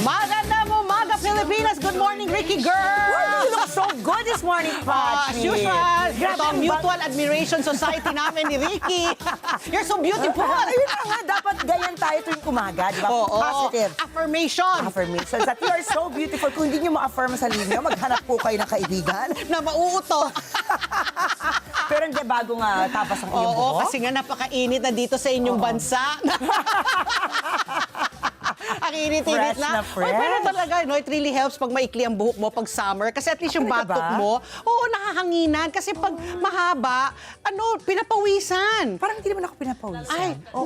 Magandang umaga, Pilipinas! Good morning, Ricky Girl! You look so good this morning, As Pachi. usual, Grabe ito ang ang Mutual Admiration Society namin ni Ricky. You're so beautiful! Ayun na nga, dapat ganyan tayo tuwing umaga, di ba? Oo. Positive. Affirmation. Affirmations that you are so beautiful. Kung hindi nyo ma-affirm sa sarili nyo, maghanap po kayo ng kaibigan. Na mauuto. Pero hindi, bago nga tapas ang iyong Oo, buhok. kasi nga napakainit na dito sa inyong bansa. Ang init-init Fresh na fresh. Oy, pero talaga, no, it really helps pag maikli ang buhok mo pag summer. Kasi at least yung Talaga batok ba? mo, oo, nakahanginan. Kasi pag mahaba, pinapawisan. Parang hindi naman ako pinapawisan. Ay, Oo.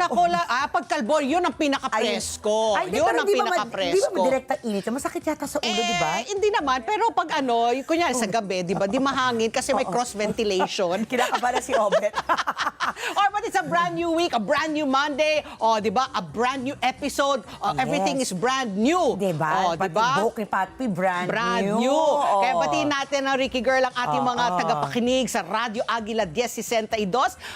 pag kalbo, yun ang pinaka-presko. Ay, Yun pero ang di ba Di ba pinaka-presko. madirekta init? Masakit yata sa ulo, di ba? Hindi naman. Pero pag kunyari sa gabi, di ba, di mahangin kasi may cross-ventilation. Kinakabala si Obet. Or but it's a brand new week, a brand new Monday, o di ba, a brand new episode, everything is brand new. Diba? O, di ba? Pati buhok ni Patpi, brand new. new. Kaya Oo. batiin natin ang Ricky Girl, ang ating mga tagapakinig sa Radyo Agila 1062.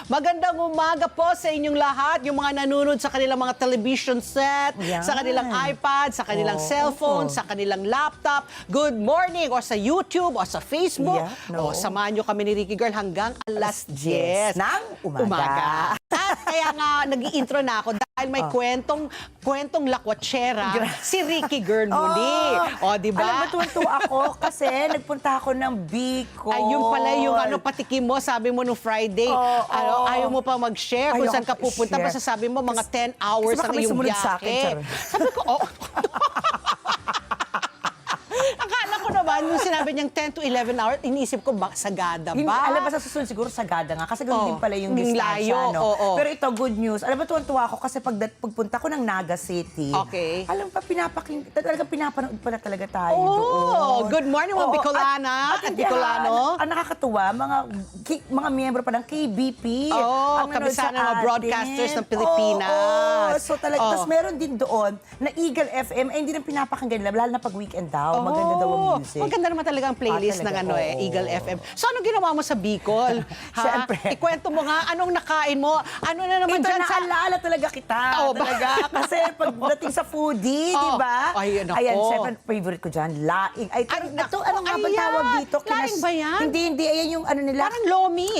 Magandang umaga po sa inyong lahat, yung mga nanonood sa kanilang mga television set, Yan. sa kanilang iPad, sa kanilang cellphone, sa kanilang laptop. Good morning, o sa YouTube, o sa Facebook. Yeah, no. O samahan nyo kami ni Ricky Girl hanggang alas 10 ng umaga. At kaya nga, nag-i-intro na ako dahil may kwentong lakwatsera si Ricky Girl muli. O, di Alam ba? mo, tuwan-tuwa ako kasi nagpunta ako ng Bicol. Ayun pala yung patikim mo, sabi mo nung Friday, ayaw mo pa mag-share kung Ayoko saan ka pupunta. i-share. Basta sabi mo, mga 10 hours baka ang may iyong sumunod sa akin, biyahe. charot. Sabi ko, akala ko naman, yung sinabi niyang 10 to 11 hours, iniisip ko, sagada Hindi, ba? alam ba sa susunod siguro sagada nga kasi ganun din pala yung yung distansya, layo, no? oo. Pero ito, good news. Alam ba, tuwan-tuwa ako kasi pagpunta ko ng Naga City, Okay. alam pa, talagang pinapanood pala talaga tayo Oh, doon. good morning, mga Oo, Bicolana at hindi, Bicolano. ang nakakatuwa, mga miyembro pa ng KBP. Oh, ang nanonood kabisa sa ng mga atin. broadcasters ng Pilipinas. Oo, so talaga, Oh. tapos meron din doon na Eagle FM, hindi na pinapakinggan nila, lalo na pag weekend daw. Maganda daw ang music. Maganda naman talaga ang playlist talaga, ng oo. Eagle FM. So, anong ginawa mo sa Bicol? Ha? Siyempre. Ikwento mo nga, anong nakain mo? Ano na naman Ito, dyan sa... naalala talaga kita. Oh, ba- talaga. Kasi pagdating sa foodie, Oh. di ba? Ay, nako. Ayan, syempre, favorite ko dyan, laing. Ay, Ay, ito, nako, ano nga ba ayan. tawag dito? Laing ba yan? Hindi. Ayan yung ano nila. Parang lomi.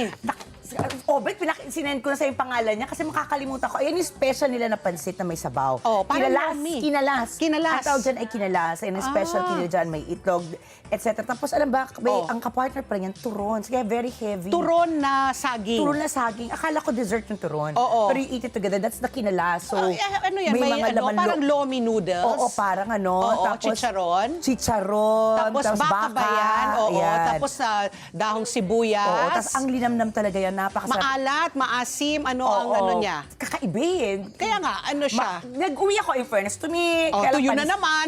Obet, sinend ko na sa yung pangalan niya kasi makakalimutan ko. Ayan yung special nila na pansit na may sabaw. Oh, parang kinalas, lomi. kinalas. Kinalas. Ang tawag dyan ay kinalas. Ayan ang special nila dyan, may itlog, etc. Tapos alam ba, ang kapartner pa niyan, turon. Kaya very heavy. Turon na saging. Turon na saging. Akala ko dessert yung turon. Oo. Pero you eat it together, that's the kinalas. So, Ano yan? May mga laman parang lomi noodles. Oo, parang ano. Oo, tapos, chicharon. Chicharon. Tapos baka ba yan? Oo, ayan. tapos dahong sibuyas. Oo, tapos ang linamnam talaga yan. Napakasarap. maalat, maasim, ang ano niya. Kakaibin. Kaya nga, ano siya? Nag-uwi ako in fairness to me. Oh, kaya lang tuyo na panis- naman.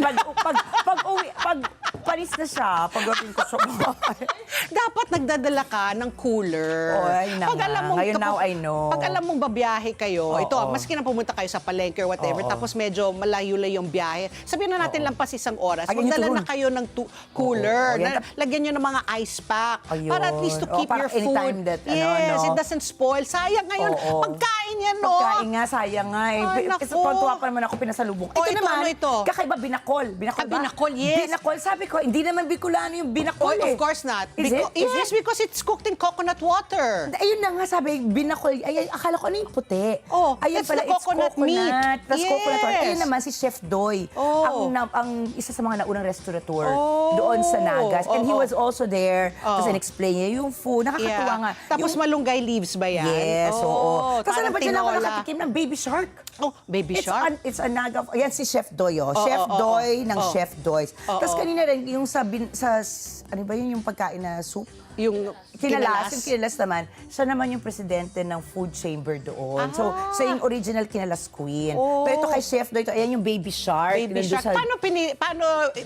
Pag panis na siya, pagdating ko sa bahay. Dapat nagdadala ka ng cooler. Oh, ay na nga. Ngayon, now I know. Pag alam mong babiyahe kayo, ito, maski na pumunta kayo sa palengke or whatever, tapos medyo malayo-layo yung biyahe, sabihin na natin lang pas isang oras, Ay, magdala yun, na kayo ng cooler. Oo, yan. Lagyan nyo ng mga ice pack. Ayun. Para at least to keep para your food. anytime that, Yes, ano. it doesn't spoil. Sayang ngayon, Oo. pagkain yan, no? Pagkain nga, sayang nga eh. Ay, Kasi naku. tuwa pa naman ako pinasalubong. Oh, ito, naman, ano ito? kakaiba, binakol. Binakol ba? Binakol, yes. Binakol, sabi ko, hindi naman Bicolano yung binakol Oh, eh. of course not. Is it? Yes, because it's cooked in coconut water. Ayun na nga, sabi, binakol. Ay, akala ko ano yung puti. Oh, ayun it's the pala, coconut meat. Tapos Yes. coconut water. Ayun naman, si Chef Doy. Oh. Ang isa sa mga naunang restaurateur Oh. doon sa Nagas. And he Oh, oh. was also there. Tapos in-explain niya yung food. Nakakatuwa nga. Tapos Yung- malunggay leaves ba yan? Yes, oo. Tapos parang alam ba dyan ako tinola. nakatikim ng baby shark? Oh, baby shark? It's a Naga. Ayan si Chef Doy, oh. Chef Doy ng Chef Doy's. Tapos kanina rin, yung ano ba yun, yung pagkain na soup? Yung Kinalas, yung kinalas naman, siya naman yung presidente ng food chamber doon. So, siya yung original kinalas queen. Oh. Pero ito kay Chef Doy, ito, ayan yung baby shark. Baby Nandun shark. sa-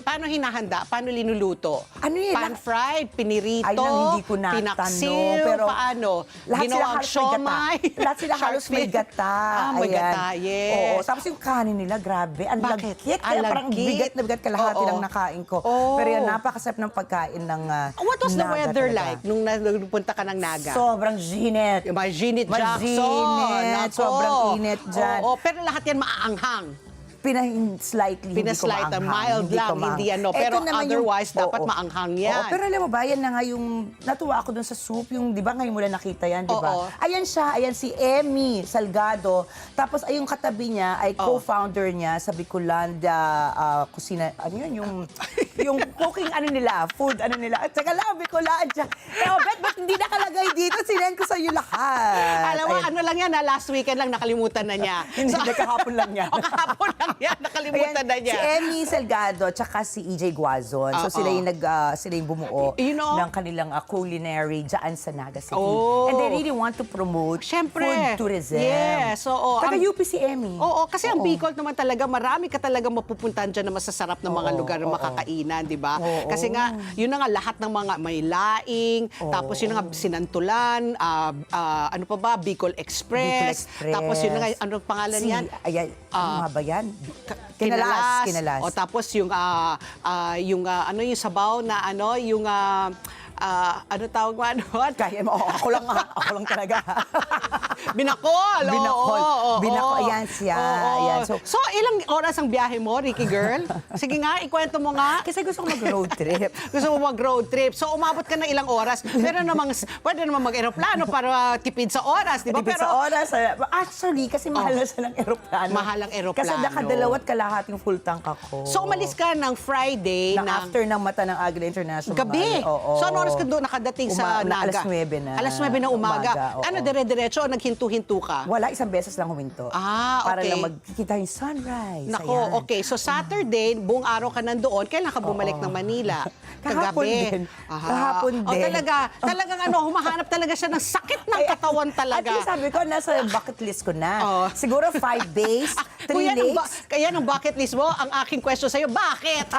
Paano hinahanda? Paano linuluto? Ano yun? Pan-fried, pinirito, Ay, nang hindi ko natanong, pinaksil, pero paano? lahat sila Ginawang halos may gata. siomay. Lahat sila Shark halos may fin. gata. May Ayan. gata, yes. Oo, tapos yung kanin nila, grabe. Ang Bakit? lagkit. Kaya Ang parang lagkit. bigat na bigat kalahati Oo. lang nakain ko. Oh. Pero yan, napakasarap ng pagkain ng What was the Naga weather talaga. like nung nagpunta ka ng Naga? Sobrang ginit. Yung mga Ginit Jackson. Mazinit. Nako. Sobrang init dyan. Oo, pero lahat yan maaanghang. Slightly, Pinaslight, hindi ko mild lang, hindi ano. Eto Pero naman otherwise, dapat oo. maanghang yan. Oo, pero alam mo ba, yan na nga yung, natuwa ako dun sa soup, yung, di ba, ngayon mo lang nakita yan, di Oo. ba? Ayan siya, ayan si Emmy Salgado. Tapos, ay yung katabi niya, ay co-founder niya sa Bicolanda Kusina, ano yun, yung cooking ano nila, food ano nila. At saka lang, Bicolanda. Pero, ba't hindi nakalagay dito? Sinend ko sa'yo lahat. Alam mo, Ayan. ano lang yan, last weekend lang nakalimutan na niya. Hindi, kahapon lang yan. O kahapon lang yan, nakalimutan na niya. Si Emmy Salgado tsaka si EJ Guazon. So sila yung sila yung bumuo You know, ng kanilang culinary dyan sa Naga City. Oh. And they really want to promote Siyempre. food tourism. Yes, oo. Taga Ang- UP si Emmy. Oo, kasi ang Bicol naman talaga, marami ka talaga mapupuntahan dyan na masasarap na mga lugar na makakainan, di ba? Oo. Kasi nga, yun na nga, lahat ng mga may laing, tapos yun na nga, Sinantulan, ano pa ba, Bicol Express, Bicol Express. tapos yun na nga, ano pangalan yan? Ayan, ano nga ba yan? Kinalas. O tapos yung ano yung sabaw na ano yung ano tawag mo ano? Kaya mo, ako lang talaga. Binakol. Binakol. Oo. Binakol. Ayan siya. Oo. Ayan. So, ilang oras ang biyahe mo, Ricky girl? Sige nga, ikwento mo nga. Kasi gusto ko mag-road trip. Gusto mo mag-road trip. So, umabot ka ng ilang oras. Pwede naman mag-aeroplano para tipid sa oras, di ba? Tipid sa oras. Actually, kasi mahal na siya ng aeroplano. Mahal ang eroplano. Kasi nakadalawat kalahating full tank ako. So, umalis ka ng Friday After ng Mata ng Agila International. gabi. Oo. So, ano oras ka doon nakadating sa Naga? Alas 9 na. Alas 9 na umaga. Oo. Ano, dire-diretso o naghinto-hinto ka? Wala, isang beses lang huminto. Ah, Para okay. lang magkikita yung sunrise. Nako, Ayan. okay. So, Saturday, buong araw ka nandoon. Kailan ka bumalik ng Manila? Kahapon din. Kahapon din. Talagang ano, humahanap talaga siya ng sakit ng katawan talaga. At sabi ko, nasa bucket list ko na. Oo. Siguro 5 days, 3 Kung yan ang lakes. kaya ang bucket list mo, ang aking question sa'yo, bakit?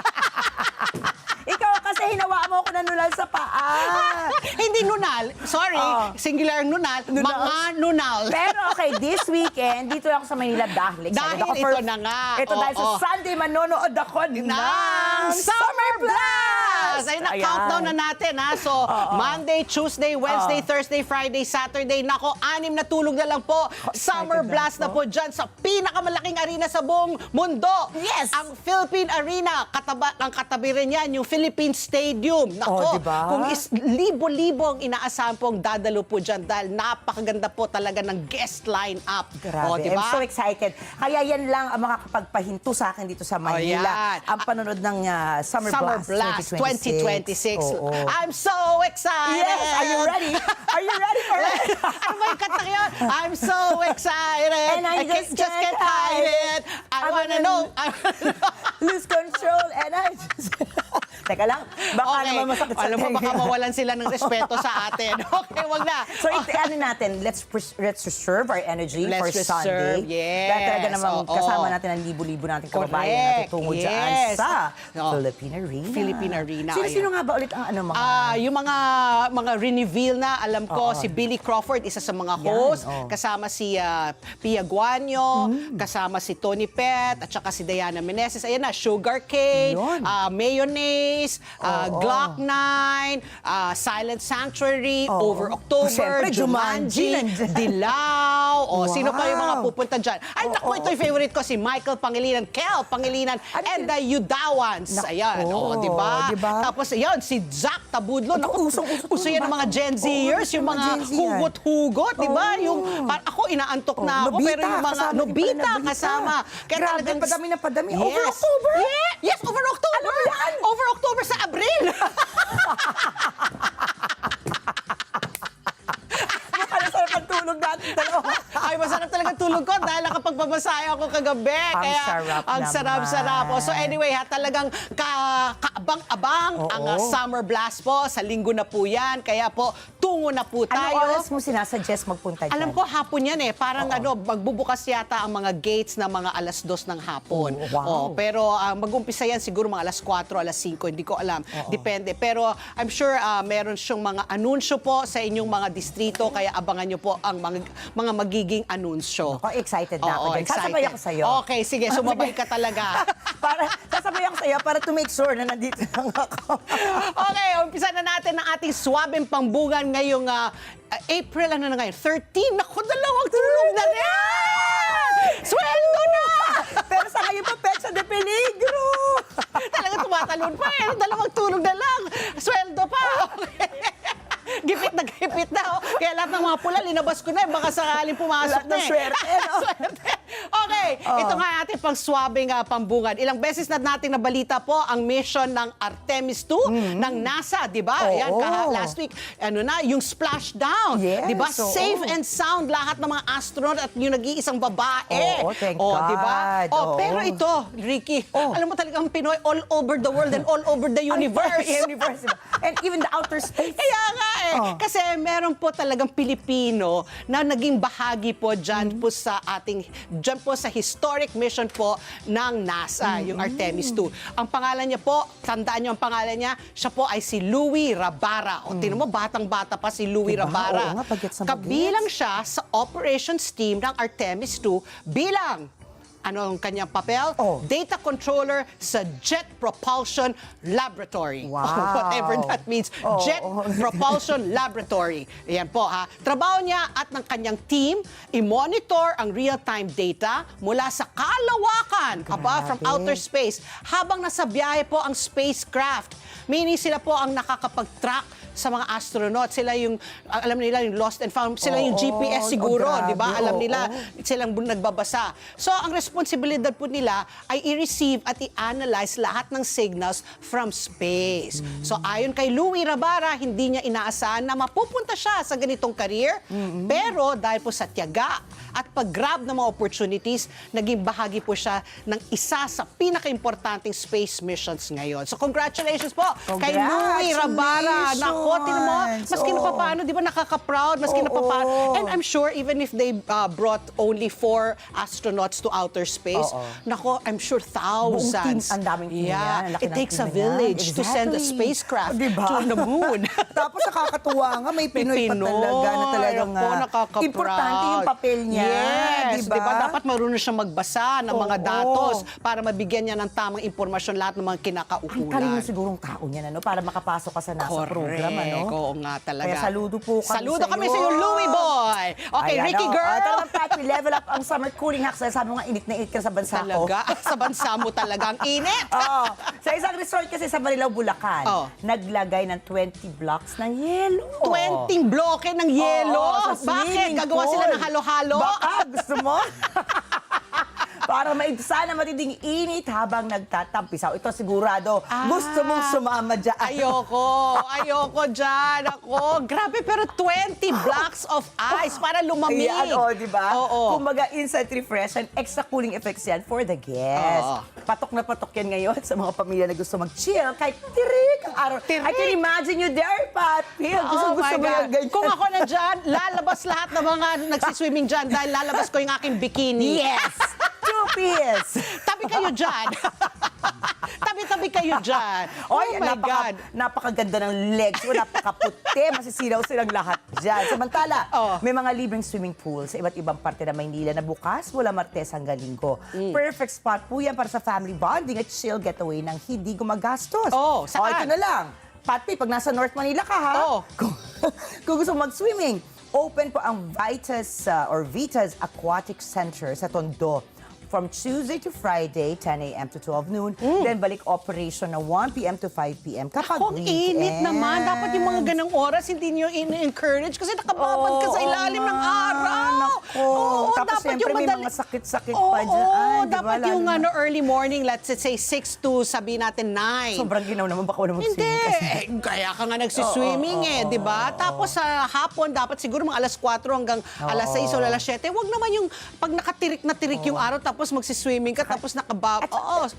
Ikaw kasi hinawa mo ako na nunal sa paa. Hindi nunal. Sorry, singular ang nunal. Mga nunal. Pero okay, this weekend, dito ako sa Manila dahil excited Dahil ako ito na nga. Ito dahil sa Oo. Sunday, manonood ako ng ng Summer Blast! Ayun na, Ayan. countdown na natin ha. So, Monday, Tuesday, Wednesday, Thursday, Friday, Saturday. Nako, 6 na tulog na lang po. Summer na Blast na po dyan sa pinakamalaking arena sa buong mundo. Yes! Ang Philippine Arena. Ang katabi rin yan, yung Philippine Stadium. Nako, diba? kung libo-libo ang inaasahan pong dadalo po dyan dahil napakaganda po talaga ng guest line-up. Grabe. Diba? I'm so excited. Kaya yan lang ang makakapagpahinto sa akin dito sa Manila. yan. Ang panonood ng Summer Blast 2026. Oo. I'm so excited! Yes! Are you ready? Are you ready for it? Ano ba yung kanta yun? I'm so excited! And I just can't hide it! I wanna know! Lose control and I just... Teka lang, baka naman masakit sa Alam mo, baka tenga. mawalan sila ng respeto sa atin. Okay, wag na. So, ano natin, let's reserve our energy Let's for reserve, Sunday. yes. Dahil talaga namang Oo. kasama natin ang libo-libo nating kababayan na Correct, tutungo dyan yes. sa Oo. Philippine Arena. Philippine Arena, Sino-sino ayan. nga ba ulit ang mga... Yung mga re-reveal na, alam ko, si Billy Crawford, isa sa mga host, kasama si Pia Guanyo, kasama si Tony Pet, at saka si Diana Meneses. Ayan na, Sugar Cane, Yun. Mayonnaise, Glock 9, Silent Sanctuary, Over October, Siyempre, Jumanji, Jumanji, Dilaw, sino pa yung mga Wow. pupunta dyan? Ay, naku, ito yung favorite ko, si Michael Pangilinan, Kel Pangilinan, and the Udawans. Ayan, di ba? Diba? Tapos, ayan, si Zack Tabudlo. Naku, usong-uso uso yan ng mga Gen Zers, yung mga Gen Z yan. hugot-hugot, di ba? Yung, ako, inaantok na ako, pero yung mga Nobita kasama. Kaya Grabe, talagang- padami na padami. Yes. Over October? Yes, over October. Ano ba yan? Over October sa Abril. Ano sarap ang tulog natin dalawa? Ay, masarap talaga tulog ko dahil nakapagpamasahe ako kagabi. Kaya sarap ang naman. sarap-sarap. So anyway, talagang kaabang-abang ang Summer Blast po. Sa linggo na po yan. Kaya po, tungo na po Anong tayo. oras mo sinasuggest magpunta dyan? Alam ko, hapon yan eh. Parang magbubukas yata ang mga gates na mga alas 2 ng hapon. Wow. Pero mag-umpisa yan siguro mga alas 4, alas 5. Hindi ko alam. Depende. Pero I'm sure meron siyang mga anunsyo po sa inyong mga distrito. Kaya abangan nyo po ang mga magiging anunsyo. Ako, excited na ako. ako dyan. Sasabay ako sa'yo. Okay, sige, sumabay ka talaga. Sasabay ako sa'yo para to make sure na nandito lang ako. Okay, umpisa na natin ang ating swabing pambungan ngayong April, ano na ngayon? 13? Naku, dalawang tulog na rin! Sweldo na! Pero sa ngayon pa, petsa de peligro. Talaga tumatalon pa eh. Dalawang tulog na lang. Sweldo pa. Gipit na. Oh. Kaya lahat ng mga pula, linabas ko na eh. Baka sakaling pumasok Lahat ng swerte, no? Swerte. Okay, ito nga ating pang-swabbing pambungan. Ilang beses na nating nabalita po ang mission ng Artemis 2 ng NASA, di ba? Ayan, last week, yung splashdown. Yes, Di ba? oo. Safe and sound lahat ng mga astronaut at yung nag-iisang babae. Oo, thank Di ba? God. Oo. Pero ito, Ricky, alam mo talagang Pinoy all over the world and all over the universe. Universe. And even the outer space. Kaya nga eh. Kasi meron po talagang Pilipino na naging bahagi po dyan po sa dyan po sa historic mission po ng NASA, yung Artemis 2. Ang pangalan niya po, tandaan niyo ang pangalan niya, siya po ay si Louie Rabara. O tinan mo, batang-bata pa si Louie Diba? Rabara. Oo nga, bagets na bagets. Kabilang siya sa operations team ng Artemis 2 bilang ang kanyang papel? Data controller sa Jet Propulsion Laboratory. Wow. Whatever that means. Jet Propulsion Laboratory. Ayan po ha. Trabaho niya at ng kanyang team, i-monitor ang real-time data mula sa kalawakan from outer space habang nasa biyahe po ang spacecraft. Meaning sila po ang nakakapag-track sa mga astronaut. Sila yung, alam nila, yung lost and found. Sila yung GPS siguro, di ba? Alam nila, silang nagbabasa. So, ang responsibilidad po nila ay i-receive at i-analyze lahat ng signals from space. So, ayon kay Louie Rabara, hindi niya inaasahan na mapupunta siya sa ganitong career. Pero, dahil po sa tiyaga at pag-grab ng mga opportunities, naging bahagi po siya ng isa sa pinaka-importanting space missions ngayon. So, congratulations po kay Louie Rabara. Naku, tinan mo, maski na paano, di ba nakaka-proud, maski na paano. And I'm sure even if they brought only 4 astronauts to outer space, nako, I'm sure thousands. Ang daming team yan. It takes a village to send a spacecraft to the moon. Tapos nakakatuwa nga, may Pinoy pa talaga na talagang nakaka-proud. importante yung papel niya. Yes, diba? Dapat marunong siya magbasa ng mga datos para mabigyan niya ng tamang impormasyon lahat ng mga kinakaukulan. Ang talino sigurong tao niya, para makapasok ka sa NASA program, Oo nga talaga. Kaya saludo po kami Saludo kami sa iyo, Louie Boy! Okay, Ayan, Ricky girl! Talagang Patrick, level up ang summer cooling hacks. Sabi mo nga, init na init ka sa bansa ko. Talaga? Sa bansa mo talaga ang init! Sa isang resort kasi sa Marilao, Bulacan, naglagay ng 20 blocks ng yelo. 20 bloke ng yelo? Sa Bakit? swimming Gagawa pool. sila ng halo-halo? Baka, gusto mo? Para maibsan na matinding init habang nagtatampisaw. Ito sigurado, gusto mong sumama dyan. Ayoko dyan. Ako, grabe, pero 20 blocks of ice para lumamig. Ayan, di ba? Oo. Kumbaga, instant refresh and extra cooling effects yan for the guests. Patok na patok yan ngayon sa mga pamilya na gusto mag-chill kahit tirik ang araw. Tirik. I can imagine you there, Pat. Gusto mo yan ganyan. Kung ako na dyan, lalabas lahat ng mga nagsiswimming dyan dahil lalabas ko yung aking bikini. Yes! Two-piece! Tabi kayo dyan. Tabi-tabi kayo dyan. Oh my God. Napakaganda ng legs mo, napakaputi, masisilaw silang lahat dyan. Samantala, may mga libreng swimming pool sa iba't ibang parte ng Maynila na bukas mula Martes hanggang Linggo. Perfect spot po yan para sa family bonding at chill getaway nang hindi gumagastos. Saan? Ito na lang. Patpi, pag nasa North Manila ka ha, kung gusto mag-swimming, open po ang Vitas Aquatic Center sa Tondo. From Tuesday to Friday, 10 a.m. to 12 noon. Then balik operation na 1 p.m. to 5 p.m. kapag Kung init naman, dapat yung mga ganang oras hindi nyo in-encourage kasi nakababad ka sa ilalim ng araw. Tapos siyempre may mga sakit-sakit pa dyan. Dapat yung early morning, let's say 6 to sabihin natin 9. Sobrang ginaw naman, baka wala mag-swimming kasi. Kaya ka nga nagsiswimming di ba? Tapos sa hapon, dapat siguro mga alas 4 hanggang alas 6 o alas 7. Huwag naman yung pag nakatirik na tirik yung araw, tapos magsiswimming ka, tapos nakabab.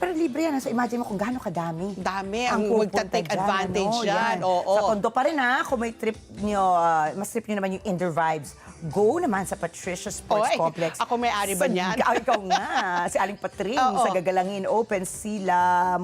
Pero libre yan. So imagine mo kung gaano kadami. Dami ang magta-take advantage yan. Sa Tondo pa rin kung may trip nyo, mas trip nyo naman yung Indoor Vibes Go naman sa Patricia Sports Oy, Complex. ako may-ari ba niyan? Ikaw nga. Si Aling Patring Oo. sa Gagalangin. Open sila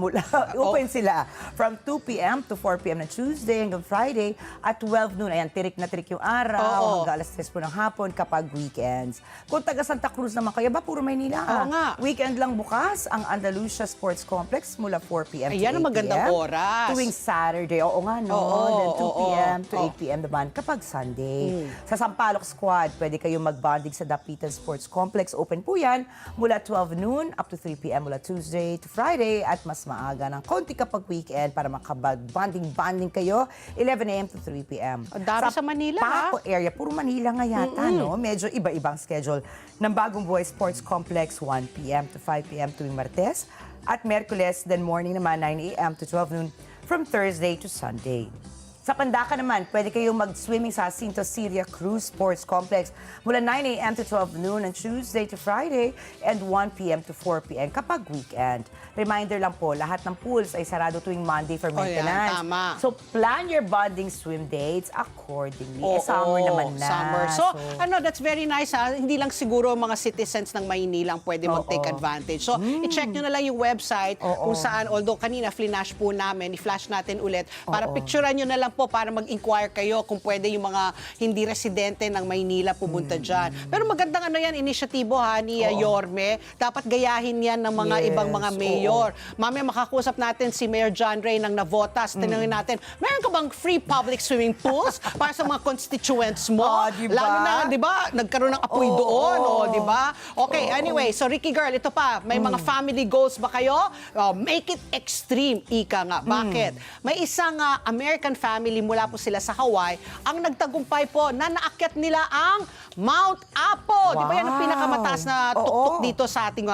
from 2 p.m. to 4 p.m. na Tuesday hanggang Friday at 12 noon. Ayan, tirik na tirik yung araw. Oo. Hanggang alas 3 po ng hapon kapag weekends. Kung taga Santa Cruz naman kayo, puro Maynila. Oo nga. Weekend lang bukas ang Andalusia Sports Complex mula 4 p.m. to 8 p.m. Ayan ang magandang oras. Tuwing Saturday. Oo nga, no? Oo, Then 2 oo. p.m. to Oo. 8 p.m. naman kapag Sunday. Sa Sampaloc Squad, pwede kayong mag-bonding sa Dapitan Sports Complex. Open po yan mula 12 noon up to 3 p.m. mula Tuesday to Friday at mas maaga ng konti kapag weekend para makabanding kayo 11 a.m. to 3 p.m. Ang dami sa Manila, Paco area, puro Manila nga yata, no? Medyo iba-ibang schedule ng Bagong Buhay Sports Complex 1 p.m. to 5 p.m. tuwing Martes at Merkules, then morning naman 9 a.m. to 12 noon from Thursday to Sunday. Sa Pandacan naman, pwede kayong mag-swimming sa Cinto Siria Cruz Sports Complex mula 9 a.m. to 12 noon on Tuesday to Friday and 1 p.m. to 4 p.m. kapag weekend. Reminder lang po, lahat ng pools ay sarado tuwing Monday for maintenance. yan, tama. So plan your bonding swim dates accordingly. Oo, Summer naman na. Summer. So, that's very nice ha. Hindi lang siguro mga citizens ng Maynila ang pwede mag-take advantage. So, i-check nyo na lang yung website kung saan, although kanina flash po namin, i-flash natin ulit para picturean nyo na lang po para mag-inquire kayo kung pwede yung mga hindi residente ng Maynila pumunta dyan. Pero magandang inisyatibo ha ni Yorme. Dapat gayahin yan ng mga ibang mga mayor. Mamaya makakusap natin si Mayor John Ray ng Navotas. Tinanungin natin, meron ka bang free public swimming pools para sa mga constituents mo? Diba? Lalo na, di ba, nagkaroon ng apoy doon. Di ba? Okay, anyway, so Ricky Girl, ito pa, may mga family goals ba kayo? Make it extreme, ika nga. Bakit? May isang American family mula po sila sa Hawaii, ang nagtagumpay po na naakyat nila ang Mount Apo. Di ba yan ang Wow. pinakamataas na tuktok dito sa ating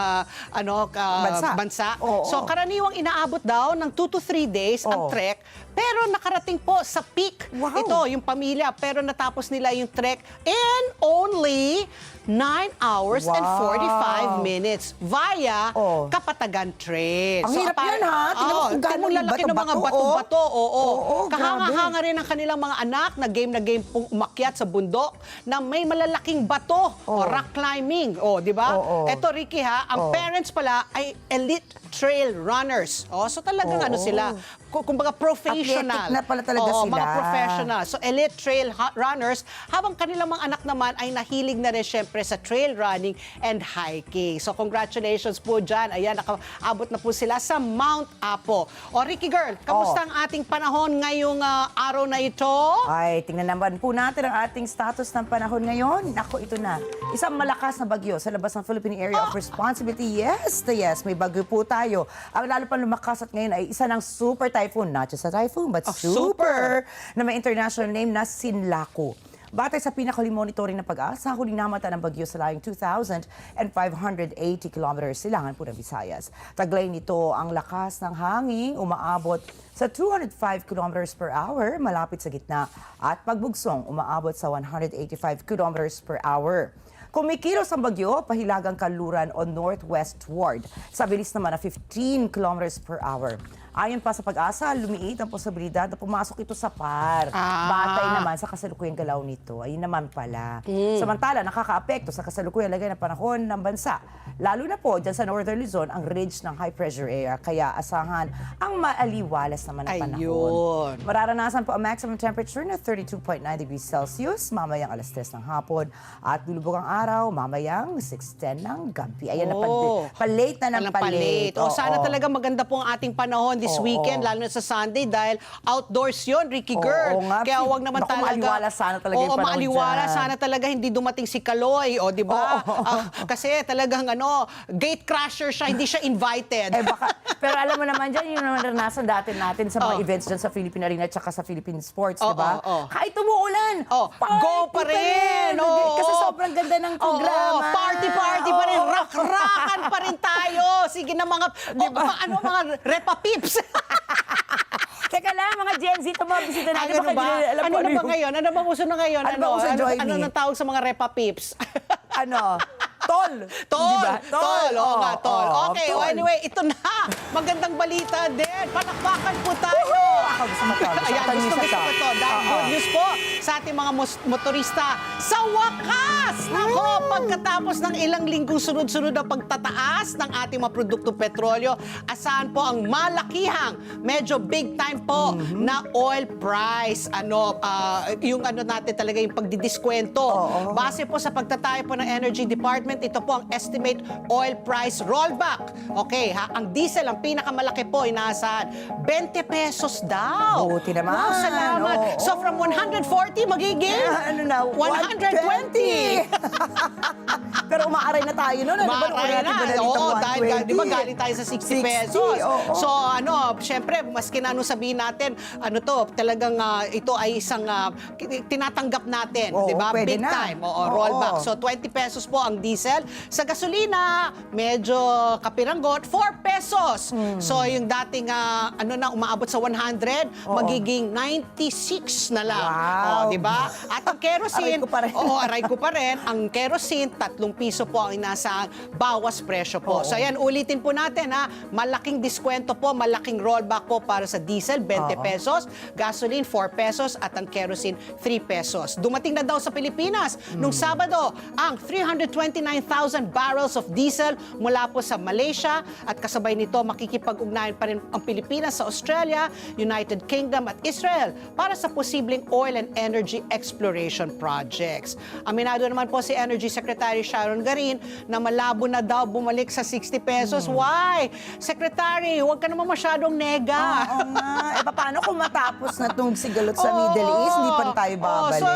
bansa? Oo. So karaniwang inaabot daw ng 2 to 3 days ang trek, pero nakarating po sa peak. Wow. Ito, yung pamilya, pero natapos nila yung trek in only 9 hours and 45 minutes via Kapatagan Trail. Ang hirap yan, ha? Tingnan mo kung gaano yung lalaki ng mga bato-bato, bato-bato. Oo. Kahanga-hanga grabe. rin ang kanilang mga anak na game pong umakyat sa bundok na may malalaking bato o rock climbing. Di ba? Eto, Ricky ha, ang parents pala ay elite trail runners. So talagang sila, kumbaga professional. Athletic na pala talaga sila. Mga professional. So elite trail runners, habang kanilang mga anak naman ay nahilig na rin syempre sa trail running and hiking. So congratulations po dyan. Ayan, nakaabot na po sila sa Mount Apo. Ricky Girl, kamusta ang ating panahon ngayong araw na ito? Ay, tingnan naman po natin ang ating status ng panahon ngayon. Ako, ito na. Isang malakas na bagyo sa labas ng Philippine Area of Responsibility. Yes, may bagyo po tayo. Ang lalo pa lumakas at ngayon ay isa ng super typhoon. Not just a typhoon, but super na may international name na Sinlaku. Batay sa pinakahuli monitoring ng Pag-asa, huling namata ng bagyo sa layong 2,580 kilometers silangan po ng Visayas. Taglay nito ang lakas ng hangin, umaabot sa 205 kilometers per hour malapit sa gitna at pagbugsong umaabot sa 185 kilometers per hour. Kumikilos ang bagyo, pahilagang kanluran o northwestward sa bilis naman na 15 kilometers per hour. Ayon pa sa Pag-asa, lumiit ang posibilidad na pumasok ito sa PAR. Batay naman sa kasalukuyang galaw nito. Ayun naman pala. Samantala, nakakaapekto sa kasalukuyang lagay ng panahon ng bansa. Lalo na po dyan sa Northern Luzon, ang ridge ng high pressure area. Kaya asahan ang maaliwalas naman ng panahon. Ayun. Mararanasan po ang maximum temperature na 32.9 degrees Celsius mamayang alas 3 ng hapon. At lulubog ang araw mamayang 6:10 ng gabi. Ayan na palate na ng palate. Sana talaga maganda po ang ating panahon this weekend, lalo na sa Sunday dahil outdoors yon, Ricky Girl. Kaya wag naman Naku, talaga. maaliwala sana talaga yung panahon maaliwala dyan. sana talaga hindi dumating si Kaloy, di ba? Kasi talagang gate crasher siya, hindi siya invited. Pero alam mo naman dyan, yung naranasan natin sa mga events dyan sa Philippine Arena at saka sa Philippine Sports, di ba? Kahit umuulan, Go pa rin. Kasi sobrang ganda ng programa. Party pa rin. Rock-rockan pa rin tayo. Sige na mga, mga Repa Pips. Teka lang, mga Gen Z, tumabisita natin. Ano ba? Ano na ba ngayon? Ano bang uso na ngayon? Ano bang uso, Joy Ano Me? nang tawag sa mga Repa Pips? Tol. Tol. Tol. Oo nga, tol. Okay, tol. anyway, ito na. Magandang balita din. Palakpakan po tayo. Ako gusto mo to. Ayan, gusto ko to. Dahil good news po sa sa ating mga motorista. Sa wakas! Nako, pagkatapos ng ilang linggong sunod-sunod na pagtataas ng ating mga produktong petrolyo, asahan po ang malakihang, medyo big time po na oil price. Yung natin talaga yung pagdidiskwento. Base po sa pagtatayo po ng Energy Department, ito po ang estimate oil price rollback. Okay, ang diesel, ang pinakamalaki po, inaasahan, 20 pesos daw. Buti naman. Wow, salamat. Oo. So from 140, magiging 120. Pero umaaray na tayo nun. Maaray na. Oo, dahil di ba galing tayo sa 60 pesos. Oo. So syempre, maski na sabihin natin, talagang ito ay isang tinatanggap natin, Oo, di ba? pwede Big na. time. Oo. Rollback. So 20 pesos po ang diesel. Sa gasolina, medyo kapiranggot, 4 pesos. So yung dating umaabot sa 100, magiging 96 na lang. Wow. Di ba? At ang kerosene, Aray ko pa rin. aray ko pa rin. Ang kerosene, 3 piso po ang inasang bawas presyo po. Oo. So ayan, ulitin po natin malaking diskwento po, malaking rollback po para sa diesel, 20 pesos, gasoline, 4 pesos, at ang kerosene, 3 pesos. Dumating na daw sa Pilipinas nung Sabado ang 329,000 barrels of diesel mula po sa Malaysia, at kasabay nito makikipag-ugnayan pa rin ang Pilipinas sa Australia, United Kingdom at Israel para sa posibleng oil and energy exploration projects. Aminado naman po si Energy Secretary Sharon Garin na malabo na daw bumalik sa 60 pesos. Why? Secretary, huwag ka naman masyadong nega. Oo nga. Paano kung matapos na itong sigalot sa Middle East, hindi pa rin tayo babalik? So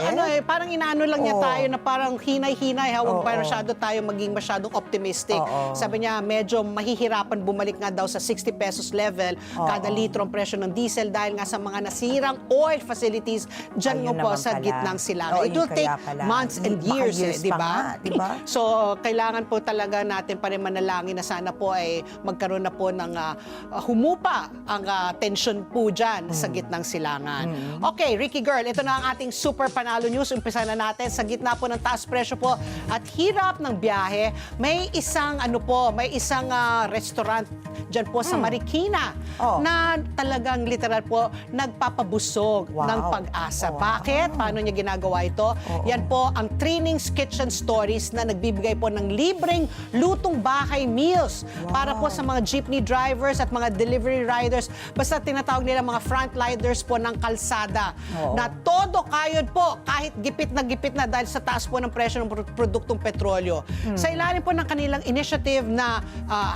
parang inaano lang niya Oo. tayo na parang hinay-hinay, huwag Oo. pa masyado tayo maging masyadong optimistic. Oo. Sabi niya, medyo mahihirapan bumalik nga daw sa 60 pesos level kada litro ang presyo ng diesel dahil nga sa mga nasirang oil facilities dyan Ayun nga po naman sa pala. gitnang silangan. Oo, It will yun take kaya pala. months and Baka years, years di pa ba? nga, di ba? So, kailangan po talaga natin pa rin manalangin na sana po ay magkaroon na po ng humupa ang tension po dyan sa gitnang silangan. Okay, Ricky Girl, ito na ang ating super panalo news. Umpisa na natin sa gitna po ng taas presyo po at hirap ng biyahe. May isang restaurant dyan po sa Marikina na talagang literal po nagpapabusog Wow. ng pag-asa. Wow. Bakit? Paano niya ginagawa ito? Yan po ang Trainings Kitchen Stories na nagbibigay po ng libreng lutong bahay meals para po sa mga jeepney drivers at mga delivery riders. Basta tinatawag nila mga frontliners po ng kalsada. Na todo kayod po, kahit gipit na dahil sa taas po ng presyo ng produktong petrolyo. Sa ilalim po ng kanilang initiative na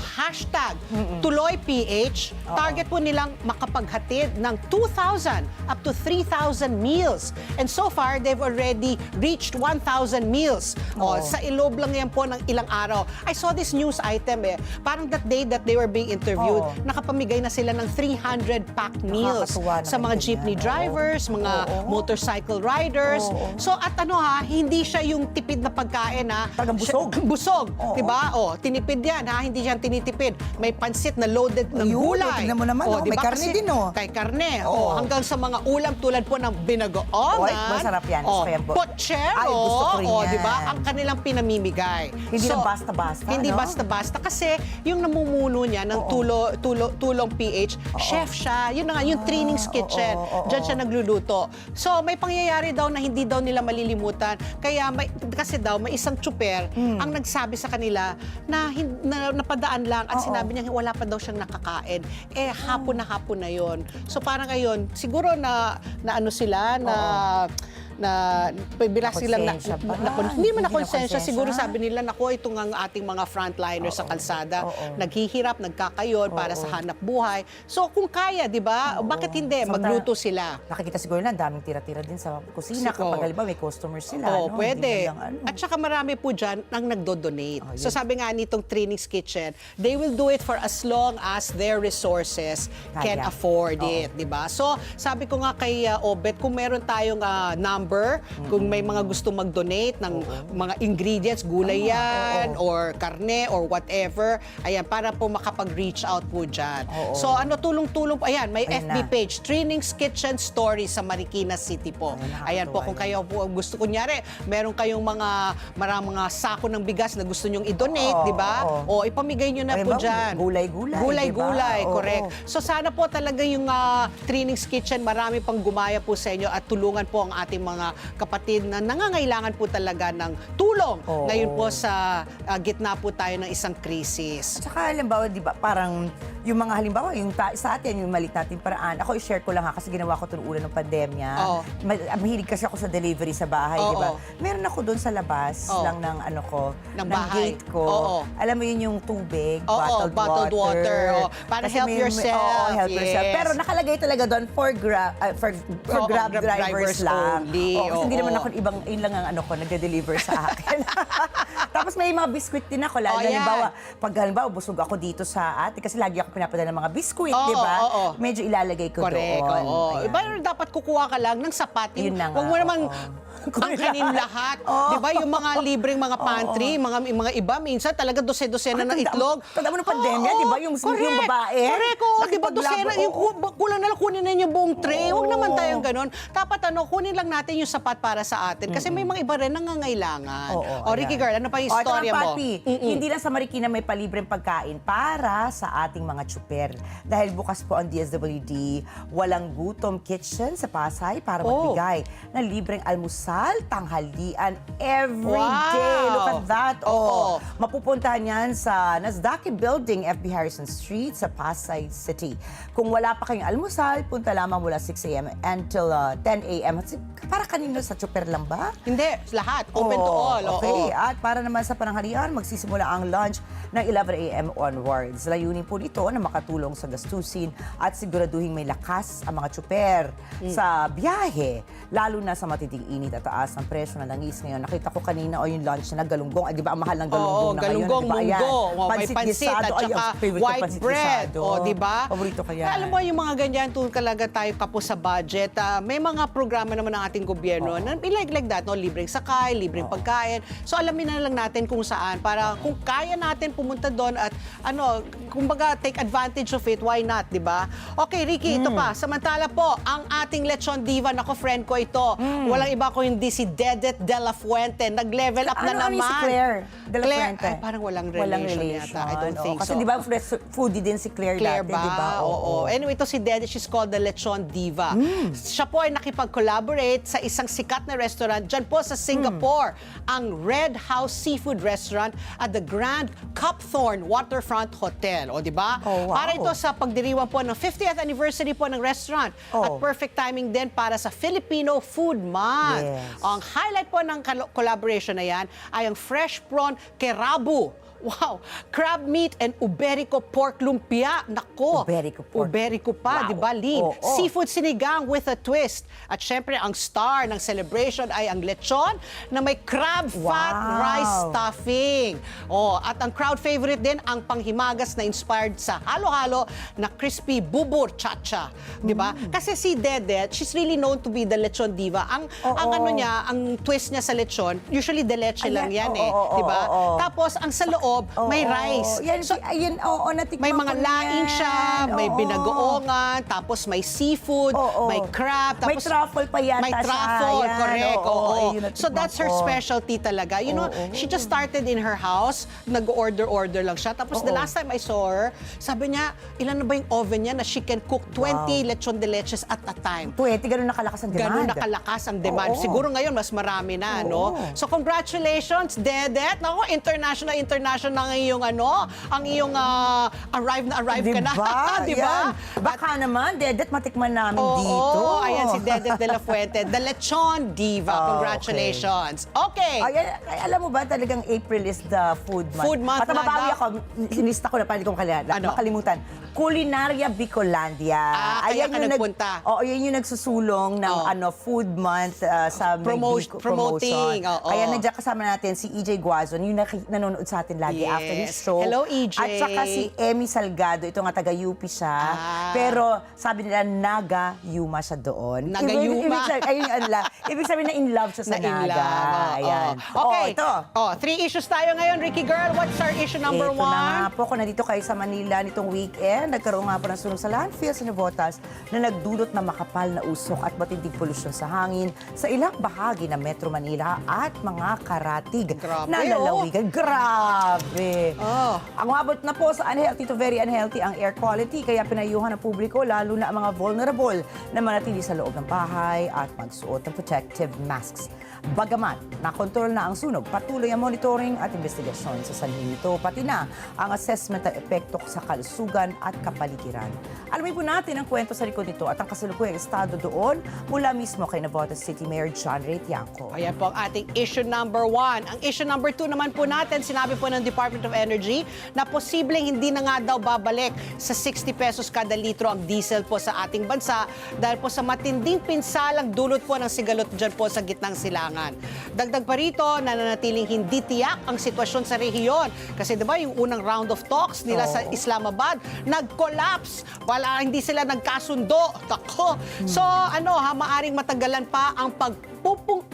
hashtag TuloyPH, target po nilang makapaghatid ng 2,000 up to 3,000 meals. And so far, they've already reached 1,000 meals. Sa iloob lang yan po ng ilang araw. I saw this news item parang that day that they were being interviewed, nakapamigay na sila ng 300 packed meals Nakakatuwa sa naman mga jeepney ganyan. drivers, mga motorcycle riders. So at hindi siya yung tipid na pagkain Talagang busog. Busog, Oo. 'di ba? Tinipid yan hindi yan tinitipid. May pansit na loaded ng Ayun, gulay. tignan mo naman, di may ba? karne Kasi din, Kay karne. Oo. Hanggang sa mga ulam tulad po ng binagoongan. Oy, masarap yan. Gusto ko yan po. Pochero. Ay, gusto ko rin yan. di ba? Ang kanilang pinamimigay. Hindi lang basta-basta, Hindi no? basta-basta kasi yung namumuno niya ng tulong PH, chef siya. Yun na nga, yung Trainings Kitchen. Diyan siya nagluluto. So may pangyayari daw na hindi daw nila malilimutan. Kaya kasi daw may isang tsuper ang nagsabi sa kanila na napadaan lang at sinabi niya wala pa daw siyang nakakain. Hapon na yon. So parang ngayon, siguro na ano sila na bila silang Nakonsensya ba? hindi man Hindi nakonsensya. nakonsensya? Siguro sabi nila, nako, ito nga ang ating mga frontliners sa kalsada. Naghihirap, nagkakayon para sa hanap buhay. So kung kaya, di ba? Bakit hindi? So, Magluto sila. Nakikita siguro na daming tira-tira din sa kusina Oo. kapag halimbawa may customers sila. Oo, no? pwede. Hindi na lang, At saka marami po dyan ang nagdo-donate. So sabi nga nitong Trainings Kitchen, they will do it for as long as their resources can Kaya. afford it, di ba? So sabi ko nga kay Obet, kung meron tayong number, kung may mga gusto mag-donate ng mga ingredients, gulay yan, or karne, or whatever, ayan, para po makapag-reach out po dyan. So tulong-tulong po, ayan, may Ayun FB na. page, Trainings Kitchen Stories sa Marikina City po. Ayan po, kung kayo po gusto, kunyari, meron kayong mga sako ng bigas na gusto nyong i-donate, di ba? O ipamigay nyo na Ay, po ba, dyan. gulay-gulay, Gulay-gulay, di ba? Oo. correct. So sana po talaga yung Trainings Kitchen, marami pang gumaya po sa inyo at tulungan po ang ating mga mga kapatid na nangangailangan po talaga ng tulong. Oo. Ngayon po sa gitna po tayo ng isang krisis. At saka halimbawa, di ba, parang yung mga halimbawa, yung sa atin, yung malit natin paraan. Ako, i-share ko lang ha, kasi ginawa ko ito noong una ng pandemya. Oo. Mahilig kasi ako sa delivery sa bahay, Oo. di ba? Meron ako doon sa labas Oo. lang ng ano ko, Ng bahay. gate ko. Oo. Alam mo yun yung tubig, Oo, bottled water. Oo. Para Kasi help yourself. Oo, help yourself. Yes. Pero nakalagay talaga doon for Grab Oo, Grab Grab drivers drivers lang. only. Oo, kasi hindi Oo. naman ako yun lang ang ano ko, nagde-deliver sa akin. Tapos may mga biskwit din ako. Lalo, Oh, yan. pag halimbawa, busog ako dito sa ate, kasi lagi ako pinapadala ng mga biskwit, Oo, di ba? oo. Medyo ilalagay ko Correct, doon. oo. Ayan. Iba dapat kukuha ka lang ng sapat. Yun na nga, Huwag mo namang oo. angkanin lahat. Oo. Di ba? Yung mga libreng mga pantry, mga iba, minsan talaga dose-dosena ng itlog. Tanda mo ng pandemya, di ba? Yung babae. Correct, oo. Di ba? Dosena, yung kulang na lang kunin na yung buong tray. Huwag naman tayong ganun. Dapat kunin lang natin yung sapat para sa atin. Kasi may mga iba rin nangangailangan. O, Ricky ayan. Girl, ano pa yung O, ito storya lang, mo? Papi. Hindi lang sa Marikina may palibreng pagkain para sa ating mga tsuper. Dahil bukas po ang DSWD, walang gutom kitchen sa Pasay para magbigay ng libreng almusal, tanghalian, every Wow. day. Look at that. Oo. Mapupuntahan yan sa Nasdaqi Building, FB Harrison Street sa Pasay City. Kung wala pa kayong almusal, punta lamang mula 6 a.m. until 10 a.m. Para kanino, sa tsuper lang ba? Hindi, lahat. Open to all. Okay. Oo. At para naman sa pananghalian, magsisimula ang lunch ng 11 a.m. onwards. Layunin po nito na makatulong sa gastusin at siguraduhin may lakas ang mga tsuper sa biyahe. Lalo na sa matinding init at taas ng presyo ng langis ngayon. Nakita ko kanina yung lunch na galunggong. Ay, di ba ang mahal ng galunggong Oo, na galunggong, ngayon? Di ba? munggo. Ayan. May pansit at Ay, saka ang favorite ko, white pansit bread. gisado. O, di ba? Paborito ko yan. Alam mo, yung mga ganyan, kung talaga tayo kapos sa budget, may mga programa naman ng ating gobyerno na like that, no? Libreng sakay, libreng pagkain. So, alamin na lang natin kung saan para kung kaya natin pumunta doon at kumbaga take advantage of it, why not, di ba? Okay, Ricky, ito pa. Samantala po, ang ating lechon diva, nako friend ko ito. Walang iba ko hindi si Dedet De La Fuente. Nag-level up na Ano naman. si Claire De La Fuente? Ay, parang walang relation yata. I don't think Kasi so. di ba foodie din si Claire, Claire dati, ba? di ba? Oo. Anyway, ito si Dedet, she's called the Lechon Diva. Siya po ay nakipag-collaborate sa isang sikat na restaurant dyan po sa Singapore, ang Red House Seafood Restaurant at the Grand Copthorne Waterfront Hotel. O, di ba? Oh, wow. Para ito sa pagdiriwang po ng 50th anniversary po ng restaurant. At perfect timing din para sa Filipino Food Month. Yes. Ang highlight po ng collaboration na yan ay ang fresh prawn kerabu. Wow! Crab meat and uberico pork lumpia. Nako! Uberico pork. Uberico pa, Wow. di ba, Lynn? Oo. Seafood sinigang with a twist. At syempre, ang star ng celebration ay ang lechon na may crab fat Wow. rice stuffing. Oh, at ang crowd favorite din, ang panghimagas na inspired sa halo-halo na crispy bubur chacha. Di ba? Kasi si Dedet, she's really known to be the lechon diva. Ang ano niya, ang twist niya sa lechon, usually de leche lang yan di ba? Tapos, ang sa loob, may rice. Yan, So, natikman may ko mga na laing yan. siya, may Oo. binagoongan, tapos may seafood, may crab, tapos May truffle pa yata may siya. truffle, Yan, correct. oo, Oo. yun natikman So that's her ko. specialty talaga. You know, she just started in her house, nag-order lang siya. Tapos the last time I saw her, sabi niya, ilan na ba yung oven niya na she can cook 20 lechon de leches at a time. 20, ganun nakalakas ang demand. Ganun nakalakas ang demand. Oo. Siguro ngayon, mas marami na, no? So, congratulations, Dedet. Naku, international na yung ang iyong arrive ka na. Di ba? Yan. Baka naman, Dedet, matikman namin dito. Oo, ayan si Dedet De La Fuente, the Lechon Diva. Congratulations. Okay. Ay, alam mo ba, talagang April is the food month. Food month At nga mabawi daw. ako, sinista ko na, paano kong makalimutan. Culinaria Bicolandia. Kaya ka yung nagpunta. yan yung nagsusulong ng food month sa may Bico promoting. promotion. Kaya nandiyan kasama natin si EJ Guazon, yung nanonood sa atin lagi Yes. after his show. Hello, EJ. At saka si Emmy Salgado, ito nga taga-UP siya. Pero sabi nila, Naga-Yuma siya doon. Naga-Yuma. Ibig sabihin na in love siya sa Na in Naga. love. Ayan. Okay. Ito. 3 issues tayo ngayon, Ricky Vicky girl, what's our issue number Ito na nga one? po, kung nandito kayo sa Manila nitong weekend, nagkaroon nga po ng sunog sa landfill sa Navotas na nagdulot ng makapal na usok at matinding polusyon sa hangin sa ilang bahagi ng Metro Manila at mga karatig Grabe, na lalawigan. Grabe! Oh. Ang umabot na po sa unhealthy to very unhealthy ang air quality, kaya pinayuhan ng publiko, lalo na ang mga vulnerable na manatili sa loob ng bahay at magsuot ng protective masks. Bagaman, nakontrol na ang sunog, patuloy ang monitoring at investigasyon sa sanhi nito, pati na ang assessment ng epekto sa kalusugan at kapaligiran. Alamin po natin ang kwento sa likod nito at ang kasalukuyang estado doon mula mismo kay Navotas City Mayor John Ray Tiangco. Ayan po ang ating issue number one. Ang issue number two naman po natin, sinabi po ng Department of Energy na posibleng hindi na nga daw babalik sa 60 pesos kada litro ang diesel po sa ating bansa dahil po sa matinding pinsalang dulot po ng sigalot dyan po sa gitnang silangan. Dagdag pa rito, nananatiling hindi tiyak ang sitwasyon sa rehiyon. Kasi diba yung unang round of talks nila sa Islamabad, nag-collapse. Wala, hindi sila nagkasundo. Tako. So maaring matagalan pa ang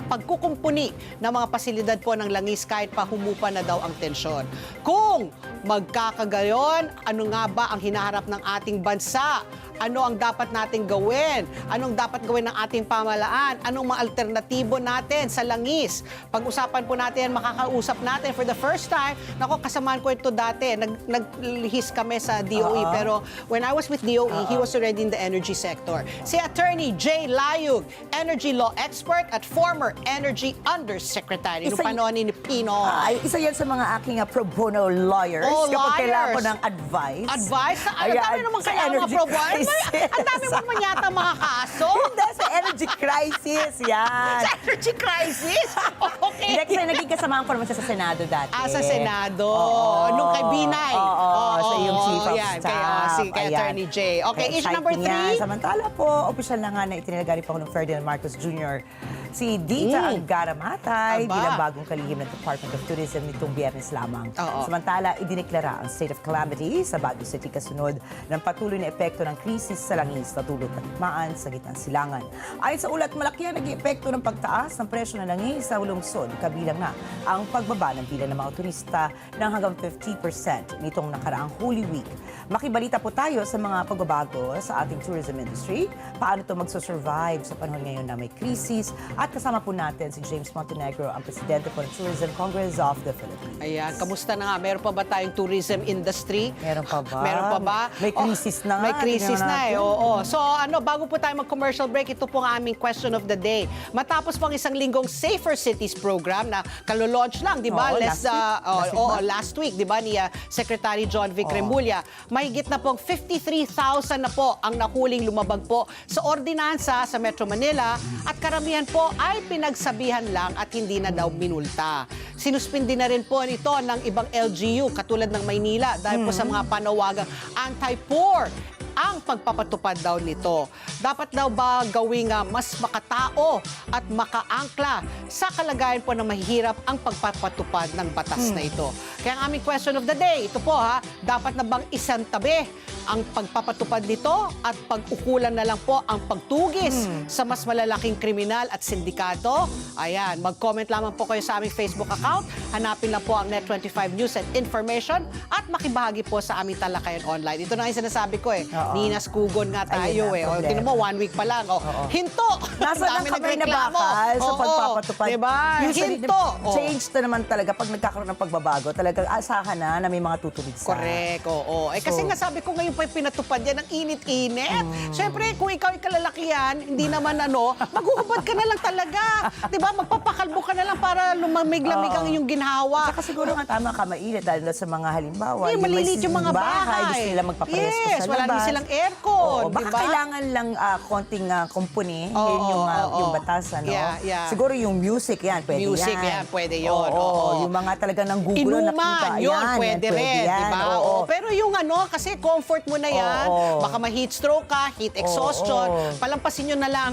pagkukumpuni ng mga pasilidad po ng langis kahit pa humupa na daw ang tensyon. Kung magkakagayon, ano nga ba ang hinaharap ng ating bansa? Ano ang dapat nating gawin? Anong dapat gawin ng ating pamahalaan? Anong mga alternatibo natin sa langis? Pag-usapan po natin, makakausap natin for the first time. Nako, kasamaan ko ito dati. Naglihis kami sa DOE. Pero when I was with DOE, he was already in the energy sector. Si Attorney Jay Layug, energy law expert at former energy undersecretary. Noong panahon ni Pino. Ay, isa yan sa mga aking pro bono lawyers. Oh, kapag kailangan ko lawyers. ng advice. Advice? Ang Ayan, dami naman sa kaya mga energy pro bono. crisis. Ang dami mo naman yata mga kaso. Hindi, sa energy crisis, yan. Sa energy crisis? Okay. Hindi, kasi naging kasamahan ko naman siya sa Senado dati. Sa Senado. Oo. Nung kay Binay. Oo, sa yung chief of yan, staff. kay Ayan. Attorney Jay. Okay, Kaya issue number exciting yan. 3. Samantala po, opisyal na nga na itinalaga ni Pangulong Ferdinand Marcos Jr. si Dita Angara Matay Aba. bilang bagong kalihim ng Department of Tourism nitong Biyernes lamang. Oo. Samantala, idineklara ang state of calamity sa Baguio City kasunod ng patuloy na epekto ng krisis sa langis na dulot ng maan sa gitnang silangan. Ayon sa ulat, malaki ang naging epekto ng pagtaas ng presyo ng langis sa lungsod, kabilang na ang pagbaba ng bilang ng mga turista ng hanggang 50% nitong nakaraang Holy Week. Makibalita po tayo sa mga pagbabago sa ating tourism industry, paano ito magsusurvive sa panahon ngayon na may krisis, at kasama po natin si James Montenegro, ang presidente po ng Tourism Congress of the Philippines. Ayan, kamusta na nga? Meron pa ba tayong tourism industry? Meron pa ba? Meron pa ba? May krisis na nga. May krisis Tingnan na natin. oo. So bago po tayo mag-commercial break, ito po ang aming question of the day. Matapos pang isang linggong Safer Cities program na kalolaunch lang, di ba? Oo, Last week, di ba, ni Secretary John Vic Remulla. Mahigit na pong 53,000 na po ang nahuling lumabag po sa ordinansa sa Metro Manila at karamihan po ay pinagsabihan lang at hindi na daw minulta. Sinuspindi na rin po nito ng ibang LGU katulad ng Maynila dahil po sa mga panawagang anti-poor ang pagpapatupad daw nito. Dapat daw ba gawing mas makatao at makaangkla sa kalagayan po na mahihirap ang pagpapatupad ng batas na ito? Kaya ang aming question of the day, ito po dapat na bang isang tabi ang pagpapatupad nito at pag-ukulan na lang po ang pagtugis sa mas malalaking kriminal at sindikato? Ayan, mag-comment lamang po kayo sa aming Facebook account. Hanapin lang po ang Net25 News and Information at makibahagi po sa aming talakayan online. Ito na yung sinasabi ko Ninas Kugon nga tayo Ayun na, Tingnan mo, 1 week pa lang. Hinto! Nasa Ang dami na kamay na nagreklamo. bakal sa Oo, pagpapatupad. Diba? Usually, Hinto! change na naman talaga pag nagkakaroon ng pagbabago. Talagang asahan na may mga tutulig sa. Correct, oo. Kasi nga sabi ko ngayon pa pinatupad yan, ang init-init. Siyempre, kung ikaw ay kalalakihan, hindi naman maghuhubad ka na lang talaga. Diba? Magpapakalbo ka na lang para lumamig-lamig ang iyong ginhawa. Saka siguro nga tama ka, mainit dahil sa mga halimbawa. Malilit yung mga bahay. Gusto nila magpaparesko sa labas. Wala din silang aircon. Oo, baka diba? kailangan lang konting kumpuni. Oo, Yun yung, oo. yung batas. Yeah. Siguro yung music yan, pwede Music yan. yan, pwede yun. Oo. Yung mga talagang nang gugulo nakita. Yun, Yan, pwede rin, yan. di ba? Oo. Pero yung kasi comfort mo na yan. Oo. Baka ma-heat stroke ka, heat exhaustion. Oo. Palampasin nyo na lang.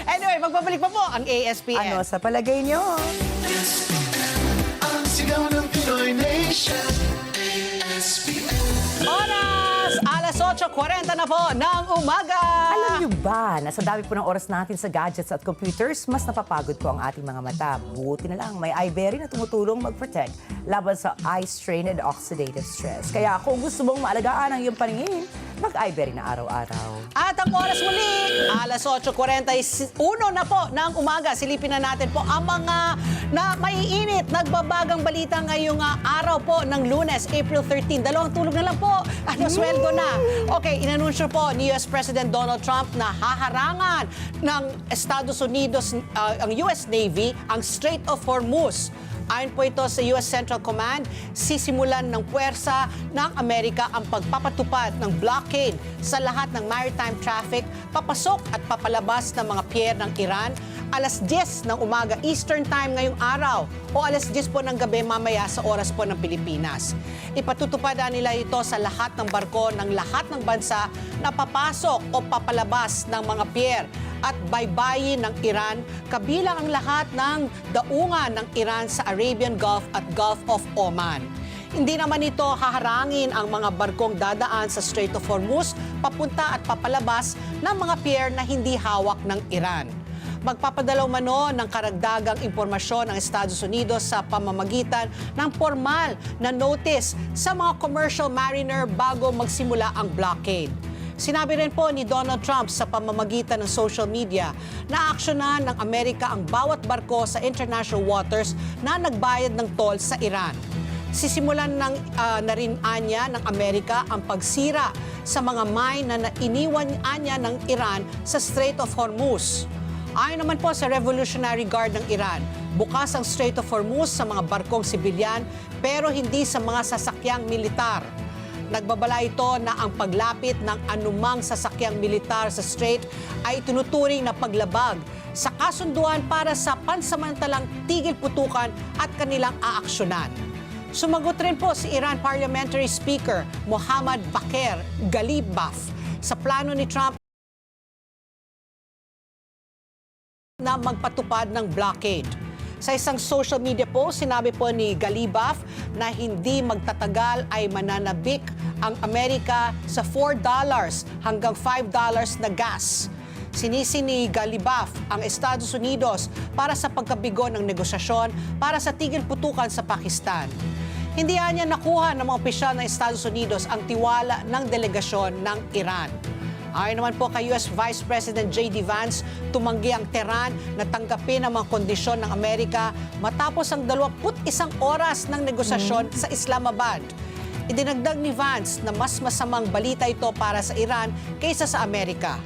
Anyway, magbabalik pa po ang ASPN. Ano sa palagay nyo? Ang sigaw ng Pinoy Nation, ASPN. Oras! Alas 8:40 na po ng umaga. Alam niyo ba na sa dami po ng oras natin sa gadgets at computers, mas napapagod po ang ating mga mata. Buti na lang, may iBerry na tumutulong mag-protect laban sa eye strain and oxidative stress. Kaya kung gusto mong maalagaan ang iyong paningin, mag-iBerry na araw-araw. At ang oras muli, alas 8:41 na po ng umaga. Silipin na natin po ang mga na maiinit, nagbabagang balita ngayong araw po ng Lunes, April 13. Dalawang tulog na lang po. Sweldo na. Okay, inanunsyo po ni US President Donald Trump na haharangan ng Estados Unidos, ang US Navy, ang Strait of Hormuz. Ayon po ito sa US Central Command, sisimulan ng puwersa ng Amerika ang pagpapatupad ng blockade sa lahat ng maritime traffic, papasok at papalabas ng mga pier ng Iran alas 10 ng umaga Eastern Time ngayong araw o alas 10 po ng gabi mamaya sa oras po ng Pilipinas. Ipatutupadan nila ito sa lahat ng barko ng lahat ng bansa na papasok o papalabas ng mga pier at baybayin ng Iran, kabilang ang lahat ng daungan ng Iran sa Arabian Gulf at Gulf of Oman. Hindi naman ito haharangin ang mga barkong dadaan sa Strait of Hormuz papunta at papalabas ng mga pier na hindi hawak ng Iran. Magpapadalaw mano ng karagdagang impormasyon ng Estados Unidos sa pamamagitan ng formal na notice sa mga commercial mariner bago magsimula ang blockade. Sinabi rin po ni Donald Trump sa pamamagitan ng social media na aksyonan ng Amerika ang bawat barko sa international waters na nagbayad ng toll sa Iran. Sisimulan na rin anya ng Amerika ang pagsira sa mga mine na iniwan anya ng Iran sa Strait of Hormuz. Ayon naman po sa Revolutionary Guard ng Iran, bukas ang Strait of Hormuz sa mga barkong sibilyan pero hindi sa mga sasakyang militar. Nagbabala ito na ang paglapit ng anumang sasakyang militar sa strait ay tinuturing na paglabag sa kasunduan para sa pansamantalang tigil putukan at kanilang aaksyonan. Sumagot rin po si Iran Parliamentary Speaker Mohammad Bakr Ghalibaf sa plano ni Trump na magpatupad ng blockade. Sa isang social media post, sinabi po ni Ghalibaf na hindi magtatagal ay mananabik ang Amerika sa $4 hanggang $5 na gas. Sinisi ni Ghalibaf ang Estados Unidos para sa pagkabigo ng negosasyon para sa tigil putukan sa Pakistan. Hindi niya nakuha ng mga opisyal ng Estados Unidos ang tiwala ng delegasyon ng Iran. Ayon naman po kay US Vice President J.D. Vance, tumanggi ang Tehran na tanggapin ang mga kondisyon ng Amerika matapos ang 21 oras ng negosasyon sa Islamabad. Idinagdag ni Vance na mas masamang balita ito para sa Iran kaysa sa Amerika.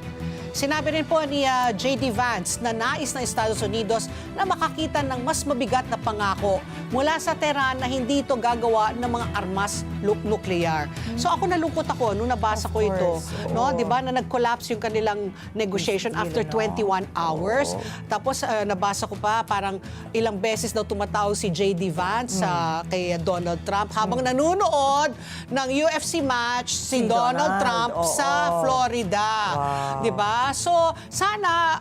Sinabi rin po ni J.D. Vance na nais ng Estados Unidos na makakita ng mas mabigat na pangako mula sa Tehran na hindi ito gagawa ng mga armas nuklear. So ako nalungkot ako nung nabasa ko ito, no, 'di ba, na nag-collapse yung kanilang negotiation after 21 hours. Tapos nabasa ko pa parang ilang beses daw tumatawag si J.D. Vance kay Donald Trump habang nanonood ng UFC match si Donald Trump sa Florida. 'Di ba? So, sana,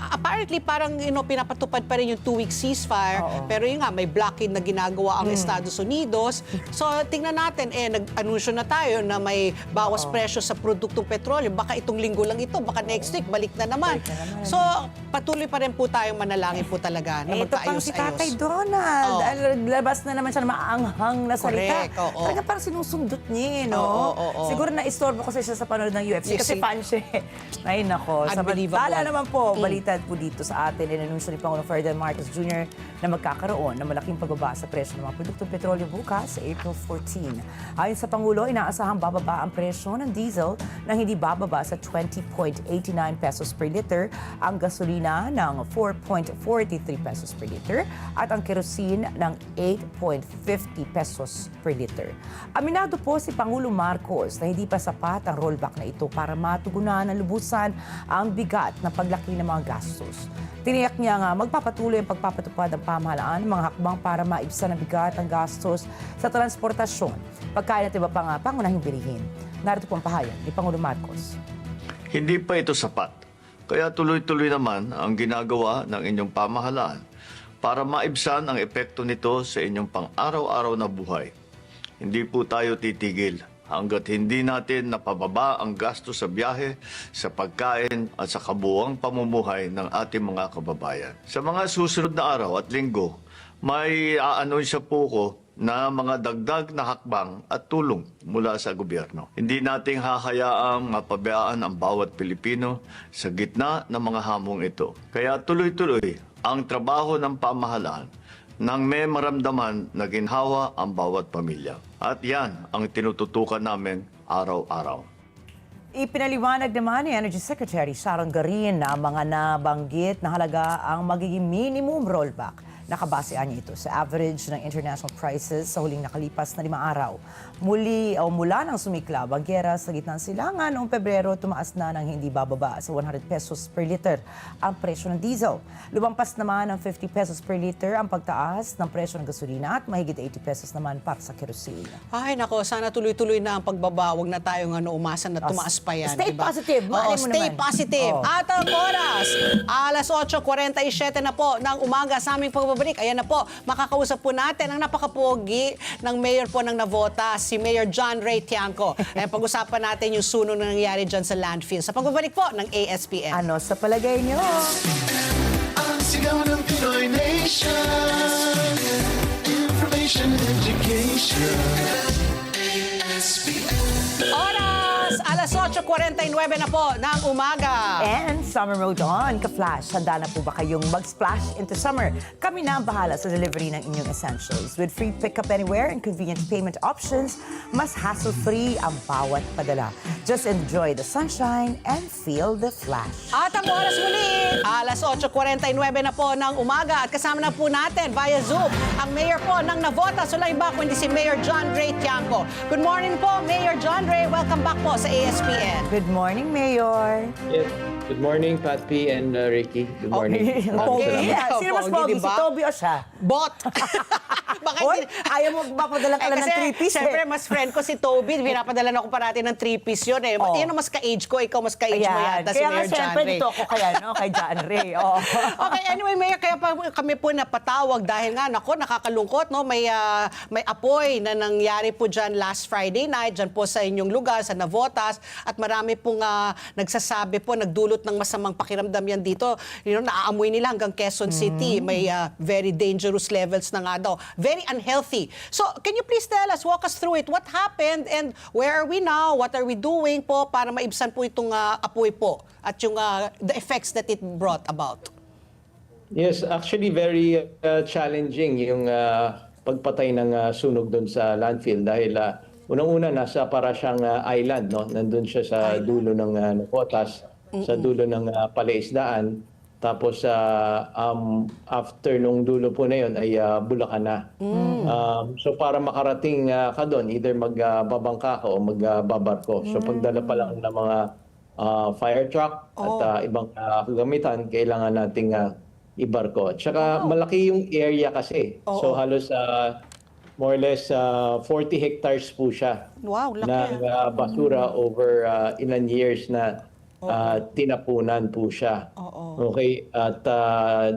apparently, parang pinapatupad pa rin yung 2-week ceasefire. Pero yun nga, may blockade na ginagawa ang Estados Unidos. So, tingnan natin, nag-anunsyo na tayo na may bawas presyo sa produktong petrolyo. Baka itong linggo lang ito, baka next week, balik na naman. So, patuloy pa rin po tayong manalangin po talaga na Ito pang si magkaayos-ayos. Tatay Donald. Labas na naman siya ng maanghang na salita. Correct, oo. Talaga parang sinusundot niya, no? Oo. Siguro na-istorbo kasi siya sa panonood ng UFC kasi fan siya. Ay, nako. Unbelievable. Samantala naman po, balita po dito sa atin, inanunsyo ni Pangulong Ferdinand Marcos Jr. na magkakaroon ng malaking pagbaba sa presyo ng mga produktong petrolyo bukas sa April 14. Ayon sa Pangulo, inaasahang bababa ang presyo ng diesel na hindi bababa sa 20.89 pesos per liter, ang gasolina ng 4.43 pesos per liter, at ang kerosene ng 8.50 pesos per liter. Aminado po si Pangulo Marcos na hindi pa sapat ang rollback na ito para matugunan ng lubusan ang bigat ng paglaki ng mga gastos. Tiniyak niya nga magpapatuloy ang pagpapatupad ng pamahalaan ng mga hakbang para maibsan ang bigat ng gastos sa transportasyon, pagkain at iba pang pangunahing bilihin. Narito po ang pahayag ni Pangulo Marcos. Hindi pa ito sapat, kaya tuloy-tuloy naman ang ginagawa ng inyong pamahalaan para maibsan ang epekto nito sa inyong pang-araw-araw na buhay. Hindi po tayo titigil hanggat hindi natin napababa ang gasto sa biyahe, sa pagkain at sa kabuuang pamumuhay ng ating mga kababayan. Sa mga susunod na araw at linggo, may aanunsya po ko na mga dagdag na hakbang at tulong mula sa gobyerno. Hindi nating hahayaang mapabayaan ang bawat Pilipino sa gitna ng mga hamong ito. Kaya tuloy-tuloy ang trabaho ng pamahalaan nang may maramdaman na ginhawa ang bawat pamilya. At yan ang tinututukan namin araw-araw. Ipinaliwanag naman ni Energy Secretary Sharon Garin na ang mga nabanggit na halaga ang magiging minimum rollback. Nakabasehan niya ito sa average ng international prices sa huling nakalipas na 5 araw. Mula nang sumiklab ang giyera sa gitna ng silangan noong Pebrero, tumaas na ng hindi bababa sa 100 pesos per liter ang presyo ng diesel. Lumampas naman ng 50 pesos per liter ang pagtaas ng presyo ng gasolina at mahigit 80 pesos naman para sa kerosene. Ay, nako, sana tuloy-tuloy na ang pagbaba. Huwag na tayong umasa na tumaas pa yan. Stay diba? positive. Oo, Malay mo stay naman. positive. Oo. At ang oras, alas 8:47 na po ng umaga sa aming pagbabalik. Ayan na po, makakausap po natin ang napakapogi ng mayor po ng Navotas, si Mayor John Ray Tiangco. Pag-usapan natin yung sunog na nangyari dyan sa landfill. Sa pagbabalik po ng ASPN. Ano sa palagay niyo? Ang sigaw ng Pinoy Nation. Information and education. ASPN. Oras, alas 8:49 na po ng umaga. And Summer Mode on, ka-Flash. Handa na po ba kayong mag-splash into summer? Kami na ang bahala sa delivery ng inyong essentials. With free pickup anywhere and convenient payment options, mas hassle-free ang bawat padala. Just enjoy the sunshine and feel the flash. At ang oras muli, alas 8:49 na po ng umaga at kasama na po natin via Zoom ang Mayor po ng Navotas. Wala iba kundi si Mayor John Ray Tiangco. Good morning po, Mayor John Ray. Welcome back po sa ASPN. Good morning, Mayor. Yes. Good morning, Pat P. and Ricky. Good morning. Okay. Yeah. Sino mas Pogi, pogi? diba? Si Toby o siya? Bot! Baka Hoy, hindi- ayaw mo mapadala ka lang ng kasi, 3-piece syempre, eh. mas friend ko si Toby. Pinapadala na ko parati ng 3-piece yun eh. Oh. Yan ang mas ka-age ko. Ikaw mas ka-age mo Ayan. yata si Kaya nga Mayor John syempre Ray. dito ako kaya, no? Kay John Ray. Oh. Okay, anyway, Mayor, kaya pa kami po napatawag dahil nga, nako, nakakalungkot, no? May apoy na nangyari po dyan last Friday night, dyan po sa inyong lugar, sa Navotas, at marami pong nagsasabi po, nagdulot ng masamang pakiramdam yan dito. You know, naaamoy nila hanggang Quezon City. May very dangerous levels na nga daw. Very unhealthy. So, can you please tell us, walk us through it, what happened and where are we now? What are we doing po para maibsan po itong apoy po at yung the effects that it brought about? Yes, actually very challenging yung pagpatay ng sunog doon sa landfill dahil unang-una nasa para siyang island, no? Nandun siya sa dulo ng Navotas, sa dulo ng Palaisdaan. Tapos after nung dulo po na yun ay Bulacan na. So para makarating ka doon, either magbabangka ka o magbabarko. So pagdala pa lang ng mga fire truck at ibang kagamitan, kailangan nating ibarko. At saka malaki yung area kasi. So halos more or less 40 hectares po siya Wow, laki. ng basura over ilan years na tinapunan po siya. Okay, at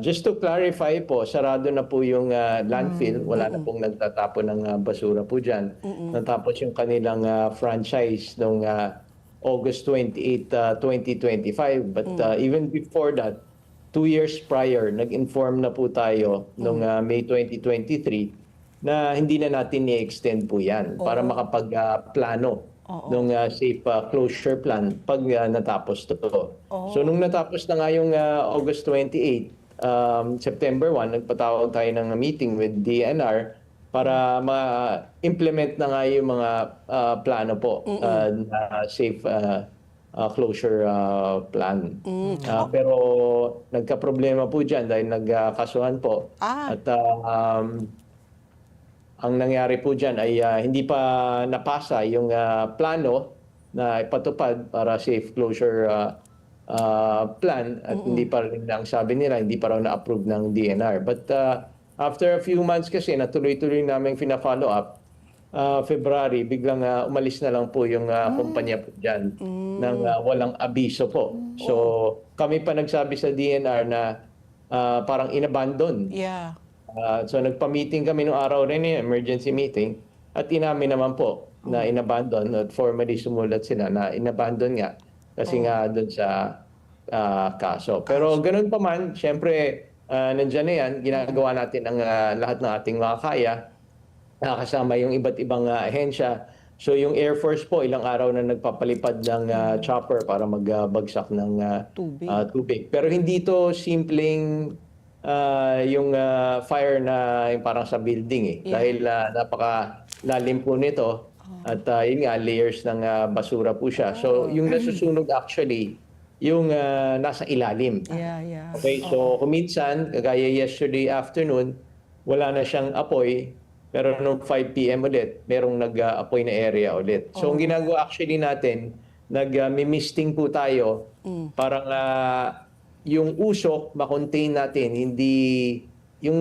just to clarify po, sarado na po yung landfill. Wala na pong nagtatapon ng basura po dyan. Natapos yung kanilang franchise noong August 28, 2025. But even before that, 2 years prior, nag-inform na po tayo noong May 2023 na hindi na natin i-extend po yan para makapag-plano nung safe closure plan pag natapos to. So nung natapos na nga yung August 28, September 1, nagpatawag tayo ng meeting with DNR para ma-implement na nga yung mga plano po na safe closure plan. Pero nagka-problema po dyan dahil nagkasuhan po. At ang nangyari po dyan ay hindi pa napasa yung plano na ipatupad para safe closure plan at hindi pa rin ang sabi nila, hindi pa raw na-approve ng DNR. But after a few months kasi natuloy-tuloy namin fina-follow up, February, biglang umalis na lang po yung kumpanya po dyan ng walang abiso po. So kami pa nagsabi sa DNR na parang inabandon. Yeah. So nagpa-meeting kami nung araw rin, emergency meeting, at inamin naman po na inabandon at formally sumulat sila na inabandon nga kasi nga doon sa kaso. Pero ganun pa man, syempre nandiyan na yan, ginagawa natin ang lahat ng ating makakaya, kasama yung iba't ibang ahensya. So yung Air Force po, ilang araw na nagpapalipad ng chopper para magbagsak ng tubig. Pero hindi to simpleng yung fire na yung parang sa building eh. Dahil napakalalim po nito at yun nga, layers ng basura po siya. So yung nasusunog actually, yung nasa ilalim. Okay, so kuminsan, kagaya yesterday afternoon, wala na siyang apoy, pero nung 5 p.m. ulit, merong nag-apoy na area ulit. So ang ginagawa actually natin, nag-misting po tayo, parang yung usok, makontain natin, hindi, yung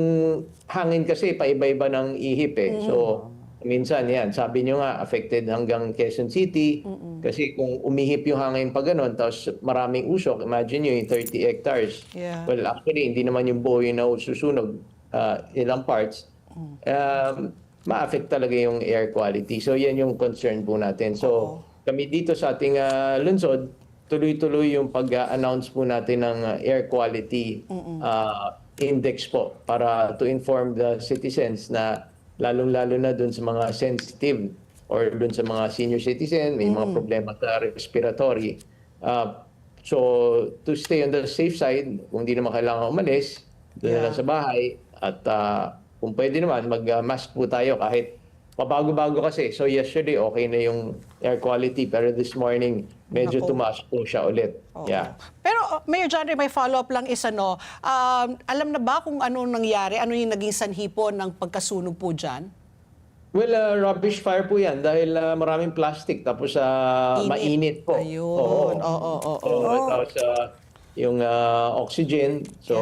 hangin kasi, paiba-iba ng ihip eh. So, minsan yan, sabi nyo nga, affected hanggang Quezon City, kasi kung umihip yung hangin pa ganun, tapos maraming usok, imagine nyo yung 30 hectares. Well, actually, hindi naman yung buo yung naususunog, ilang parts, ma-affect talaga yung air quality. So, yan yung concern po natin. So, kami dito sa ating lungsod, tuloy-tuloy yung pag-announce po natin ng air quality index po para to inform the citizens na lalong-lalo na dun sa mga sensitive or dun sa mga senior citizen, may mga problema sa respiratory. So, to stay on the safe side, kung di naman kailangan umalis, doon na lang sa bahay at kung pwede naman, mag-mask po tayo kahit pabago-bago kasi. So yesterday, okay na yung air quality. Pero this morning, medyo tumaas po siya ulit. Yeah. Pero Mayor John Ray, may follow-up lang isa, no? Alam na ba kung ano nangyari? Ano yung naging sanhi po ng pagkasunog po dyan? Well, rubbish fire po yan dahil maraming plastic tapos mainit po. Ayun. Tapos yung oxygen. So,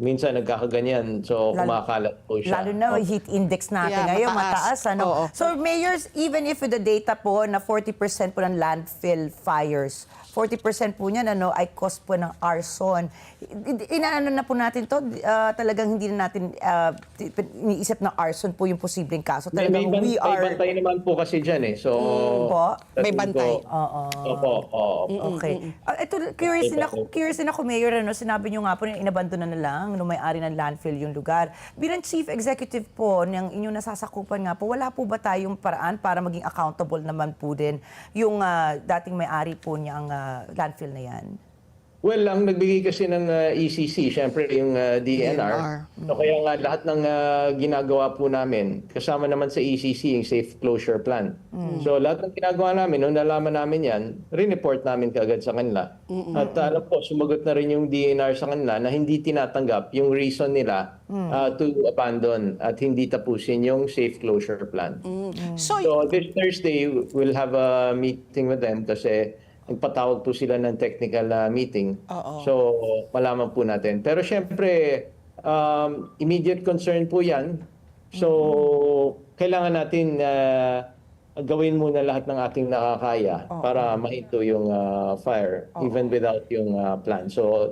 minsan nagkakaganyan. So, kumakalat po siya. Lalo na heat index natin ngayon, mataas. Ano? So, mayors, even if the data po na 40% po ng landfill fires, 40% po niyan ay cause po ng arson. Inaano na po natin to, talagang hindi na natin iniisip na arson po yung posibleng kaso. Talagang May bantay naman po kasi dyan eh. So, may bantay. Okay. Ito, curious din ako, Mayor, sinabi niyo nga po na inabandonan na lang nung may-ari ng landfill yung lugar. Bilang Chief Executive po ng inyong nasasakupan nga po, wala po ba tayong paraan para maging accountable naman po din yung dating may-ari po niyang landfill na yan? Well, ang nagbigay kasi ng ECC, syempre yung DNR. So kaya nga lahat ng ginagawa po namin, kasama naman sa ECC yung Safe Closure Plan. So lahat ng ginagawa namin, nung nalaman namin yan, rineport namin kaagad sa kanila. At alam po, sumagot na rin yung DNR sa kanila na hindi tinatanggap yung reason nila to abandon at hindi tapusin yung Safe Closure Plan. So this Thursday, we'll have a meeting with them kasi nagpatawag po sila ng technical meeting. So, malaman po natin. Pero syempre, immediate concern po yan. So, kailangan natin gawin muna lahat ng ating nakakaya para mahinto yung fire, even without yung plan. So,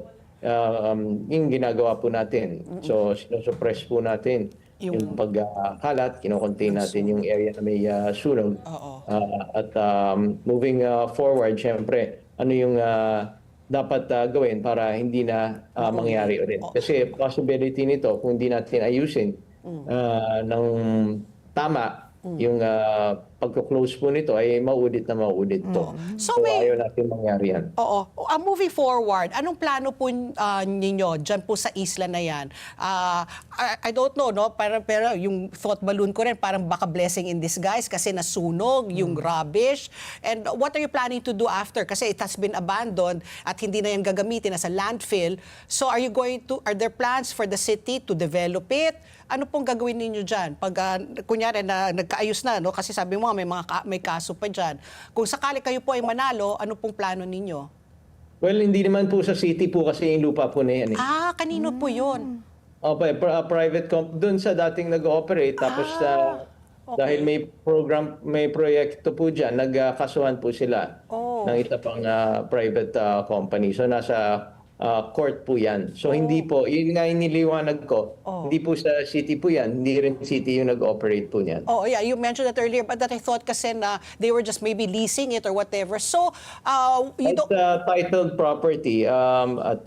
yung ginagawa po natin. So, sinosuppress po natin yung pagkalat, kinocontain natin yung area na may sunog. At moving forward, syempre, ano yung dapat gawin para hindi na mangyari ulit. Kasi possibility nito, kung hindi natin ayusin ng tama, yung pagko-close po nito ay maulit na maulit to. So ayaw natin mangyari yan. Moving forward, anong plano po ninyo dyan po sa isla na yan? I don't know, no? Pero yung thought balloon ko rin, parang baka blessing in disguise kasi nasunog yung rubbish. And what are you planning to do after? Kasi it has been abandoned at hindi na yan gagamitin as a landfill. So are there plans for the city to develop it? Ano pong gagawin ninyo dyan? Pag, kunyari, nagkaayos na, no? Kasi sabi mo, may kaso pa dyan. Kung sakali kayo po ay manalo, ano pong plano ninyo? Well, hindi naman po sa city po kasi yung lupa po na yan. Kanino po yun? Private doon sa dating nag-ooperate. Tapos dahil may proyekto po dyan, nagkasuhan po sila ng isa pang private company. So nasa court po yan. So hindi po, yun nga yung niliwanag ko, hindi po sa city po yan, hindi rin city yung nag-operate po yan. Oh, yeah, you mentioned that earlier, but that I thought kasi na they were just maybe leasing it or whatever. So, you It's don't titled property at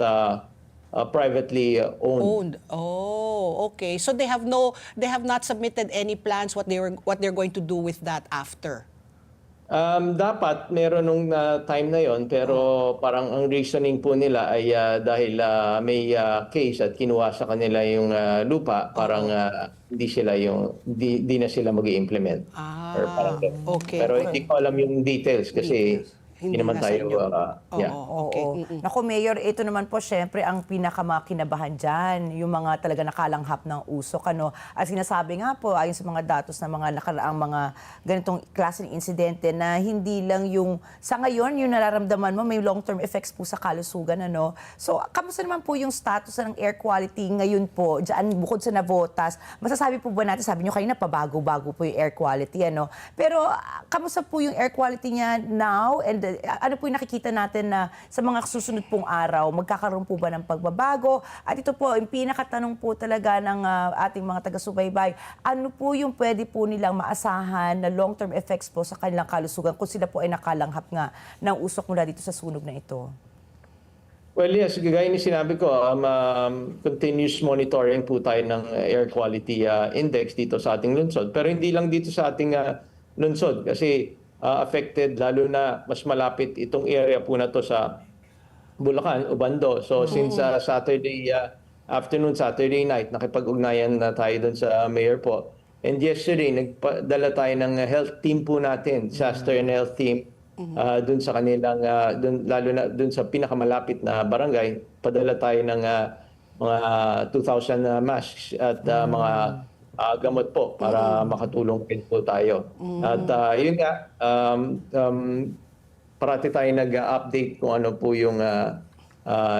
privately owned. owned. Oh, okay. So they have not submitted any plans what they're going to do with that after. Dapat meron nung time na yon, pero parang ang reasoning po nila ay dahil may case at kinuha sa kanila yung lupa, parang di na sila mag-i-implement. Or parang ganun. okay. Pero hindi ko alam yung details kasi hindi naman nasa tayo inyo. yeah. Okay. Oo. Naku, Mayor, ito naman po syempre ang pinakamakinabahan dyan, yung mga talaga nakalanghap ng usok. At sinasabi nga po, ayon sa mga datos ng mga nakaraang mga ganitong klase ng insidente na hindi lang yung, sa ngayon, yung nararamdaman mo, may long-term effects po sa kalusugan. So, kamusta naman po yung status ng air quality ngayon po, dyan bukod sa Navotas? Masasabi po ba natin, sabi nyo kanina, pabago-bago po yung air quality, Pero, kamusta po yung air quality niya now? And ano po yung nakikita natin na sa mga susunod pong araw, magkakaroon po ba ng pagbabago? At ito po, yung pinakatanong po talaga ng ating mga taga-subaybay, ano po yung pwede po nilang maasahan na long-term effects po sa kanilang kalusugan kung sila po ay nakalanghap nga ng usok mula dito sa sunog na ito? Well, yes, gaya ni sinabi ko, continuous monitoring po tayo ng air quality index dito sa ating lungsod. Pero hindi lang dito sa ating lungsod kasi affected, lalo na mas malapit itong area po na to sa Bulacan, Obando. So since Saturday afternoon, Saturday night, nakipag-ugnayan na tayo doon sa mayor po. And yesterday, nagdala tayo ng health team po natin, disaster and health team, doon sa kanilang, lalo na doon sa pinakamalapit na barangay. Padala tayo ng mga 2,000 masks at mga gamot po para makatulong din po tayo. At yun nga, parati tayo nag-update kung ano po yung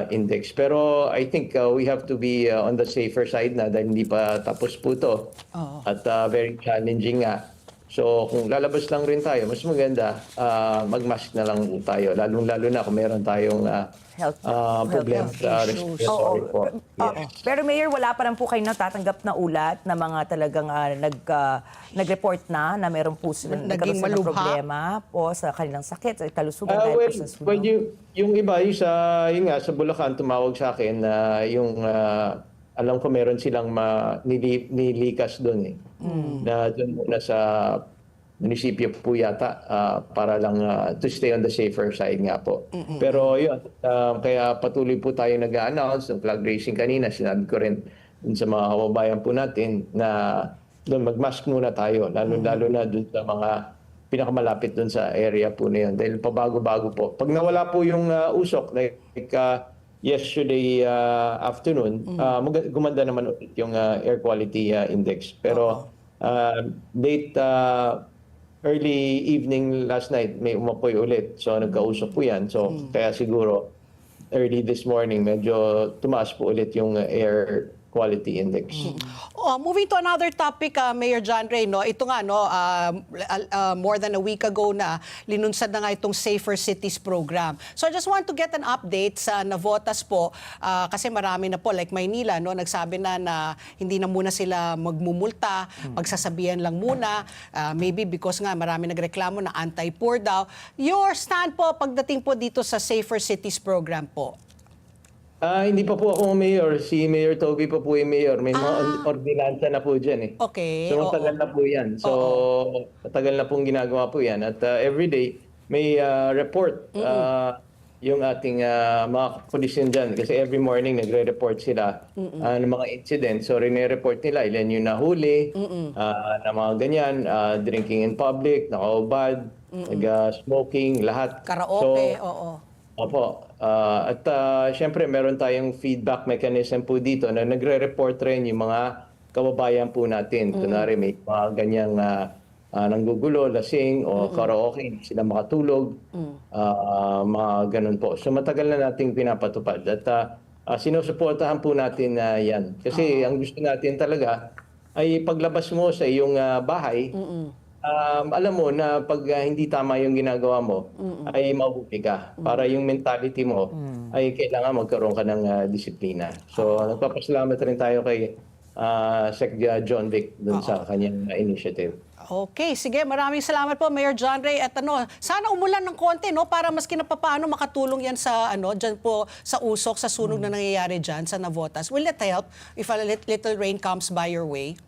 index. Pero I think we have to be on the safer side na dahil hindi pa tapos po to. At very challenging nga. So kung lalabas lang rin tayo, mas maganda mag-mask na lang tayo. Lalo na kung meron tayong problem sa respiratory po. Yes. Pero Mayor, wala pa rin po kayo natatanggap na ulat na mga talagang nag-report na meron po sila Naging nagkaroon sila ng malubha? problema po sa kanilang sakit, sa kalusugan dahil po sa sunog. Well, yung iba, yun nga, sa Bulacan, tumawag sa akin na alam ko meron silang nilikas doon na doon muna sa munisipyo po yata para lang to stay on the safer side nga po. Pero yun, kaya patuloy po tayo nag-a-announce ng flag raising kanina. Sinabi ko rin dun sa mga kababayan po natin na doon mag-mask muna tayo, lalo na dun sa mga pinakamalapit dun sa area po na yun. Dahil pabago-bago po. Pag nawala po yung usok, like yesterday afternoon, gumanda naman ulit yung air quality index. Pero late early evening last night, may umapoy ulit. So, nagkausap po yan. So, kaya siguro, early this morning, medyo tumaas po ulit yung air quality index. Moving to another topic, Mayor John Ray, ito nga, more than a week ago na linunsad na nga itong Safer Cities program. So I just want to get an update sa Navotas po, kasi marami na po, like Maynila, nagsabi na hindi na muna sila magmumulta, pagsasabihan lang muna, maybe because nga marami nagreklamo na anti-poor daw. Your stand po pagdating po dito sa Safer Cities program po? Hindi pa po ako mayor. Si Mayor Toby pa po yung mayor. May mga ordinansa na po dyan eh. Okay. So matagal na po yan. So matagal na pong ginagawa po yan. At everyday may report yung ating mga kapulisan dyan. Kasi every morning nagre-report sila ng mga incidents. So rin-report nila ilan yung nahuli, na mga ganyan, drinking in public, nakaubad, nag-smoking, lahat. Karaoke, So, oo. Opo. At syempre meron tayong feedback mechanism po dito na nagre-report rin yung mga kababayan po natin. Kunwari may mga ganyang nanggugulo, lasing o karaoke, hindi sila makatulog, mga ganun po. So matagal na nating pinapatupad at sinusuportahan po natin yan. Kasi ang gusto natin talaga ay paglabas mo sa iyong bahay, alam mo na pag hindi tama yung ginagawa mo, ay mahuhuli ka. Para yung mentality mo ay kailangan magkaroon ka ng disiplina. So, nagpapasalamat rin tayo kay Sec. John Vic dun sa kanyang initiative. Okay, sige. Maraming salamat po, Mayor John Ray. At sana umulan ng konti, no, para maski na papaano makatulong yan sa diyan po sa usok, sa sunog na nangyayari diyan sa Navotas. Will it help if a little rain comes by your way?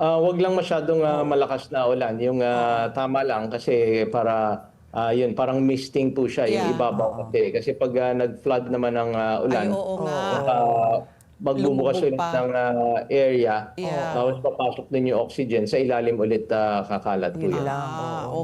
Wag lang masyadong malakas na ulan. Yung tama lang kasi para yun, parang misting po siya yung Yeah. ibabaw kasi. Kasi pag nag-flood naman ng ulan, Ay, oo nga. magbubukas Lumubog ulit pa. ng area, Yeah. tapos papasok din yung oxygen, sa ilalim ulit kakalat po yun.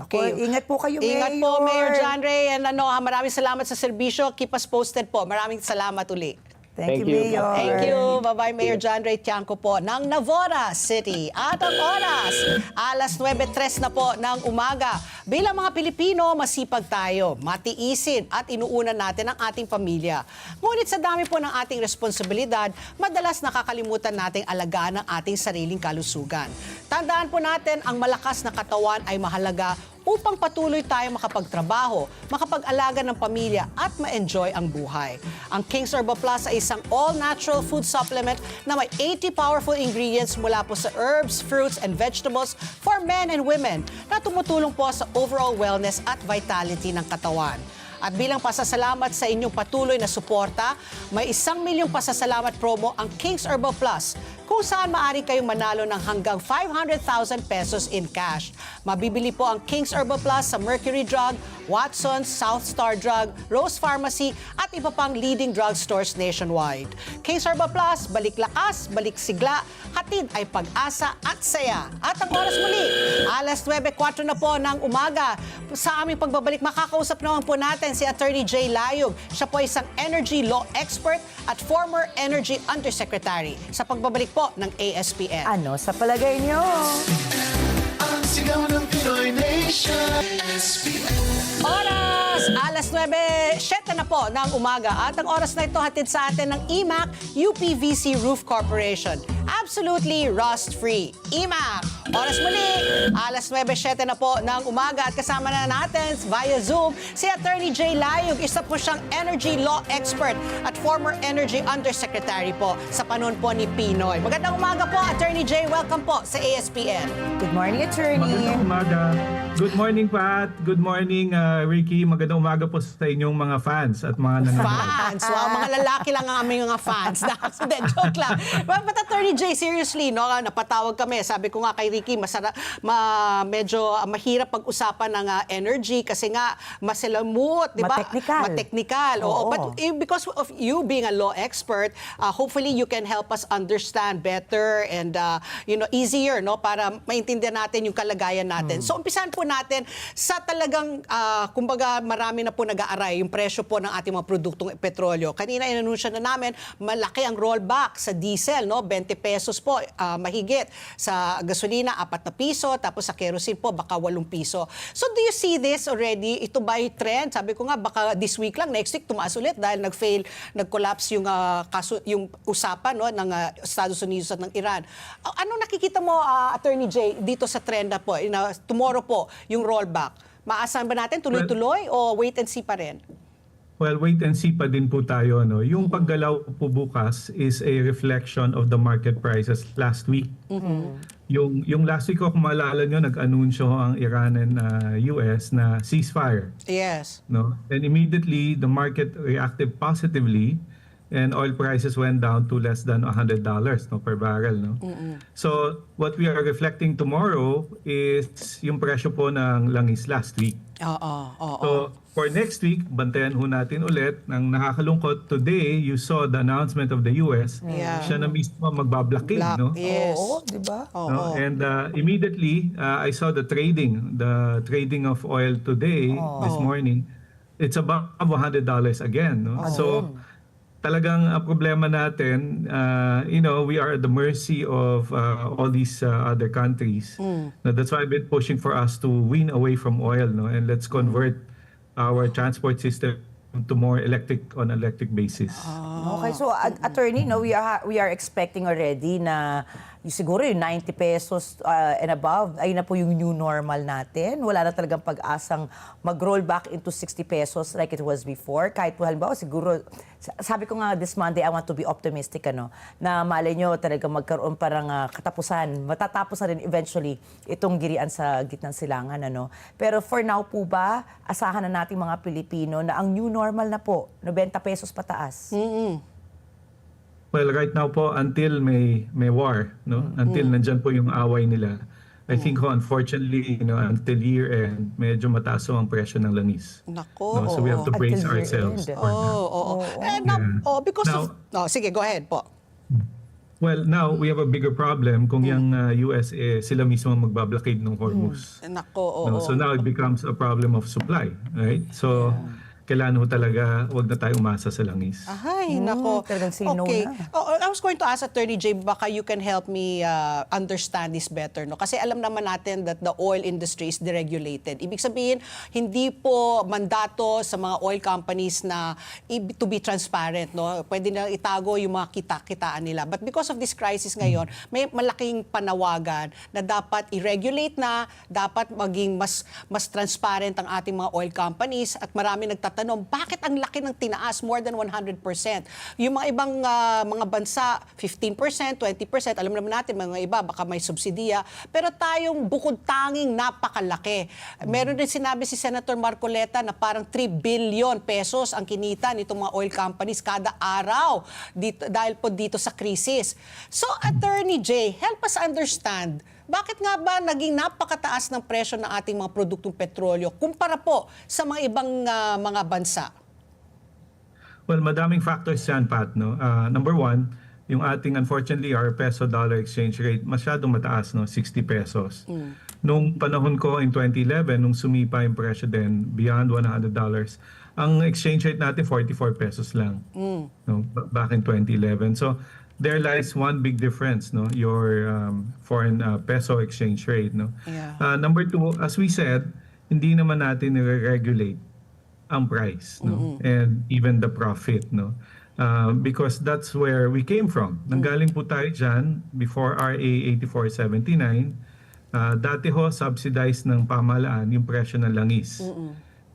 Okay. Naku, ingat po kayo, Ingat po, Mayor John Ray. And maraming salamat sa serbisyo. Keep us posted po. Maraming salamat uli. Thank Thank you, you. Mayor. Thank you. Bye-bye, Mayor John Ray Tiangco po ng Navotas City. At ang oras, alas 9:03 na po ng umaga. Bilang mga Pilipino, masipag tayo, matiisin at inuuna natin ang ating pamilya. Ngunit sa dami po ng ating responsibilidad, madalas nakakalimutan nating alagaan ang ating sariling kalusugan. Tandaan po natin, ang malakas na katawan ay mahalaga upang patuloy tayo makapagtrabaho, makapag-alaga ng pamilya at ma-enjoy ang buhay. Ang King's Herbal Plus ay isang all-natural food supplement na may 80 powerful ingredients mula po sa herbs, fruits, and vegetables for men and women na tumutulong po sa overall wellness at vitality ng katawan. At bilang pasasalamat sa inyong patuloy na suporta, may 1 milyong pasasalamat promo ang King's Herbal Plus, kung saan maaari kayong manalo ng hanggang 500,000 pesos in cash. Mabibili po ang King's Herbal Plus sa Mercury Drug, Watson's, South Star Drug, Rose Pharmacy at iba pang leading drugstores nationwide. King's Herbal Plus, balik lakas, balik sigla, hatid ay pag-asa at saya. At ang oras muli, alas 9:04 na po ng umaga. Sa aming pagbabalik, makakausap naman po natin si Attorney Jay Layog. Siya po isang energy law expert at former energy undersecretary sa pagbabalik po ng ASPN. Ano sa palagay niyo? Ang sigaw ng Pinoy Nation. Oras! Alas 9:07 na po ng umaga. At ang oras na ito hatid sa atin ng EMAC UPVC Roof Corporation. Absolutely rust-free. EMAC! Oras muli! Alas 9:07 na po ng umaga at kasama na natin via Zoom si Attorney Jay Layog. Isa po siyang energy law expert at former energy undersecretary po sa panahon po ni Pinoy. Magandang umaga po, Attorney Jay. Welcome po sa ASPN. Good morning, attorney. Magandang umaga. Good morning, Pat. Good morning, Ricky. Magandang umaga po sa inyong mga fans at mga nanonood. Fans. Wow, mga lalaki lang ang aming mga fans. Hindi, joke lang. But Attorney Jay, seriously, no, napatawag kami. Sabi ko nga kay Ricky, medyo mahirap pag-usapan ng energy kasi nga maselamut, di ba? Mateknikal. Mateknikal. Oo. Oo. But because of you being a law expert, hopefully you can help us understand better and easier, no, para maintindihan natin yung kalagayan natin. So umpisahan po natin sa talagang kumbaga marami na po nag-aaray yung presyo po ng ating mga produktong petrolyo. Kanina inanunsya na namin malaki ang rollback sa diesel, no, 20 pesos po mahigit. Sa gasolina 4 na piso, tapos sa kerosene po baka 8 piso. So do you see this already? Ito ba yung trend? Sabi ko nga baka this week lang, next week tumaas ulit dahil nag-collapse yung yung usapan, no, ng Estados Unidos at ng Iran. Ano nakikita mo, Attorney Jay, dito sa trend na po, tomorrow po, yung rollback? Maasahan ba natin tuloy-tuloy o wait and see pa rin? Well, wait and see pa din po tayo. No? Yung paggalaw po bukas is a reflection of the market prices last week. Yung last week, kung maalala nyo, nag-anunsyo ang Iran and US na ceasefire. Yes. No? And immediately, the market reacted positively and oil prices went down to less than $100 no, per barrel. No? So, what we are reflecting tomorrow is yung presyo po ng langis last week. Oo. So, for next week, bantayan ho natin ulit. Nang nakakalungkot, today, you saw the announcement of the US. Yeah. Siya na mismo magbablockade, Black, no? yes. Oo, di ba? No? And immediately, I saw the trading of oil today, this morning. It's above $100 again, no? So, talagang problema natin, we are at the mercy of all these other countries. Now, that's why I've been pushing for us to wean away from oil, no? And let's convert our transport system to more electric basis. Okay, so attorney, no, we are expecting already na siguro yung 90 pesos and above, ay na po yung new normal natin. Wala na talagang pag-asang mag-roll back into 60 pesos like it was before. Kahit po halimbawa, siguro, sabi ko nga this Monday, I want to be optimistic, na malay nyo talagang magkaroon parang katapusan. Matatapos na rin eventually itong girian sa gitnang silangan. Pero for now po ba, asahan na nating mga Pilipino na ang new normal na po, 90 pesos pataas? Well, right now po, until may war, no? Until nandyan po yung away nila, I think unfortunately, until year-end, medyo mataas ang presyo ng langis. Nako, No? So we have to oo. brace Until ourselves year-end. for that. Because Now- sige, go ahead po. Well, now we have a bigger problem kung yung US sila mismo ang magbablockade ng Hormuz. Nako, oo. No? So now it becomes a problem of supply, right? So kailangan ho talaga wag na tayo umasa sa langis. Ay, nako. Talagang say no Okay. na. I was going to ask Attorney J, baka you can help me understand this better. No? Kasi alam naman natin that the oil industry is deregulated. Ibig sabihin, hindi po mandato sa mga oil companies na to be transparent. No? Pwede na itago yung mga kita-kitaan nila. But because of this crisis ngayon, may malaking panawagan na dapat i-regulate na, dapat maging mas transparent ang ating mga oil companies at marami nagtatanong, bakit ang laki ng tinaas more than 100%? Yung mga ibang mga bansa, 15%, 20%, alam naman natin, mga iba, baka may subsidiya. Pero tayong bukod tanging napakalaki. Meron din sinabi si Senator Marcoleta na parang 3 billion pesos ang kinita nitong mga oil companies kada araw dahil po dito sa krisis. So, Attorney J, help us understand, bakit nga ba naging napakataas ng presyo ng ating mga produktong petrolyo kumpara po sa mga ibang mga bansa? Well, madaming factors yan, Pat. No? Number one, yung ating, unfortunately, our peso-dollar exchange rate masyadong mataas, no? 60 pesos. Nung panahon ko in 2011, nung sumipa yung presyo din, beyond $100, ang exchange rate natin 44 pesos lang. No? Back in 2011. So, there lies one big difference, no? Your foreign peso exchange rate, no? Yeah. Number two, as we said, hindi naman natin nire-regulate ang price, no? And even the profit, no? Because that's where we came from. Nanggaling po tayo dyan before RA 8479. Dati ho, subsidized ng pamahalaan yung presyo ng langis.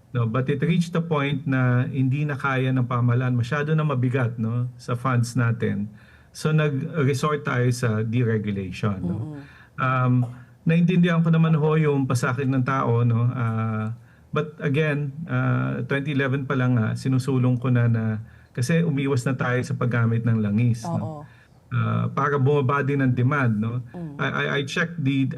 No, but it reached the point na hindi na kaya ng pamahalaan, masyado na mabigat, no, sa funds natin. So nag-resort tayo sa deregulation. No? Naintindihan ko naman ho yung pasakit ng tao. No? But again, 2011 pa lang sinusulong ko na kasi umiwas na tayo sa paggamit ng langis. No? Para bumaba din ang demand. No? I checked the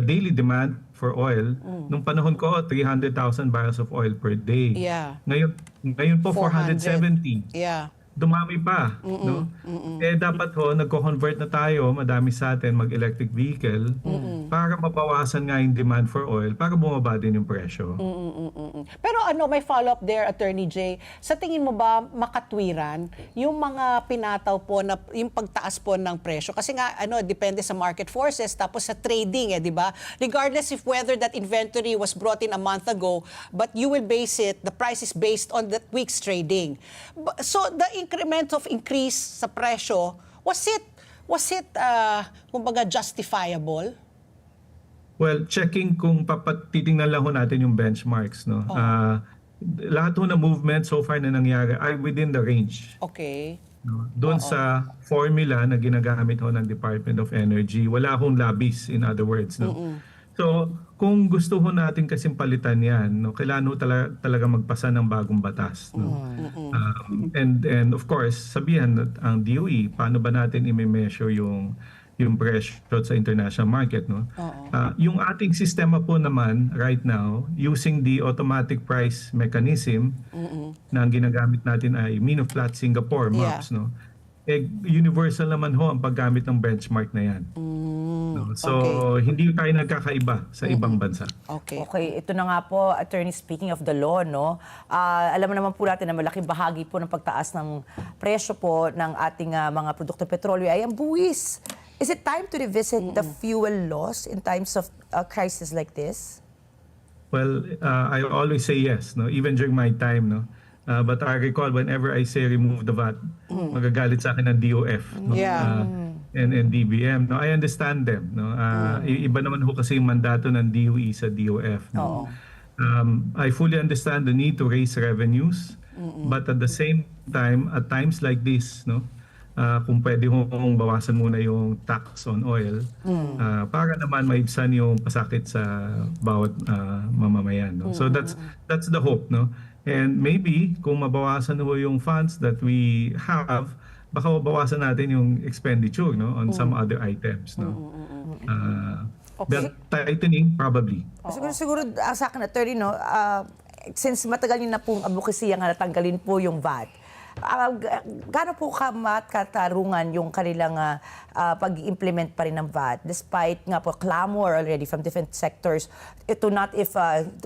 daily demand for oil. Nung panahon ko, 300,000 barrels of oil per day. Yeah. Ngayon po, 470. Yeah. Dumami pa, no? Eh dapat ho nagko-convert na tayo, madami sa atin mag-electric vehicle para mabawasan nga yung demand for oil para bumaba din yung presyo. Pero may follow-up there, Attorney J. Sa tingin mo ba makatwiran yung mga pinataw po na yung pagtaas po ng presyo? Kasi nga depende sa market forces tapos sa trading, di ba? Regardless if whether that inventory was brought in a month ago, but you will base it, the price is based on that week's trading. So the increment of increase sa presyo, was it kumbaga justifiable? Well, checking kung titingnan lang ho natin yung benchmarks, no? Lahat ho na movement so far na nangyari ay within the range. Okay. No? Doon sa formula na ginagamit ho ng Department of Energy, wala akong labis, in other words. No? So, kung gusto ho natin kasing palitan yan, no, kailangan ho talaga magpasa ng bagong batas. No? And of course, sabihan ang DOE, paano ba natin i-measure yung presyo sa international market. No? Yung ating sistema po naman right now, using the automatic price mechanism na ang ginagamit natin ay Mean of Flat Singapore MOPS. No? Universal naman ho ang paggamit ng benchmark na yan. No? So, hindi tayo nagkakaiba sa ibang bansa. Okay. Okay, ito na nga po, Attorney, speaking of the law, no? Alam naman po natin na malaking bahagi po ng pagtaas ng presyo po ng ating mga produktong petrolyo ay ang buwis. Is it time to revisit the fuel laws in times of a crisis like this? Well, I always say yes, no? Even during my time. No? But I recall whenever I say remove the VAT, magagalit sa akin ng DOF. No? Yeah. and DBM. No, I understand them. No, iba naman ho kasi yung mandato ng DOE sa DOF. No? I fully understand the need to raise revenues, but at the same time, at times like this, no, kung pwede hong bawasan muna yung tax on oil para naman maibsan yung pasakit sa bawat mamamayan. No? So that's the hope. No? And maybe kung mabawasan ho yung funds that we have, baka mabawasan natin yung expenditure, no, on some other items. No? Belt tightening, probably. Siguro sa akin, attorney, no, since matagal nyo na pong advocacy nga natanggalin po yung VAT, gaano po katarungan yung kanilang pag-implement pa rin ng VAT despite nga po clamor already from different sectors ito not if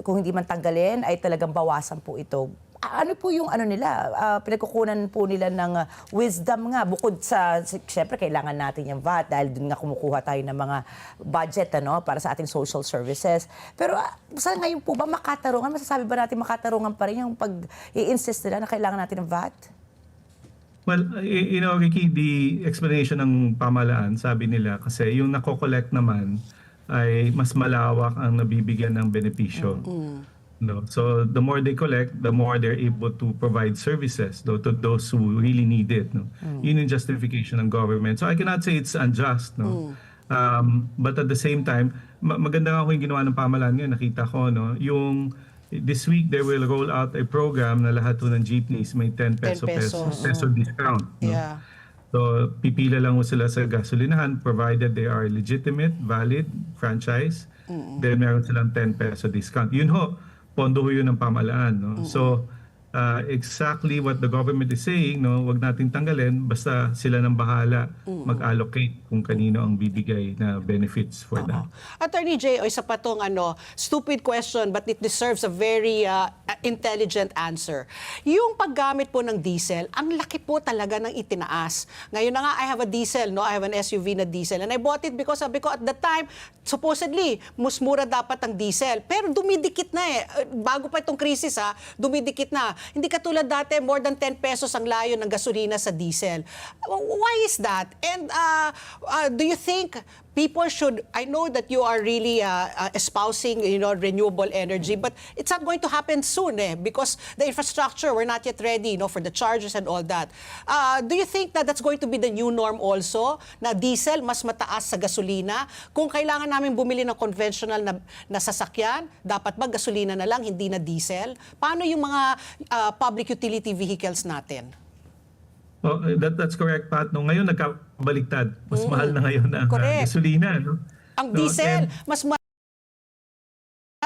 kung hindi man tanggalin ay talagang bawasan po ito. Ano po yung ano nila, pinagkukunan po nila ng wisdom nga bukod sa, siyempre kailangan natin yung VAT dahil dun nga kumukuha tayo ng mga budget para sa ating social services. Pero sa ngayon po ba makatarungan, masasabi ba natin makatarungan pa rin yung pag-i-insist nila na kailangan natin ng VAT? Well, you know, Ricky, the explanation ng pamahalaan, sabi nila, kasi yung nako-collect naman ay mas malawak ang nabibigyan ng benepisyo. No? So the more they collect, the more they're able to provide services to those who really need it. No? Yun yung justification ng government. So I cannot say it's unjust. No? But at the same time, maganda nga ako yung ginawa ng pamahalaan ngayon. Nakita ko, no? Yung this week, they will roll out a program na lahat ng jeepneys may 10 peso discount. No? Yeah. So, pipila lang mo sila sa gasolinahan provided they are legitimate, valid, franchise. Then, meron silang 10 peso discount. Yun ho, pondo ho yun ng pamahalaan. No? So, exactly what the government is saying, no, wag nating tanggalin, basta sila nang bahala mag-allocate kung kanino ang bibigay na benefits for that. Attorney Jay, isa pa tong stupid question but it deserves a very intelligent answer. Yung paggamit po ng diesel, ang laki po talaga ng itinaas. Ngayon na nga, I have a diesel, no? I have an SUV na diesel and I bought it because sabi ko at the time, supposedly, mas mura dapat ang diesel. Pero dumidikit na bago pa itong krisis dumidikit na. Hindi katulad dati, more than 10 pesos ang layo ng gasolina sa diesel. Why is that? And do you think people should, I know that you are really espousing, renewable energy, but it's not going to happen soon because the infrastructure, we're not yet ready, for the chargers and all that. Do you think that that's going to be the new norm also, na diesel mas mataas sa gasolina? Kung kailangan namin bumili ng conventional na sasakyan, dapat ba gasolina na lang, hindi na diesel? Paano yung mga public utility vehicles natin? Oh, that's correct, Pat. No, ngayon nagkabaliktad. Mas mahal na ngayon ang gasolina. No? Ang diesel, mas mahal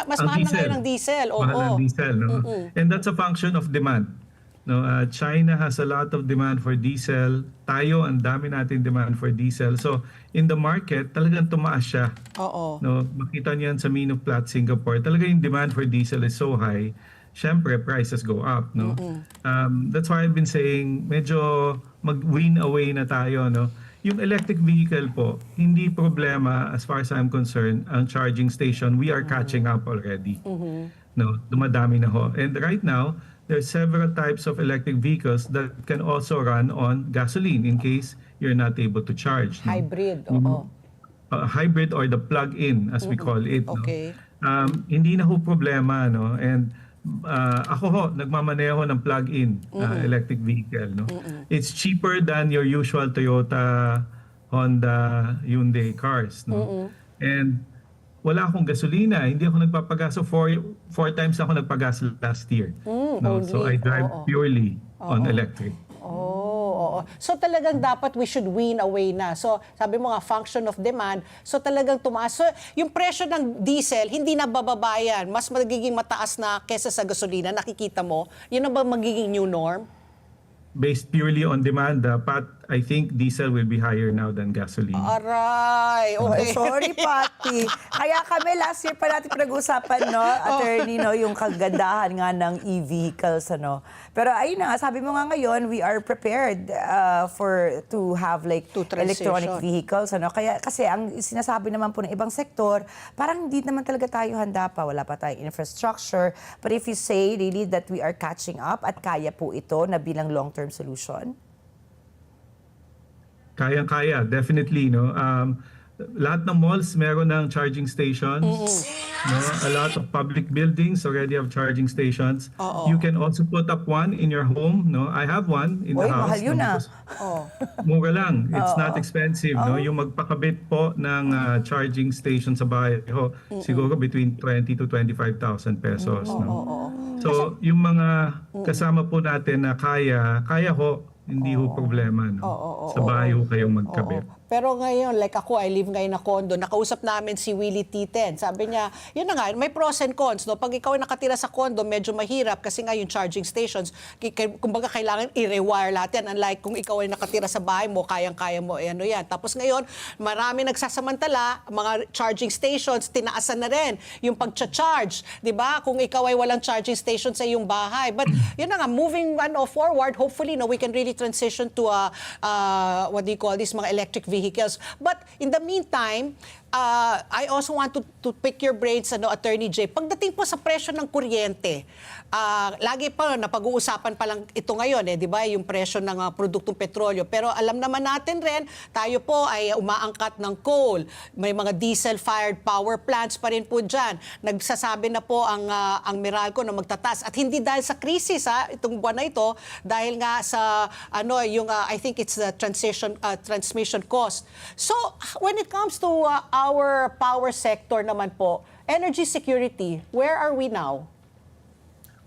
na ngayon ang diesel. Mahal ang diesel. No? And that's a function of demand. No, China has a lot of demand for diesel. Tayo, ang dami natin demand for diesel. So, in the market, talagang tumaas siya. No, makita niyan sa Mino Plat, Singapore. Talaga yung demand for diesel is so high. Siyempre, prices go up, no? That's why I've been saying, medyo mag-win away na tayo, no? Yung electric vehicle po, hindi problema as far as I'm concerned, ang charging station, we are catching up already. No, dumadami na ho. And right now, there's several types of electric vehicles that can also run on gasoline in case you're not able to charge. No? Hybrid, hybrid or the plug-in, as we call it. Okay. No? Hindi na ho problema, no? And ako ho, nagmamaneho ng plug-in electric vehicle. No? It's cheaper than your usual Toyota, Honda, Hyundai cars. No? And wala akong gasolina. Hindi ako nagpapagas. So four times ako nagpagas last year. No? So I drive purely on electric. So talagang dapat we should wean away na. So sabi mo nga, function of demand. So talagang tumaas. So yung presyo ng diesel, hindi na bababayan. Mas magiging mataas na kesa sa gasolina. Nakikita mo? Yun ang ba magiging new norm? Based purely on demand, Pat, I think diesel will be higher now than gasoline. Aray, okay. Sorry, Patty. Kaya kami last year pa natin pinag-usapan, no, attorney, no, yung kagandahan nga ng e-vehicles, ano. Pero ayun na nga, sabi mo nga ngayon, we are prepared to have like electronic vehicles, ano. Kaya kasi ang sinasabi naman po ng ibang sektor, parang hindi naman talaga tayo handa pa, wala pa tayong infrastructure. But if you say really that we are catching up at kaya po ito na bilang long-term solution? Kayang-kaya, definitely, no. Lahat ng malls meron ng charging stations. No? A lot of public buildings already have charging stations. You can also put up one in your home, no. I have one in Uy, the house. mahal yun no, ah. because mura lang. It's not expensive, no. Yung magpakabit po ng charging station sa bahay ho, siguro between 20 to 25,000 pesos, no. So, yung mga kasama po natin na kaya ho, hindi ho problema, no. Sa bahay ho kayong magkabit. Pero ngayon, like ako, I live ngayon na condo, nakausap namin si Willie Titen. Sabi niya, yun na nga, may pros and cons. No? Pag ikaw ay nakatira sa condo, medyo mahirap kasi nga yung charging stations, kumbaga kailangan i-rewire lahat yan. Unlike kung ikaw ay nakatira sa bahay mo, kayang-kaya mo, ano yan. Tapos ngayon, marami nagsasamantala, mga charging stations, tinaasan na rin yung pag-charge. Diba? Kung ikaw ay walang charging station sa iyong bahay. But yun na nga, moving forward, hopefully, no, we can really transition to what do you call this, mga electric vehicles. But in the meantime, I also want to pick your brains, Attorney Jay. Pagdating po sa presyo ng kuryente, lagi pa napag-uusapan pa lang ito ngayon, di ba? Yung presyo ng produktong petrolyo. Pero alam naman natin rin, tayo po ay umaangkat ng coal. May mga diesel-fired power plants pa rin po dyan. Nagsasabi na po ang Meralco na magtataas. At hindi dahil sa krisis, itong buwan na ito, dahil nga sa, I think it's the transmission cost. So, when it comes to our power sector naman po, energy security, where are we now?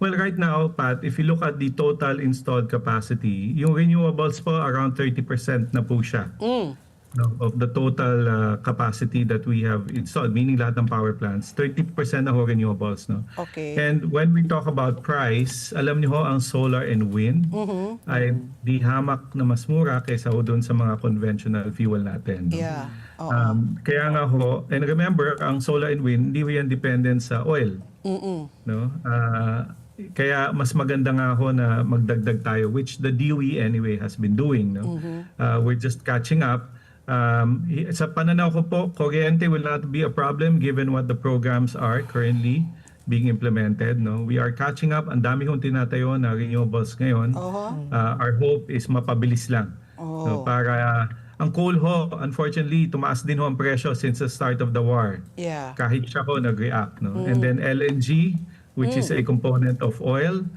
Well, right now, Pat, if you look at the total installed capacity, yung renewables po around 30% na po siya. No, of the total capacity that we have installed, meaning lahat ng power plants, 30% na ho renewables. No? Okay. And when we talk about price, alam niyo ho, ang solar and wind ay di hamak na mas mura kaysa ho doon sa mga conventional fuel natin. No? Yeah. Kaya nga ho, and remember, ang solar and wind, hindi ho yan dependent sa oil. No? Kaya mas maganda nga ho na magdagdag tayo, which the DOE anyway has been doing. No? We're just catching up. Sa pananaw ko po, kuryente will not be a problem given what the programs are currently being implemented. No, we are catching up. Ang dami kong tinatayo na renewables ngayon. Our hope is mapabilis lang. No, para ang coal ho, unfortunately, tumaas din ho ang presyo since the start of the war. Yeah. Kahit siya ho nag-react. No? And then LNG, which is a component of oil,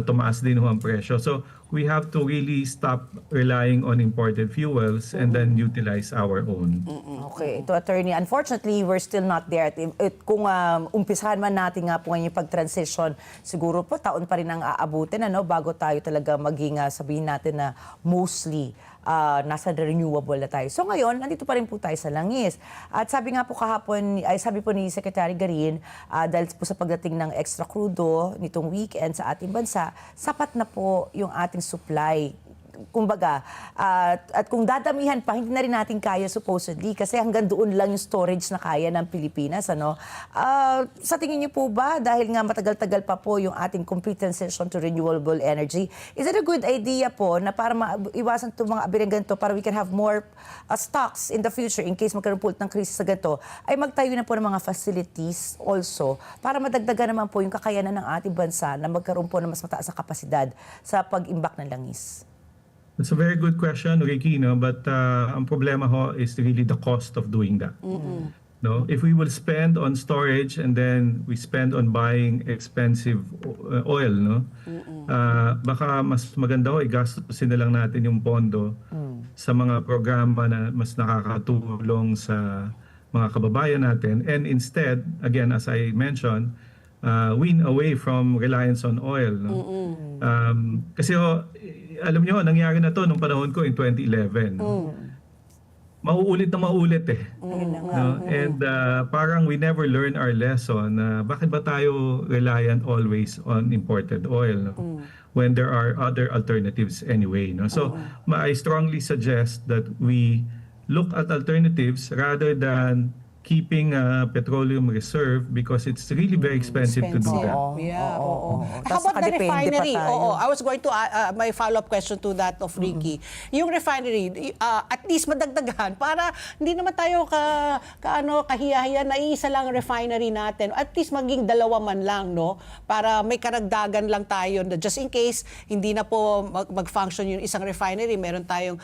tumaas din ho ang presyo. So we have to really stop relying on imported fuels and then utilize our own. Okay, ito attorney. Unfortunately, we're still not there. Kung umpisahan man natin nga po ngayon yung pag-transition, siguro po taon pa rin ang aabutin bago tayo talaga maging sabihin natin na mostly nasa renewable na tayo. So ngayon, nandito pa rin po tayo sa langis. At sabi nga po kahapon, sabi po ni Secretary Garin, dahil po sa pagdating ng extra crudo nitong weekend sa ating bansa, sapat na po yung ating supply. Kumbaga, at kung dadamihan pa, hindi na rin natin kaya supposedly kasi hanggang doon lang yung storage na kaya ng Pilipinas. Sa tingin niyo po ba, dahil nga matagal-tagal pa po yung ating complete transition to renewable energy, is it a good idea po na para maiwasan itong mga abirang ganito, para we can have more stocks in the future in case magkaroon po ng krisis sa ganito, ay magtayo na po ng mga facilities also para madagdagan naman po yung kakayanan ng ating bansa na magkaroon po ng mas mataas na kapasidad sa pag-imbak ng langis? It's a very good question, Ricky, no? But ang problema ho is really the cost of doing that. No? If we will spend on storage and then we spend on buying expensive oil, no? Baka mas maganda ho, igastusin na lang natin yung pondo sa mga programa na mas nakakatulong sa mga kababayan natin. And instead, again, as I mentioned, wean away from reliance on oil. No? Kasi ho, alam niyo, nangyari na to nung panahon ko in 2011. No? Mauulit na mauulit eh. No? And parang we never learn our lesson na bakit ba tayo reliant always on imported oil, no? When there are other alternatives anyway. No? So I strongly suggest that we look at alternatives rather than keeping petroleum reserve because it's really very expensive to do that. Yeah, oo. How Tapos about the nakadepende pa refinery? tayo. Oo, I was going to, my follow-up question to that of Ricky. Yung refinery, at least madagdagan para hindi naman tayo kahiya-hiya na isa lang refinery natin. At least maging dalawa man lang, no? Para may karagdagan lang tayo. Just in case, hindi na po mag-function yung isang refinery, meron tayong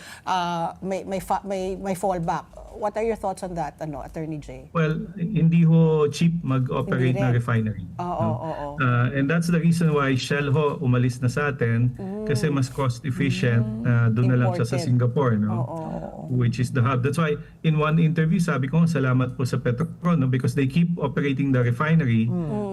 may fallback. What are your thoughts on that, Attorney Jay? Well, hindi ho cheap mag-operate Hindi na rin. refinery. Oo. And that's the reason why Shell ho umalis na sa atin kasi mas cost efficient. Doon na lang siya sa Imported. Singapore, no? Which is the hub. That's why in one interview sabi ko, salamat po sa Petron, no? Because they keep operating the refinery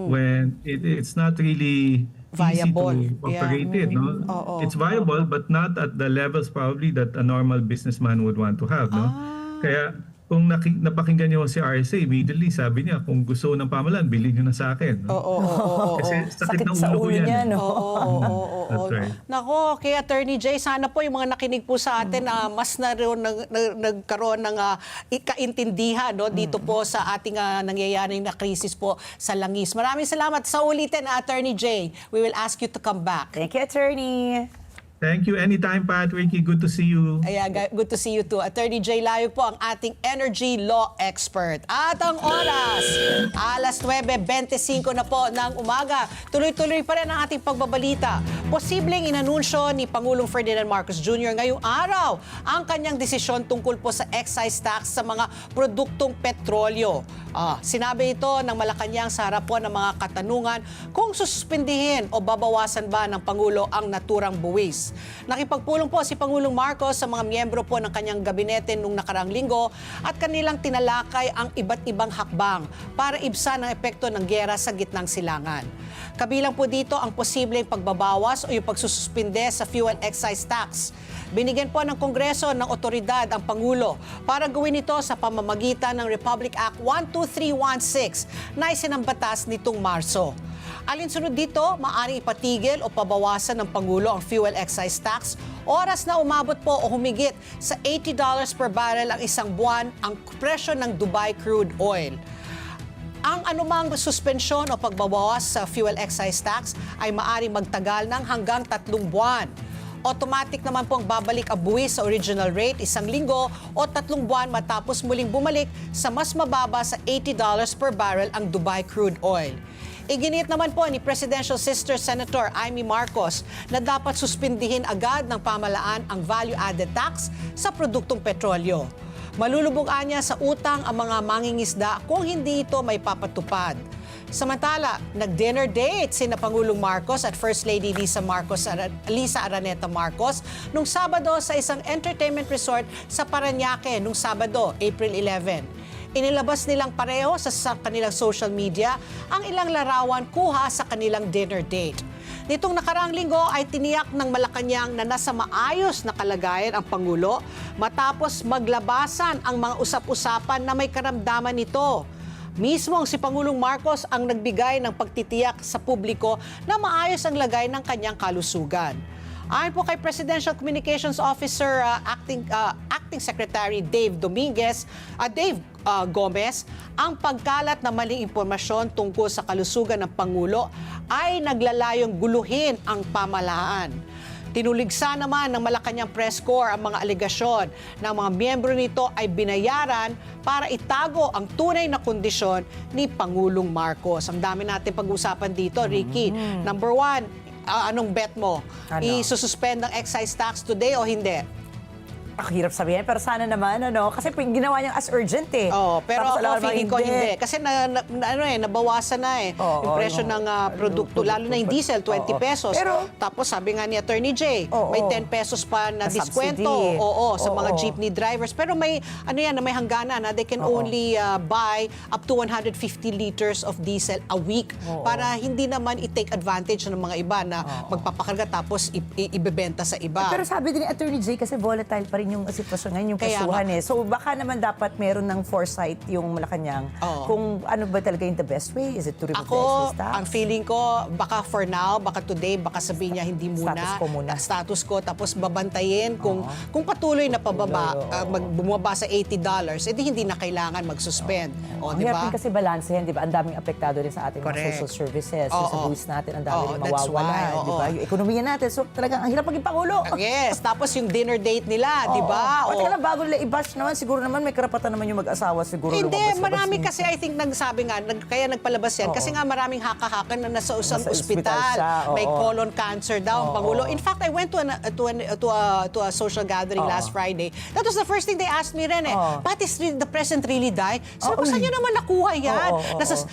when it's not really Viable. easy to operate it, no? It's viable but not at the levels probably that a normal businessman would want to have, no? Kaya kung napakinggan niyo si RSA, immediately sabi niya, kung gusto ng pamahalaan, bilhin niyo na sa akin. No? Kasi sakit ng sa ulo ko ulo yan. niya, eh. no? That's right. Nako, kay Attorney Jay, sana po yung mga nakinig po sa atin mas na rin nagkaroon ng kaintindihan dito po sa ating nangyayaring na krisis po sa langis. Maraming salamat sa ulitin, Attorney Jay. We will ask you to come back. Thank you, attorney. Thank you. Anytime, Pat. Ricky, good to see you. Good to see you too. Attorney Jay Layog po ang ating energy law expert. At ang oras, alas 9:25 na po ng umaga. Tuloy-tuloy pa rin ang ating pagbabalita. Posibleng inanunsyo ni Pangulong Ferdinand Marcos Jr. ngayong araw ang kanyang desisyon tungkol po sa excise tax sa mga produktong petrolyo. Sinabi ito ng Malacanang sa harap po ng mga katanungan kung suspindihin o babawasan ba ng Pangulo ang naturang buwis. Nakipagpulong po si Pangulong Marcos sa mga miyembro po ng kanyang gabinete nung nakarang linggo at kanilang tinalakay ang iba't ibang hakbang para ibsan ang epekto ng giyera sa gitnang silangan. Kabilang po dito ang posibleng pagbabawas o yung pagsususpinde sa fuel excise tax. Binigyan po ng Kongreso ng otoridad ang Pangulo para gawin ito sa pamamagitan ng Republic Act 12316 na isinambatas nitong Marso. Alinsunod dito, maaaring ipatigil o pabawasan ng Pangulo ang fuel excise tax oras na umabot po o humigit sa $80 per barrel ang isang buwan ang presyo ng Dubai crude oil. Ang anumang suspensyon o pagbabawas sa fuel excise tax ay maaaring magtagal ng hanggang 3 buwan. Automatic naman pong babalik ang buwis sa original rate 1 linggo o 3 buwan matapos muling bumalik sa mas mababa sa $80 per barrel ang Dubai crude oil. Iginit naman po ni Presidential Sister Senator Amy Marcos na dapat suspindihin agad ng pamahalaan ang value-added tax sa produktong petrolyo. Malulubog anya sa utang ang mga mangingisda kung hindi ito may papatupad. Samantala, nag-dinner date sina Pangulong Marcos at First Lady Lisa Araneta Marcos nung Sabado sa isang entertainment resort sa Parañaque nung Sabado, April 11. Inilabas nilang pareho sa kanilang social media ang ilang larawan kuha sa kanilang dinner date. Nitong nakaraang linggo ay tiniyak ng Malacanang na nasa maayos na kalagayan ang Pangulo matapos maglabasan ang mga usap-usapan na may karamdaman nito. Mismong si Pangulong Marcos ang nagbigay ng pagtitiyak sa publiko na maayos ang lagay ng kanyang kalusugan. Ayon po kay Presidential Communications Officer Acting Secretary Dave Gomez, ang pagkalat na maling impormasyon tungkol sa kalusugan ng Pangulo ay naglalayong guluhin ang pamahalaan. Tinuligsa naman ng Malacanang Press Corps ang mga alegasyon na mga miyembro nito ay binayaran para itago ang tunay na kondisyon ni Pangulong Marcos. Ang dami natin pag-usapan dito, Ricky. Number 1, anong bet mo? Ano? I-suspend ang excise tax today o hindi? Ang hirap sabihin, pero sana naman, kasi ginawa niyang as urgent eh. Pero Tapos alam ako naman, feeling ko hindi. Kasi nabawasan na yung presyo ng produkto, lalo na yung diesel, 20 pesos. Pero, tapos sabi nga ni Attorney Jay, may 10 pesos pa na Na diskwento subsidy. sa mga jeepney drivers. Pero may may hangganan na they can only buy up to 150 liters of diesel a week para hindi naman i-take advantage ng mga iba na magpapakarga tapos ibebenta sa iba. pero sabi din ni Attorney Jay, kasi volatile pa rin rin yung sitwasyon ngayon, yung Kaya kasuhan nga. eh. So baka naman dapat meron ng foresight yung Malacanang Oo. kung ano ba talaga yung the best way. Is it to remove the Ako, excise tax? ang feeling ko, baka for now, baka today, baka sabihin niya hindi muna. Status quo muna. Status quo, tapos babantayin kung patuloy na pababa, bumaba sa $80, edi hindi na kailangan mag-suspend. O, Ang di hirap ba? din kasi balansehin, di ba? Ang daming apektado rin sa ating mga Correct. social services. Yung sa Oo. buwis natin, ang dami Oo, rin that's mawawala. why, Di oo. ba? Yung ekonomiya natin. So talagang ang hirap maging Pangulo. Yes, tapos yung dinner date nila, di ba? O, O, teka lang, bago nila i-bash naman, siguro naman may karapatan naman yung mag-asawa siguro. Hindi, lumabas-labas marami minsan. kasi I think nagsabi nga, kaya nagpalabas yan. Kasi nga maraming haka-haka na nasa isang Nasa ospital ospital. siya, May oo. colon cancer daw ang Pangulo. In fact, I went to a social gathering last Friday. That was the first thing they asked me rin eh. But is the president really die? Sabi ko, saan nyo naman nakuha yan?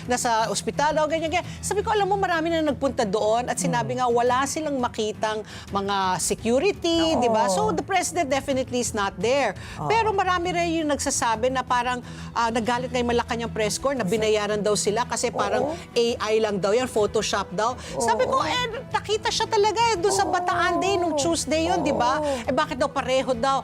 Nasa ospital daw, ganyan. Sabi ko, alam mo, marami na nagpunta doon at sinabi nga, wala silang makitang mga security, di ba? So the president definitely is not there. Pero marami rin yung nagsasabi na parang nagalit ngayong Malacanang press corps na binayaran daw sila kasi parang AI lang daw yan, Photoshop daw. Sabi ko, nakita siya talaga doon sa Bataan Day, nung Tuesday yun, di ba? Bakit daw pareho daw?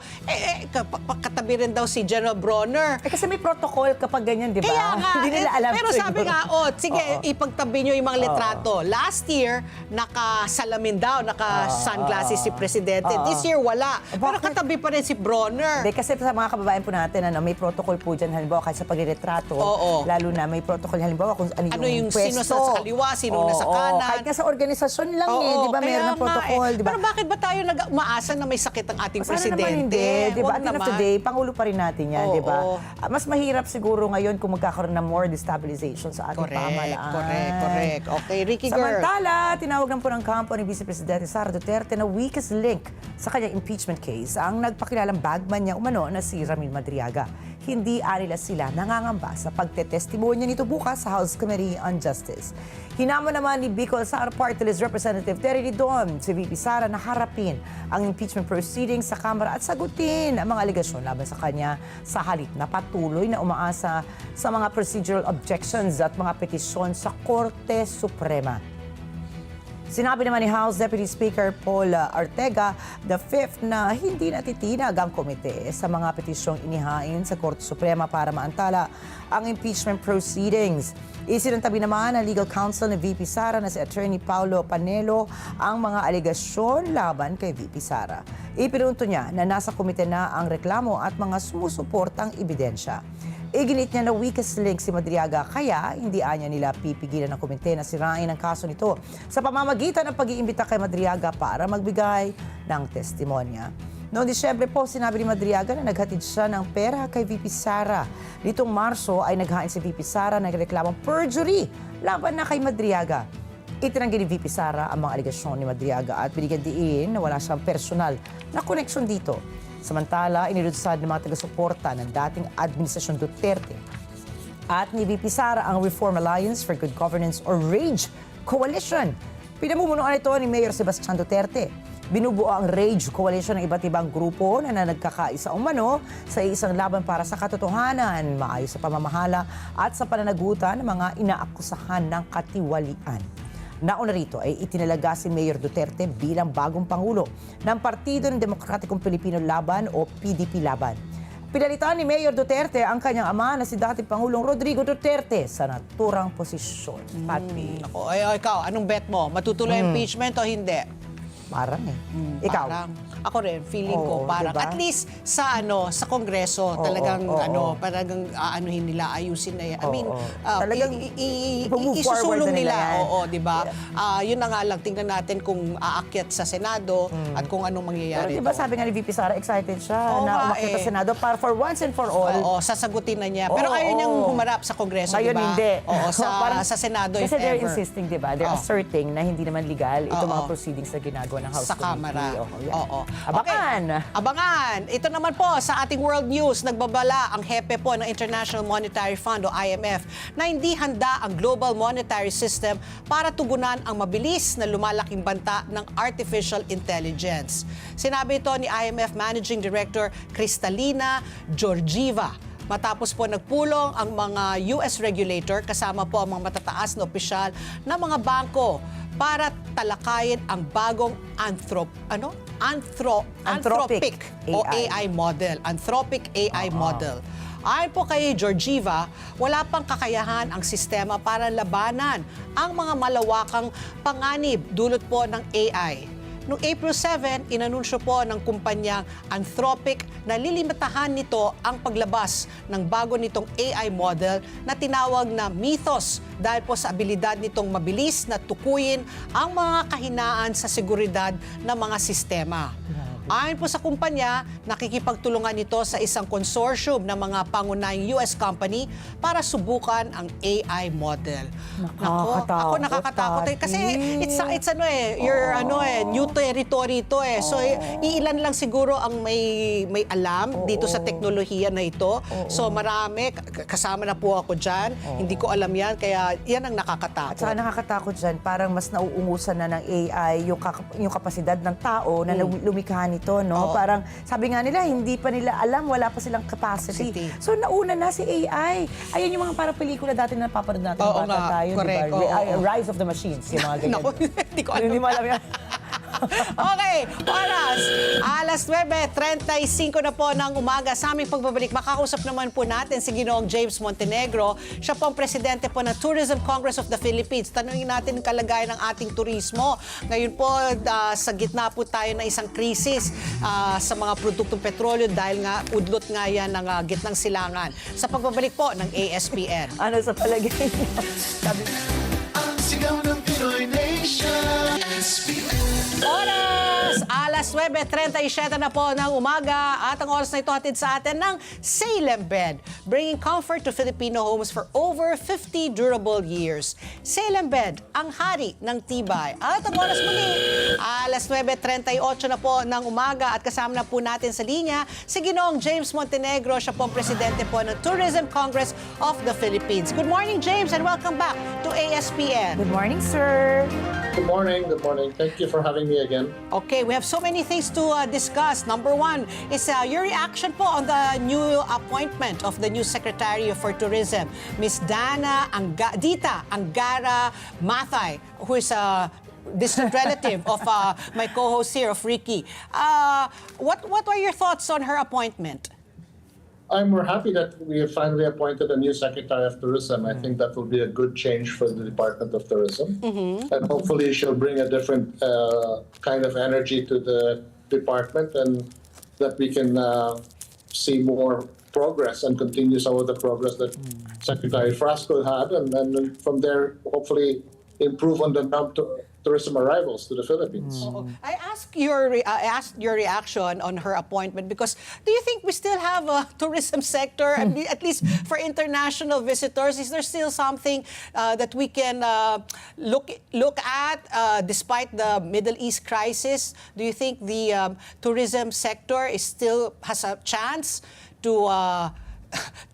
Katabi rin daw si General Bronner. Kasi may protocol kapag ganyan, di ba? Kaya nga, Hindi nila alam. pero sabi siguro. nga, sige, ipagtabi nyo yung mga litrato. Last year, nakasalamin daw, naka-sunglasses si Presidente. This year, wala. Pero Bakit? katabi pa rin si Bronner. Hindi, kasi sa mga kababayan po natin, may protocol po dyan, halimbawa, kahit sa pagretrato, Oo. lalo na may protocol, halimbawa, kung ano yung sino pwesto. sa kaliwa, sino nasa Oo, kanan. kahit nga sa organisasyon lang di ba, kaya meron ng nga protocol, di ba? Pero bakit ba tayo umaasa na may sakit ang ating Sana Presidente? naman hindi, di ba? Huwag At the end of naman. the day, Pangulo pa rin natin yan, Oo. di ba? Mas mahirap siguro ngayon kung magkakaroon ng more destabilization sa ating pamahalaan. Correct. Okay, Ricky Girl. Samantala, tinawag ng po ng kampo ni Vice Presidente Sara Duterte na weakest link sa kanyang impeachment case ang nagpakilalang bagman niya umano na si Ramil Madriaga. Hindi anila sila nangangamba sa pagtetestimonya nito bukas sa House Committee on Justice. Hinamon naman ni Bicol Sara Party List Representative Terry Didon si VP Sara na harapin ang impeachment proceedings sa Kamara at sagutin ang mga aligasyon laban sa kanya sa halip na patuloy na umaasa sa mga procedural objections at mga petisyon sa Korte Suprema. Sinabi naman ni House Deputy Speaker Paul Ortega, the fifth, na hindi natitinag ang komite sa mga petisyong inihain sa Korte Suprema para maantala ang impeachment proceedings. Isinantabi naman ng legal counsel ni VP Sara na si Attorney Paulo Panelo ang mga aligasyon laban kay VP Sara. Ipinunto niya na nasa komite na ang reklamo at mga sumusuportang ebidensya. Iginit niya na weakest link si Madriaga kaya hindi anya nila pipigilan ng komite na sirain ang kaso nito sa pamamagitan ng pag-iimbita kay Madriaga para magbigay ng testimonya. Noong Disyembre po, sinabi ni Madriaga na naghatid siya ng pera kay VP Sara. Nitong Marso ay naghain si VP Sara ng reklamong perjury laban na kay Madriaga. Itinanggi ni VP Sara ang mga aligasyon ni Madriaga at binigyan diin na wala siyang personal na koneksyon dito. Samantala, inilunsad ng mga taga-suporta ng dating Administrasyon Duterte at ni VP Sara ang Reform Alliance for Good Governance or RAGE Coalition. Pinamumunuan ito ni Mayor Sebastian Duterte. Binubuo ang RAGE Coalition ng iba't ibang grupo na nagkakaisa umano sa isang laban para sa katotohanan, maayos sa pamamahala at sa pananagutan ng mga inaakusahan ng katiwalian. Nauna rito ay itinalaga si Mayor Duterte bilang bagong Pangulo ng Partido ng Demokratikong Pilipino Laban o PDP Laban. Pinalitan ni Mayor Duterte ang kanyang ama na si dating Pangulong Rodrigo Duterte sa naturang posisyon. Patmi. Ako, ikaw, anong bet mo? Matutuloy impeachment o hindi? Parang Ikaw? Parang, ako rin, feeling ko, Oo, parang diba? at least sa sa Kongreso, talagang talagang aanuhin nila, ayusin na yan. I mean, Talagang i-move forward isusulong na nila yan. Oo, di ba? Yun na nga lang, tingnan natin kung aakyat sa Senado at kung anong Pero mangyayari. diba sabi nga ni VP Sara, excited siya Oo na nga umakyat sa eh. Senado para for once and for all. Oo, sasagutin na niya. Pero Oo, ayaw niyang oo. humarap sa Kongreso, di Ngayon ba? hindi. Oo, Parang- sa Senado if Kasi they're ever. insisting, di ba? They're Oo. asserting na hindi naman legal itong mga Oo. proceedings na ginagawa ng House Sa Kamara. Committee. Oo. Abangan! Okay. Abangan! Ito naman po sa ating world news, nagbabala ang hepe po ng International Monetary Fund o IMF na hindi handa ang global monetary system para tugunan ang mabilis na lumalaking banta ng artificial intelligence. Sinabi ito ni IMF Managing Director Kristalina Georgieva matapos po nagpulong ang mga US regulator kasama po ang mga matataas na opisyal ng mga bangko para talakayin ang bagong anthropic o AI model. Anthropic AI model. Ayon po kay Georgieva, wala pang kakayahan ang sistema para labanan ang mga malawakang panganib dulot po ng AI. Noong April 7, inanunsyo po ng kumpanyang Anthropic na lilimitahan nito ang paglabas ng bago nitong AI model na tinawag na Mythos dahil po sa abilidad nitong mabilis na tukuyin ang mga kahinaan sa seguridad ng mga sistema. Ayon po sa kumpanya, nakikipagtulungan ito sa isang consortium ng mga pangunahing US company para subukan ang AI model. Ako nakakatakot kasi it's new territory ito eh. So iilan lang siguro ang may alam dito sa teknolohiya na ito. So marami, kasama na po ako diyan. Hindi ko alam yan, kaya yan ang nakakatakot. At saka nakakatakot dyan, parang mas nauungusan na ng AI yung kapasidad ng tao na lumikha nito, no? Parang sabi nga nila, hindi pa nila alam, wala pa silang capacity. So nauna na si AI. Ayun yung mga parang pelikula dati na napapanood natin ng bata tayo, correct. diba? Rise of the Machines, yung mga ganyan. Naku, hindi ko alam. Hindi mo alam yan. Okay, oras. Alas 9:35 na po ng umaga. Sa aming pagbabalik, makakausap naman po natin si Ginoong James Montenegro. Siya po ang presidente po ng Tourism Congress of the Philippines. Tanungin natin ang kalagayan ng ating turismo. Ngayon po, sa gitna po tayo ng isang krisis sa mga produktong petrolyo dahil nga udlot nga yan ng gitnang silangan. Sa pagbabalik po ng ASPN. Ano sa palagay niyo? Sabi, Ang sigaw ng Pinoy Nation. Oras! Alas 9:37 na po ng umaga at ang oras na ito hatid sa atin ng Salem Bed, bringing comfort to Filipino homes for over 50 durable years. Salem Bed, ang hari ng tibay. At ang oras muli, alas 9:38 na po ng umaga at kasama na po natin sa linya si Ginoong James Montenegro. Siya po ang presidente po ng Tourism Congress of the Philippines. Good morning, James, and welcome back to ASPN. good morning, sir. Good morning. Good morning. Thank you for having me again. Okay, we have so many things to discuss. Number one is your reaction po on the new appointment of the new Secretary for Tourism, Ms. Dita Angara Mathay, who is a distant relative of my co-host here, of Ricky. What are your thoughts on her appointment? We're happy that we have finally appointed a new Secretary of Tourism. I think that will be a good change for the Department of Tourism. And hopefully she'll bring a different kind of energy to the department and that we can see more progress and continue some of the progress that Secretary Frasco had. And then from there, hopefully improve on the tourism arrivals to the Philippines. I asked your reaction on her appointment because do you think we still have a tourism sector, at least for international visitors? Is there still something that we can look at despite the Middle East crisis? Do you think the tourism sector has a chance to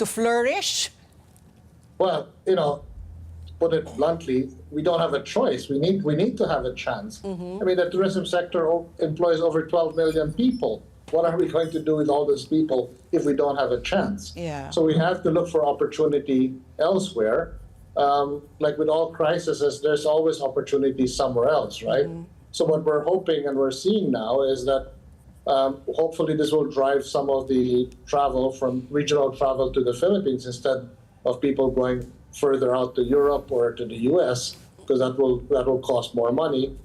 flourish? Well, put it bluntly, we don't have a choice. We need to have a chance. I mean, the tourism sector employs over 12 million people. What are we going to do with all those people if we don't have a chance? Yeah. So we have to look for opportunity elsewhere. Like with all crises, there's always opportunity somewhere else, right? So what we're hoping and we're seeing now is that hopefully this will drive some of the travel from regional travel to the Philippines instead of people going further out to Europe or to the US, because that will cost more money.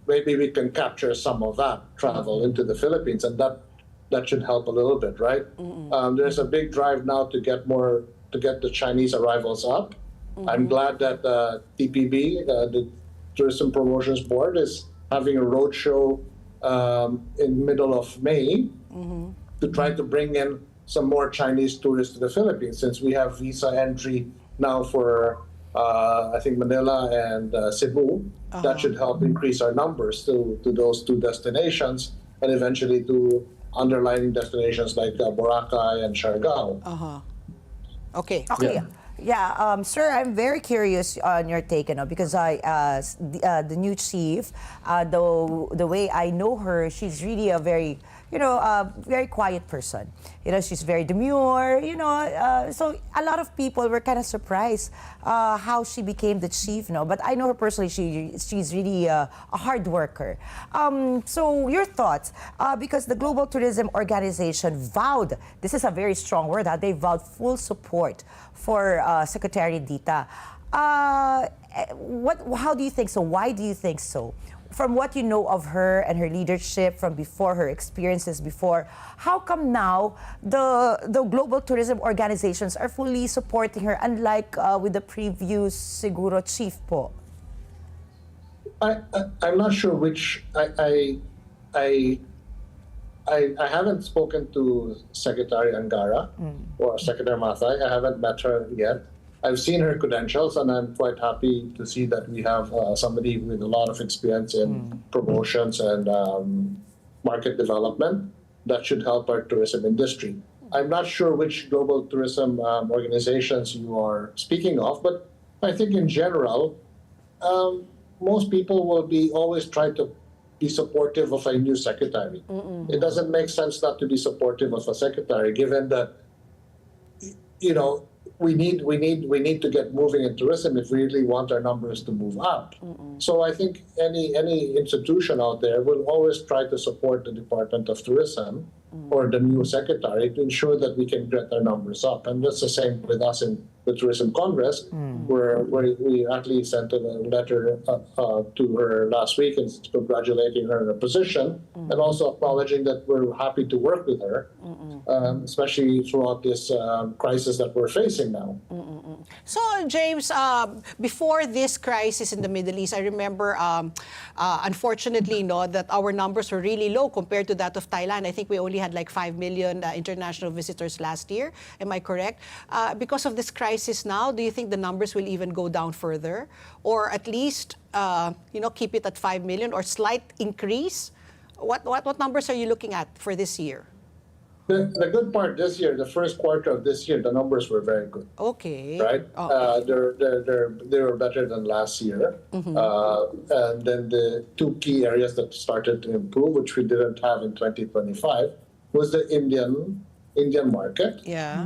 Maybe we can capture some of that travel into the Philippines, and that should help a little bit, right? There's a big drive now to get the Chinese arrivals up. I'm glad that TPB, the Tourism Promotions Board, is having a roadshow in middle of May to try to bring in some more Chinese tourists to the Philippines, since we have visa entry now for I think Manila and Cebu. That should help increase our numbers to those two destinations and eventually to underlying destinations like Boracay and Siargao. Okay. Okay. Yeah, sir, I'm very curious on your take, because the new chief, the way I know her, she's really a very, very quiet person. She's very demure, so a lot of people were kind of surprised how she became the chief, But I know her personally, she's really a hard worker. So your thoughts, because the Global Tourism Organization vowed, this is a very strong word, they vowed full support for Secretary Dita. How do you think so? Why do you think so? From what you know of her and her leadership from before, her experiences before, how come now the global tourism organizations are fully supporting her, unlike with the previous siguro chief po? I'm not sure which. I haven't spoken to Secretary Angara or Secretary Mathay. I haven't met her yet. I've seen her credentials, and I'm quite happy to see that we have somebody with a lot of experience in promotions and market development that should help our tourism industry. I'm not sure which global tourism organizations you are speaking of, but I think in general, most people will be always try to be supportive of a new secretary. It doesn't make sense not to be supportive of a secretary, given that we need to get moving in tourism if we really want our numbers to move up. So I think any institution out there will always try to support the Department of Tourism or the new secretary to ensure that we can get our numbers up. And that's the same with us in the Tourism Congress, where we actually sent a letter to her last week and congratulating her on her position, and also acknowledging that we're happy to work with her, especially throughout this crisis that we're facing now. So, James, before this crisis in the Middle East, I remember, unfortunately, that our numbers were really low compared to that of Thailand. I think we only had like 5 million international visitors last year. Am I correct? Because of this crisis now, do you think the numbers will even go down further? Or at least, keep it at 5 million or slight increase? What numbers are you looking at for this year? The good part this year, the first quarter of this year, the numbers were very good. Okay. Right? They were better than last year. And then the two key areas that started to improve, which we didn't have in 2025, was the Indian market. Yeah.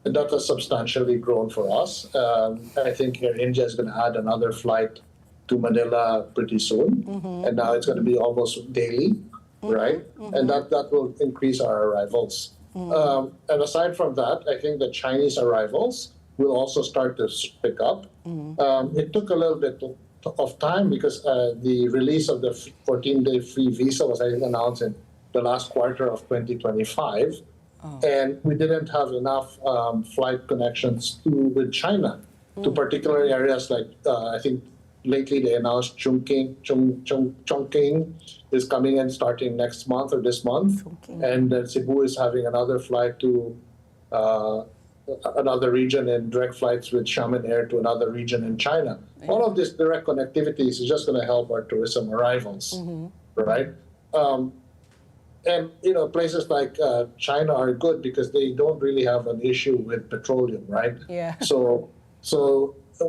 And that has substantially grown for us. I think Air India is going to add another flight to Manila pretty soon. And now it's going to be almost daily. Right? And that will increase our arrivals. And aside from that, I think the Chinese arrivals will also start to pick up. It took a little bit of time because the release of the 14-day free visa was announced in the last quarter of 2025. And we didn't have enough flight connections with China to particular areas like, I think, lately they announced Chongqing is coming in starting next month or this month. And Cebu is having another flight to another region and direct flights with Xiamen Air to another region in China. All of this direct connectivity is just going to help our tourism arrivals, right? And places like China are good because they don't really have an issue with petroleum, right? Yeah. So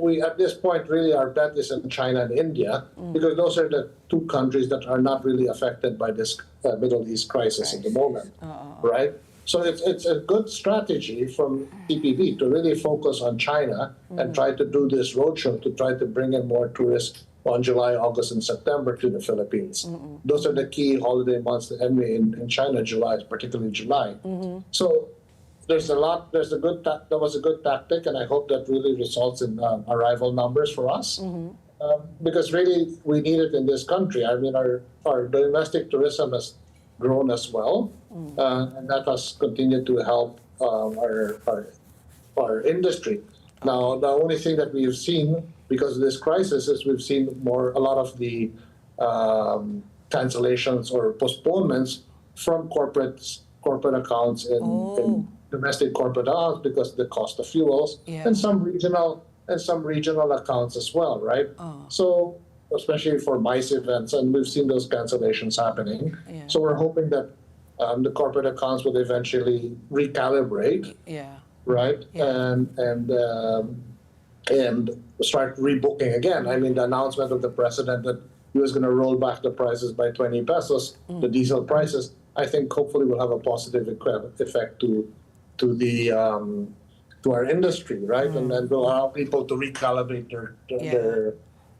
we, at this point, really our bet is in China and India because those are the two countries that are not really affected by this Middle East crisis at the moment, right? So it's a good strategy from TPB to really focus on China and try to do this roadshow to try to bring in more tourists on July, August, and September to the Philippines. Those are the key holiday months in China, July, particularly July. So that was a good tactic, and I hope that really results in arrival numbers for us. Because really, we need it in this country. I mean, our domestic tourism has grown as well, and that has continued to help our industry. Now, the only thing that we've seen because of this crisis is we've seen a lot of the cancellations or postponements from corporate accounts in domestic corporate accounts because of the cost of fuels, and some regional accounts as well, right? So especially for MICE events, and we've seen those cancellations happening. So we're hoping that the corporate accounts will eventually recalibrate. right? And start rebooking again. I mean, the announcement of the president that he was going to roll back the prices by 20 pesos, the diesel prices, I think hopefully will have a positive effect to our industry, right? And then will allow people to recalibrate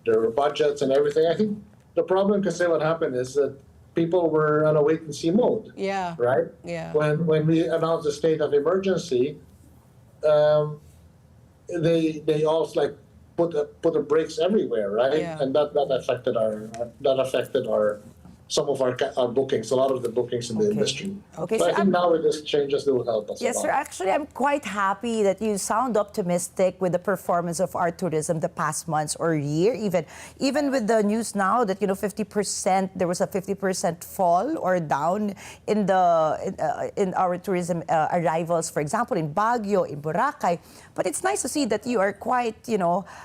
their budgets and everything. I think the problem, kasi what happened is that people were on a wait and see mode. Yeah. Right? Yeah. When we announced the state of emergency, they all like put the brakes everywhere, right? Yeah. And that affected our some of our bookings, a lot of the bookings in the industry. Okay, So I so think now with these changes, they will help us. Yes, a lot. sir. Actually, I'm quite happy that you sound optimistic with the performance of our tourism the past months or year, even with the news now that 50% there was a 50% fall or down in our tourism arrivals, for example, in Baguio, in Boracay. But it's nice to see that you are quite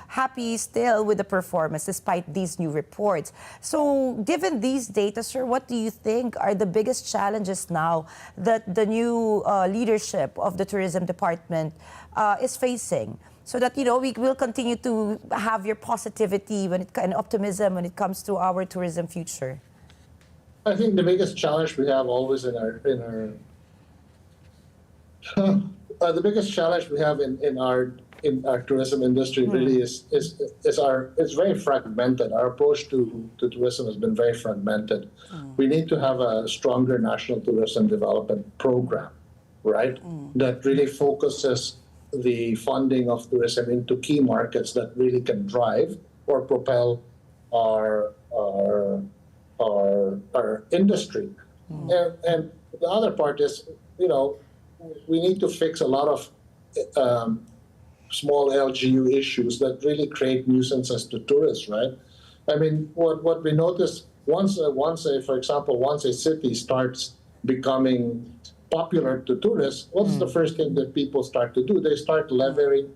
happy still with the performance despite these new reports. So, given these data, sir, what do you think are the biggest challenges now that the new leadership of the tourism department is facing, so that we will continue to have your positivity and optimism when it comes to our tourism future? I think the biggest challenge we have always in our the biggest challenge we have in our tourism industry really is it's very fragmented. Our approach to tourism has been very fragmented. We need to have a stronger national tourism development program, right? That really focuses the funding of tourism into key markets that really can drive or propel our industry. And the other part is, we need to fix a lot of small LGU issues that really create nuisances to tourists, right? I mean, what we notice once a city starts becoming popular to tourists, what's the first thing that people start to do? They start levying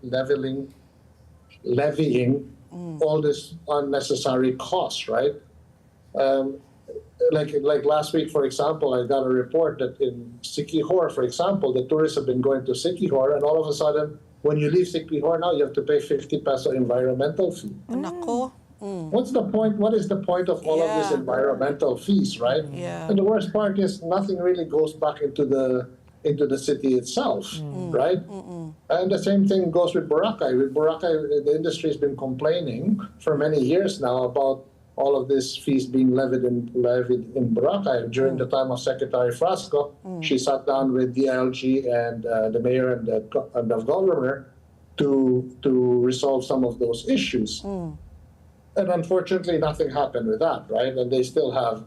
all this unnecessary costs, right? Like last week, for example, I got a report that in Siquijor, for example, the tourists have been going to Siquijor, and all of a sudden, when you leave Siquijor now, you have to pay 50 peso environmental fee. Nako. What's the point? What is the point of all of these environmental fees, right? Yeah. And the worst part is nothing really goes back into the city itself, right? And the same thing goes with Boracay. With Boracay, the industry has been complaining for many years now about all of these fees being levied in Boracay. During the time of Secretary Frasco, she sat down with the DILG and the mayor and the governor to resolve some of those issues. And unfortunately, nothing happened with that, right? And they still have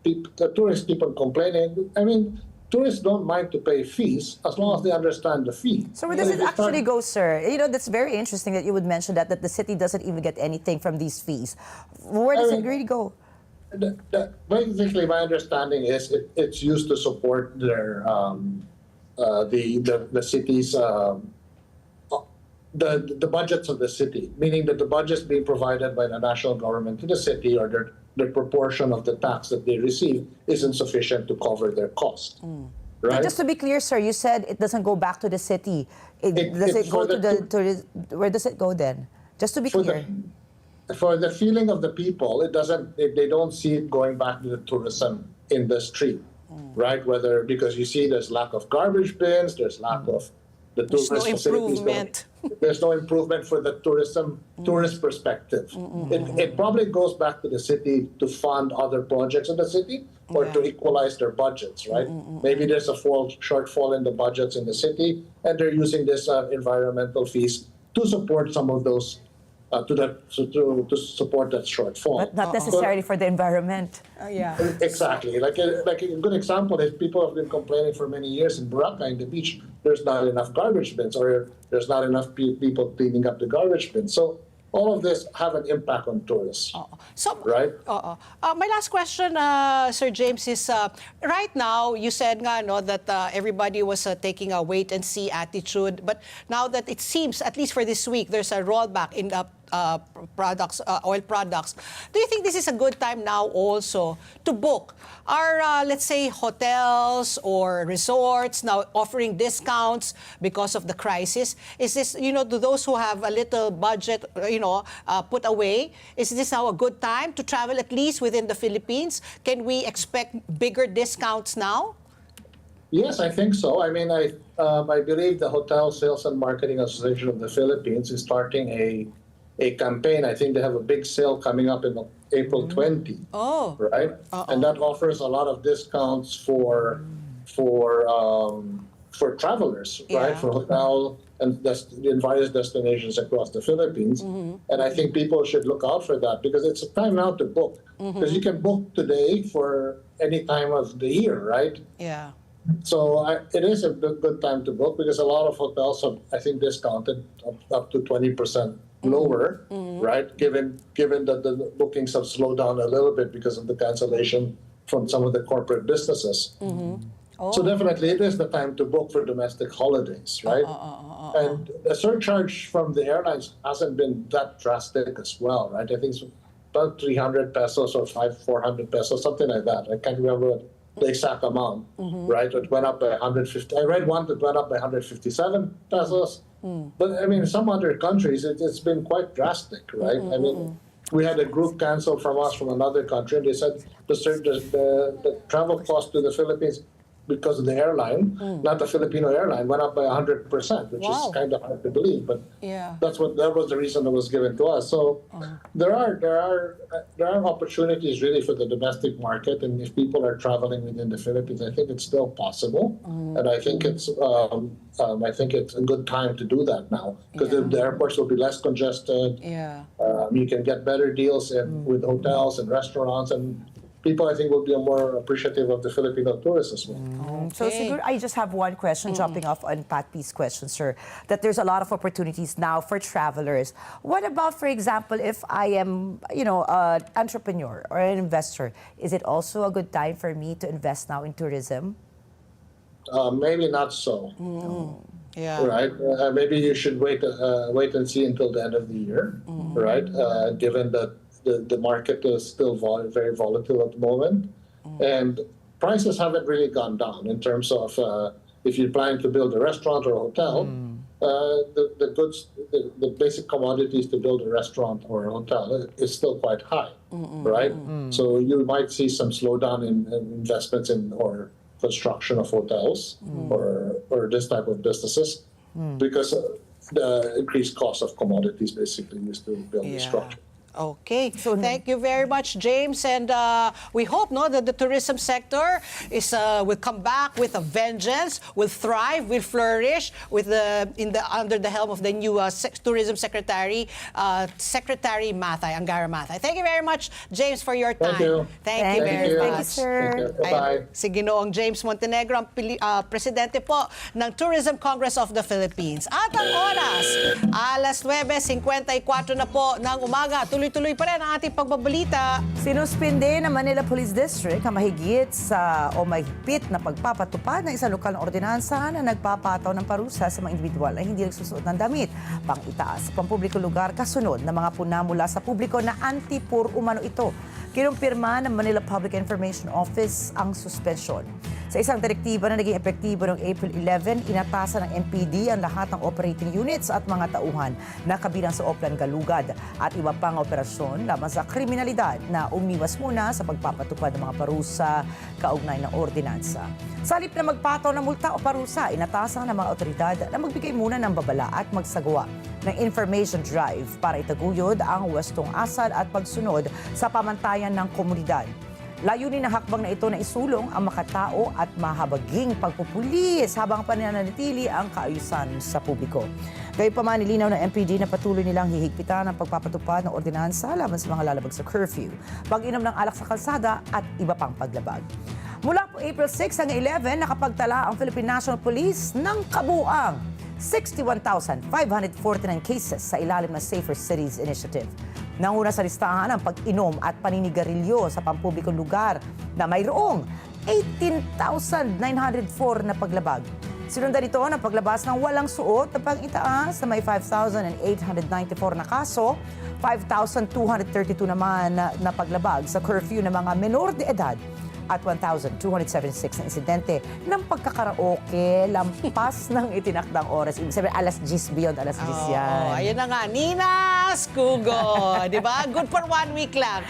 the tourists keep on complaining. I mean, tourists don't mind to pay fees as long as they understand the fee. So where does it actually go, sir? That's very interesting that you would mention that the city doesn't even get anything from these fees. Where does it really go? Basically, my understanding is it's used to support their the city's the budgets of the city, meaning that the budgets being provided by the national government to the city or the proportion of the tax that they receive isn't sufficient to cover their cost. Right? Just to be clear, sir, you said it doesn't go back to the city. Does it go where does it go then? Just to be clear. For the feeling of the people, they don't see it going back to the tourism industry, right? Because you see there's lack of garbage bins, there's lack of the There's tourist no facilities. improvement. There's no improvement for the tourist perspective. It probably goes back to the city to fund other projects in the city or to equalize their budgets, right? Maybe there's a shortfall in the budgets in the city, and they're using this environmental fees to support some of those, to support that shortfall. But not necessarily for the environment. Exactly. Like a good example is people have been complaining for many years in Boracay, in the beach, there's not enough garbage bins or there's not enough people cleaning up the garbage bins. So all of this have an impact on tourists. So, right? My last question, Sir James, is right now, you said that everybody was taking a wait-and-see attitude. But now that it seems, at least for this week, there's a rollback in products, oil products. Do you think this is a good time now also to book? Are, let's say, hotels or resorts now offering discounts because of the crisis? Is this, to those who have a little budget, put away, is this now a good time to travel at least within the Philippines? Can we expect bigger discounts now? Yes, I think so. I mean, I believe the Hotel Sales and Marketing Association of the Philippines is starting a campaign. I think they have a big sale coming up in April 20. Oh. Right? And that offers a lot of discounts for travelers, right? Yeah. For hotel and in various destinations across the Philippines. And I think people should look out for that because it's a time now to book. Because you can book today for any time of the year, right? Yeah. So it is a good time to book because a lot of hotels have, I think, discounted up to 20% lower, right? Given that the bookings have slowed down a little bit because of the cancellation from some of the corporate businesses. So definitely it is the time to book for domestic holidays, right? And the surcharge from the airlines hasn't been that drastic as well, right? I think it's about 300 pesos or 400 pesos, something like that. I can't remember the exact amount, right? It went up by 150. I read one that went up by 157 pesos. But I mean, in some other countries, it's been quite drastic, right? I mean, we had a group cancel from us from another country, and they said the travel cost to the Philippines because of the airline, not the Filipino airline, went up by 100%, which Wow. is kind of hard to believe, but Yeah. that was the reason that was given to us. So there are opportunities really for the domestic market, and if people are traveling within the Philippines, I think it's still possible, and I think it's a good time to do that now because the airports will be less congested. Yeah. You can get better deals with hotels and restaurants, and people, I think, will be more appreciative of the Filipino tourists as well. So Okay. siguro, I just have one question, jumping off on Pat P's question, sir, that there's a lot of opportunities now for travelers. What about, for example, if I am, an entrepreneur or an investor, is it also a good time for me to invest now in tourism? Maybe not so. Yeah. Right. Maybe you should wait and see until the end of the year, right? Given that the market is still very volatile at the moment, and prices haven't really gone down in terms of if you're planning to build a restaurant or a hotel. The basic commodities to build a restaurant or a hotel is still quite high, right? So you might see some slowdown in investments or construction of hotels or this type of businesses because the increased cost of commodities basically is to build the structure. Okay. Thank you very much, James. And we hope that the tourism sector will come back with a vengeance, will thrive, will flourish under the helm of the new tourism secretary, Secretary Mathay, Angara Mathay. Thank you very much, James, for your time. Thank you. Thank you very Thank you, much. sir. Thank you. Bye-bye. Si Ginoong James Montenegro, ang presidente po ng Tourism Congress of the Philippines. At ang oras, alas 9:54 na po ng umaga. Tuloy-tuloy pa rin ang ating pagbabalita. Sinuspinde ng Manila Police District ang mahigit mahigpit na pagpapatupad ng isang lokal na ordinansa na nagpapataw ng parusa sa mga individual na hindi nagsusuot ng damit, pang-itaas sa pampublikong lugar kasunod ng mga puna mula sa publiko na anti-pur umano ito. Kinumpirma ng Manila Public Information Office ang suspensyon. Sa isang direktiba na naging epektibo noong April 11, inatasan ng NPD ang lahat ng operating units at mga tauhan na kabilang sa Oplan Galugad at iba pang operasyon laban sa kriminalidad na umiwas muna sa pagpapatupad ng mga parusa kaugnay ng ordinansa. Sa halip na magpataw ng multa o parusa, inatasan ng mga otoridad na magbigay muna ng babala at magsagawa ng information drive para itaguyod ang wastong asal at pagsunod sa pamantayan ng komunidad. Layunin ng hakbang na ito na isulong ang makatao at mahabaging pagpupulis habang pananatili ang kaayusan sa publiko. Gayunpaman, nilinaw ng MPD na patuloy nilang hihigpitan ang pagpapatupad ng ordinansa laban sa mga lalabag sa curfew, pag-inom ng alak sa kalsada at iba pang paglabag. Mula po April 6 hanggang 11, nakapagtala ang Philippine National Police ng kabuuang 61,549 cases sa ilalim ng Safer Cities Initiative. Nanguna sa listahan ang pag-inom at paninigarilyo sa pampublikong lugar na mayroong 18,904 na paglabag. Sinundan ito ng paglabas ng walang suot na pang-itaas na may 5,894 na kaso, 5,232 naman na paglabag sa curfew ng mga menor de edad at 1,276 na insidente ng pagkakaraoke, lampas ng itinakdang oras. Ibig sabihin, alas 10 beyond alas 10 yan. Ayun na nga, Nina's Kugo. Di ba? Good for 1 week lang.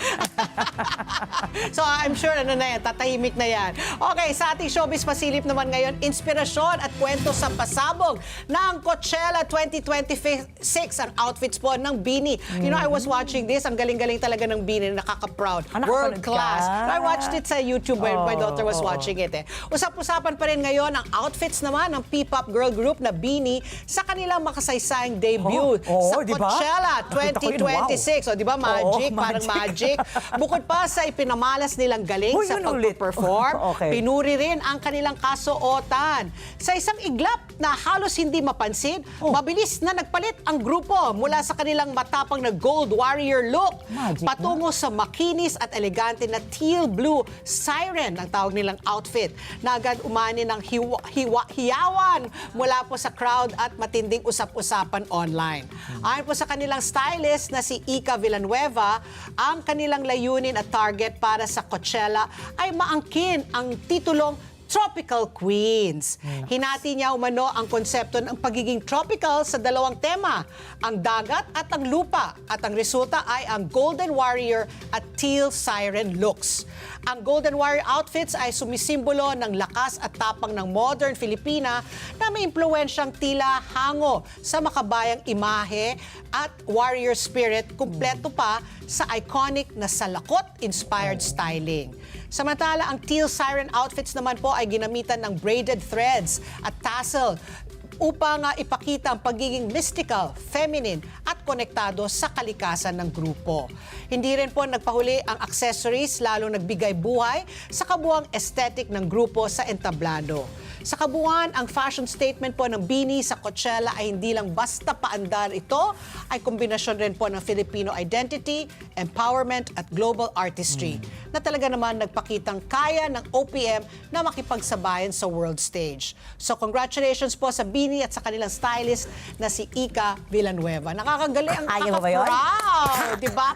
So, I'm sure, tatahimik na yan. Okay, sa ating showbiz pasilip naman ngayon, inspirasyon at kwento sa pasabog ng Coachella 2026 ang outfits po ng BINI. You know, I was watching this. Ang galing-galing talaga ng BINI, nakaka-proud. Nakapanood World class. ka? I watched it sa YouTube when my daughter was watching it. Usap-usapan pa rin ngayon ang outfits naman ng P-pop girl group na BINI sa kanilang makasaysayang debut sa diba? Coachella Nakita ko yun, 2026. O, di ba? Magic, parang magic. Bukod pa sa ipinamalas nilang galing Uy, sa yun ulit. pag-perform, Okay. pinuri rin ang kanilang kasuotan. Sa isang iglap na halos hindi mapansin, mabilis na nagpalit ang grupo mula sa kanilang matapang na Gold Warrior look Magic patungo sa makinis at elegante na teal blue siren ang tawag nilang outfit na agad umani ng hiyawan mula po sa crowd at matinding usap-usapan online. Ayon po sa kanilang stylist na si Ika Villanueva, ang kanilang layunin at target para sa Coachella ay maangkin ang titulong Tropical Queens. Hinati niya umano ang konsepto ng pagiging tropical sa dalawang tema, ang dagat at ang lupa. At ang resulta ay ang Golden Warrior at Teal Siren looks. Ang Golden Warrior outfits ay sumisimbolo ng lakas at tapang ng modern Filipina na may impluwensyang tila hango sa makabayang imahe at warrior spirit, kumpleto pa sa iconic na salakot-inspired styling. Samantala, ang Teal Siren outfits naman po ay ginamitan ng braided threads at tassel upang ipakita ang pagiging mystical, feminine at konektado sa kalikasan ng grupo. Hindi rin po nagpahuli ang accessories, lalo nagbigay buhay sa kabuuang aesthetic ng grupo sa entablado. Sa kabuuan, ang fashion statement po ng BINI sa Coachella ay hindi lang basta paandar ito, ay kombinasyon rin po ng Filipino identity, empowerment at global artistry na talaga naman nagpakitang kaya ng OPM na makipagsabayan sa world stage. So congratulations po sa BINI at sa kanilang stylist na si Ika Villanueva. Nakakagaling, ang Ayaw mo ba yun? kaka-proud, di ba?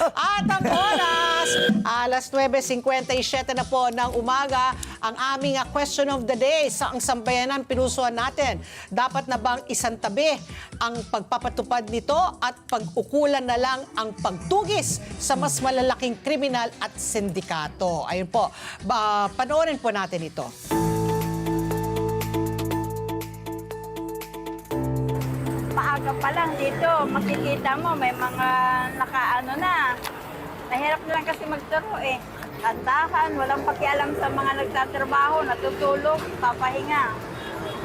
At ang oras, alas 9:57 na po ng umaga, ang aming question of the day sa ang sambayanan pinusuan natin. Dapat na bang isantabi ang pagpapatupad nito at pag-ukulan na lang ang pagtugis sa mas malalaking kriminal at sindikato? Ayun po, panoorin po natin ito. Maaga pa lang dito, makikita mo may mga nakaano na. Mahirap na lang kasi magturo eh. Andahan, walang pakialam sa mga nagtatrabaho, natutulog, papahinga.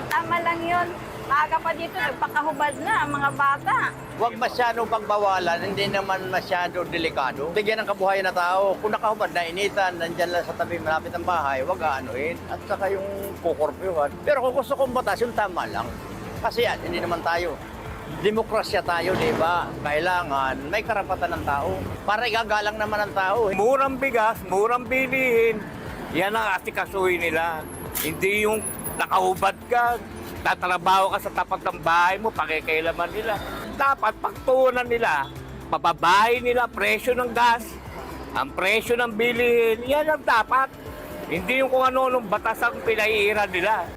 Tama lang yun. Maaga pa dito, nagpakahubad na ang mga bata. Huwag masyadong pagbawalan, hindi naman masyado delikado. Bigyan ng kabuhayan na tao. Kung nakahubad na initan, nandyan lang sa tabi malapit ng bahay, huwag aanuhin. At saka yung kukorpyuhan. Pero kung gusto kong batas, yung tama lang. Kasi yan, hindi naman tayo. Demokrasya tayo, di ba? Kailangan may karapatan ng tao. Para igagalang naman ang tao. Murang bigas, murang bilihin. Yan ang asikasuhin nila. Hindi yung nakahubad ka, tatrabaho ka sa tapat ng bahay mo, pakikailaman nila. Dapat pagtuunan nila, pababahin nila presyo ng gas, ang presyo ng bilihin, yan ang dapat. Hindi yung kung ano-anong batas ang pinaiiran nila.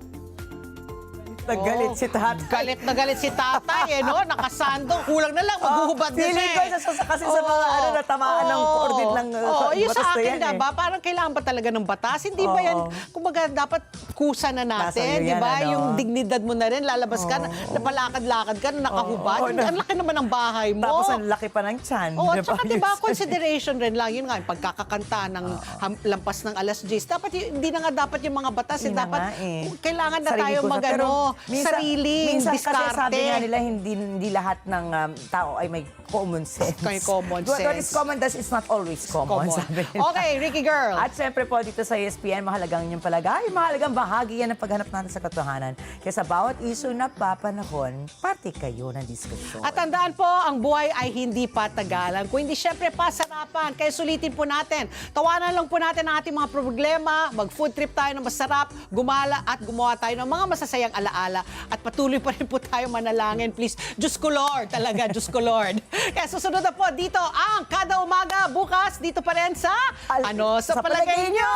Nagalit si tatay. Galit na galit si tatay, eh, no? Nakasandong, kulang na lang, maghuhubad na siya. Feeling ko, kasi sa mga natamaan ng ordin ng yung batas sa na akin, yan, diba? Parang kailangan ba talaga ng batas? Hindi ba yan, kumbaga, dapat kusa na Nasa natin, iyo di ba? yan, ano? Yung dignidad mo na rin, lalabas ka, napalakad-lakad ka, nakahubad. Ang laki naman ng bahay mo. Tapos ang laki pa ng tiyan. Oo, at saka diba, consideration rin lang, yun nga, yung pagkakakanta ng lampas ng alas 10. Dapat, hindi na nga dapat yung mga batas, Yun na dapat, nga eh. kailangan na Sarili tayo ko sa- magano, sariling minsan diskarte. kasi sabi nga nila, hindi lahat ng tao ay may common sense. May common What is sense. common is not always common, sabi nila. Okay, Ricky Girl. At syempre po dito sa ESPN, mahalagang inyong palagay, mahalagang bahagi yan ng paghanap natin sa katotohanan. Kaya sa bawat issue na papanahon, parte kayo ng diskusyon. At tandaan po, ang buhay ay hindi patagalan. Kung hindi syempre pasarapan, kaya sulitin po natin. Tawanan lang po natin ang ating mga problema, mag-food trip tayo ng masarap, gumala at gumawa tayo ng mga masasayang alaala. At patuloy pa rin po tayo manalangin, please. Diyos ko Lord, talaga, Diyos ko Lord. Kaya susunod na po dito ang Kada Umaga bukas dito pa rin sa sa palagay nyo.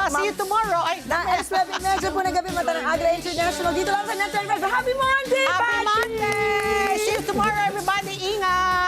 See you tomorrow. Ay, Na S11 po na gabi mata ng Agra International dito lang sa Network. Happy Monday! Happy Pachi! Monday! See you tomorrow, everybody. Ingat!